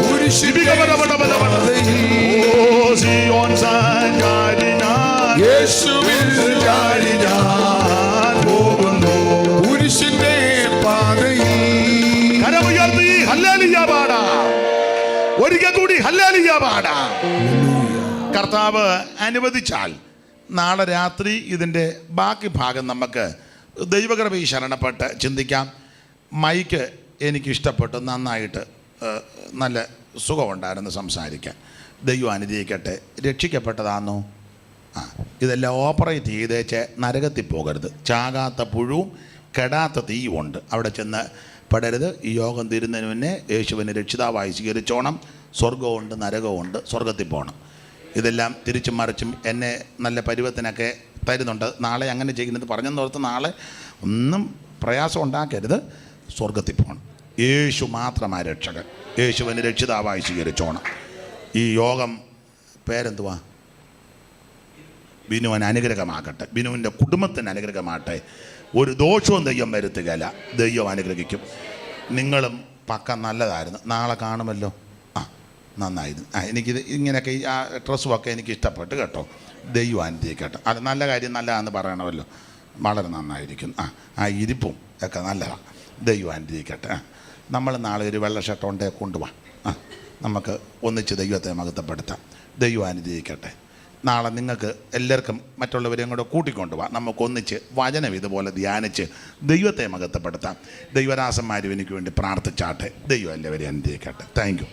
കുരിശിന്റെ ഓ സിയോൻ സഞ്ചാരി ഞാൻ, യേശുവിൽ ചാരി ഞാൻ പോകുന്നു കുരിശിന്റെ പാതയിൽ. കരമുയർത്തി ഹല്ലേലൂയ പാടാം. ഒരിക്കൽ കൂടി ഹല്ലേലൂയ പാടാം. കർത്താവ് അനുവദിച്ചാൽ നാളെ രാത്രി ഇതിൻ്റെ ബാക്കി ഭാഗം നമുക്ക് ദൈവകൃപയിൽ ശരണപ്പെട്ട് ചിന്തിക്കാം. മൈക്ക് എനിക്കിഷ്ടപ്പെട്ടു, നന്നായിട്ട് നല്ല സുഖമുണ്ടായിരുന്നു സംസാരിക്കാൻ. ദൈവം അനുഗ്രഹിക്കട്ടെ. രക്ഷിക്കപ്പെട്ടതാണോ? ഇതെല്ലാം ഓപ്പറേറ്റ് ചെയ്തേച്ച് നരകത്തിൽ പോകരുത്. ചാകാത്ത പുഴുവും കെടാത്ത തീയും ഉണ്ട്. അവിടെ ചെന്ന് പെടരുത്. ഈ യോഗം തീരുന്നതിന് മുന്നേ യേശുവിനെ രക്ഷിതാവായി സ്വീകരിച്ചോണം. സ്വർഗമുണ്ട്, നരകമുണ്ട്, സ്വർഗത്തിൽ പോകണം. ഇതെല്ലാം തിരിച്ചും മറിച്ചും എന്നെ നല്ല പരുവത്തിനൊക്കെ തരുന്നുണ്ട്. നാളെ അങ്ങനെ ചെയ്യുന്നത് പറഞ്ഞെന്നോർത്ത് നാളെ ഒന്നും പ്രയാസം ഉണ്ടാക്കരുത്. സ്വർഗത്തിൽ പോകണം. യേശു മാത്രമാണ് രക്ഷകൻ. യേശുവിന് രക്ഷിതാവായി സ്വീകരിച്ചോണം. ഈ യോഗം പേരെന്തുവാ? ബിനുവിന് അനുഗ്രഹമാകട്ടെ. ബിനുവിൻ്റെ കുടുംബത്തിന് അനുഗ്രഹമാകട്ടെ. ഒരു ദോഷവും ദൈവം വരുത്തുകയില്ല. ദൈവം അനുഗ്രഹിക്കും. നിങ്ങളും പക്ക നല്ലതായിരുന്നു. നാളെ കാണുമല്ലോ. നന്നായിരുന്നു. എനിക്കിത് ഇങ്ങനെയൊക്കെ ആ ഡ്രസ്സുമൊക്കെ എനിക്ക് ഇഷ്ടപ്പെട്ടു കേട്ടോ. ദൈവം അനുഗ്രഹിക്കട്ടെ. അത് നല്ല കാര്യം നല്ലതാണെന്ന് പറയണമല്ലോ. വളരെ നന്നായിരിക്കും. ആ ഇരിപ്പും ഒക്കെ നല്ലതാണ്. ദൈവം അനുഗ്രഹിക്കട്ടെ. നമ്മൾ നാളെ ഒരു വെള്ള ഷർട്ട് കൊണ്ടേ കൊണ്ടുപോകാം. നമുക്ക് ഒന്നിച്ച് ദൈവത്തെ മഹത്വപ്പെടുത്താം. ദൈവം അനുഗ്രഹിക്കട്ടെ. നാളെ നിങ്ങൾക്ക് എല്ലാവർക്കും മറ്റുള്ളവരെയും കൂടെ കൂട്ടിക്കൊണ്ടുപോകാം. നമുക്കൊന്നിച്ച് വചനം ഇതുപോലെ ധ്യാനിച്ച് ദൈവത്തെ മഹത്വപ്പെടുത്താം. ദൈവദാസന്മാരും എനിക്ക് വേണ്ടി പ്രാർത്ഥിച്ചാട്ടെ. ദൈവം എല്ലാവരെയും അനുഗ്രഹിക്കട്ടെ. Thank you.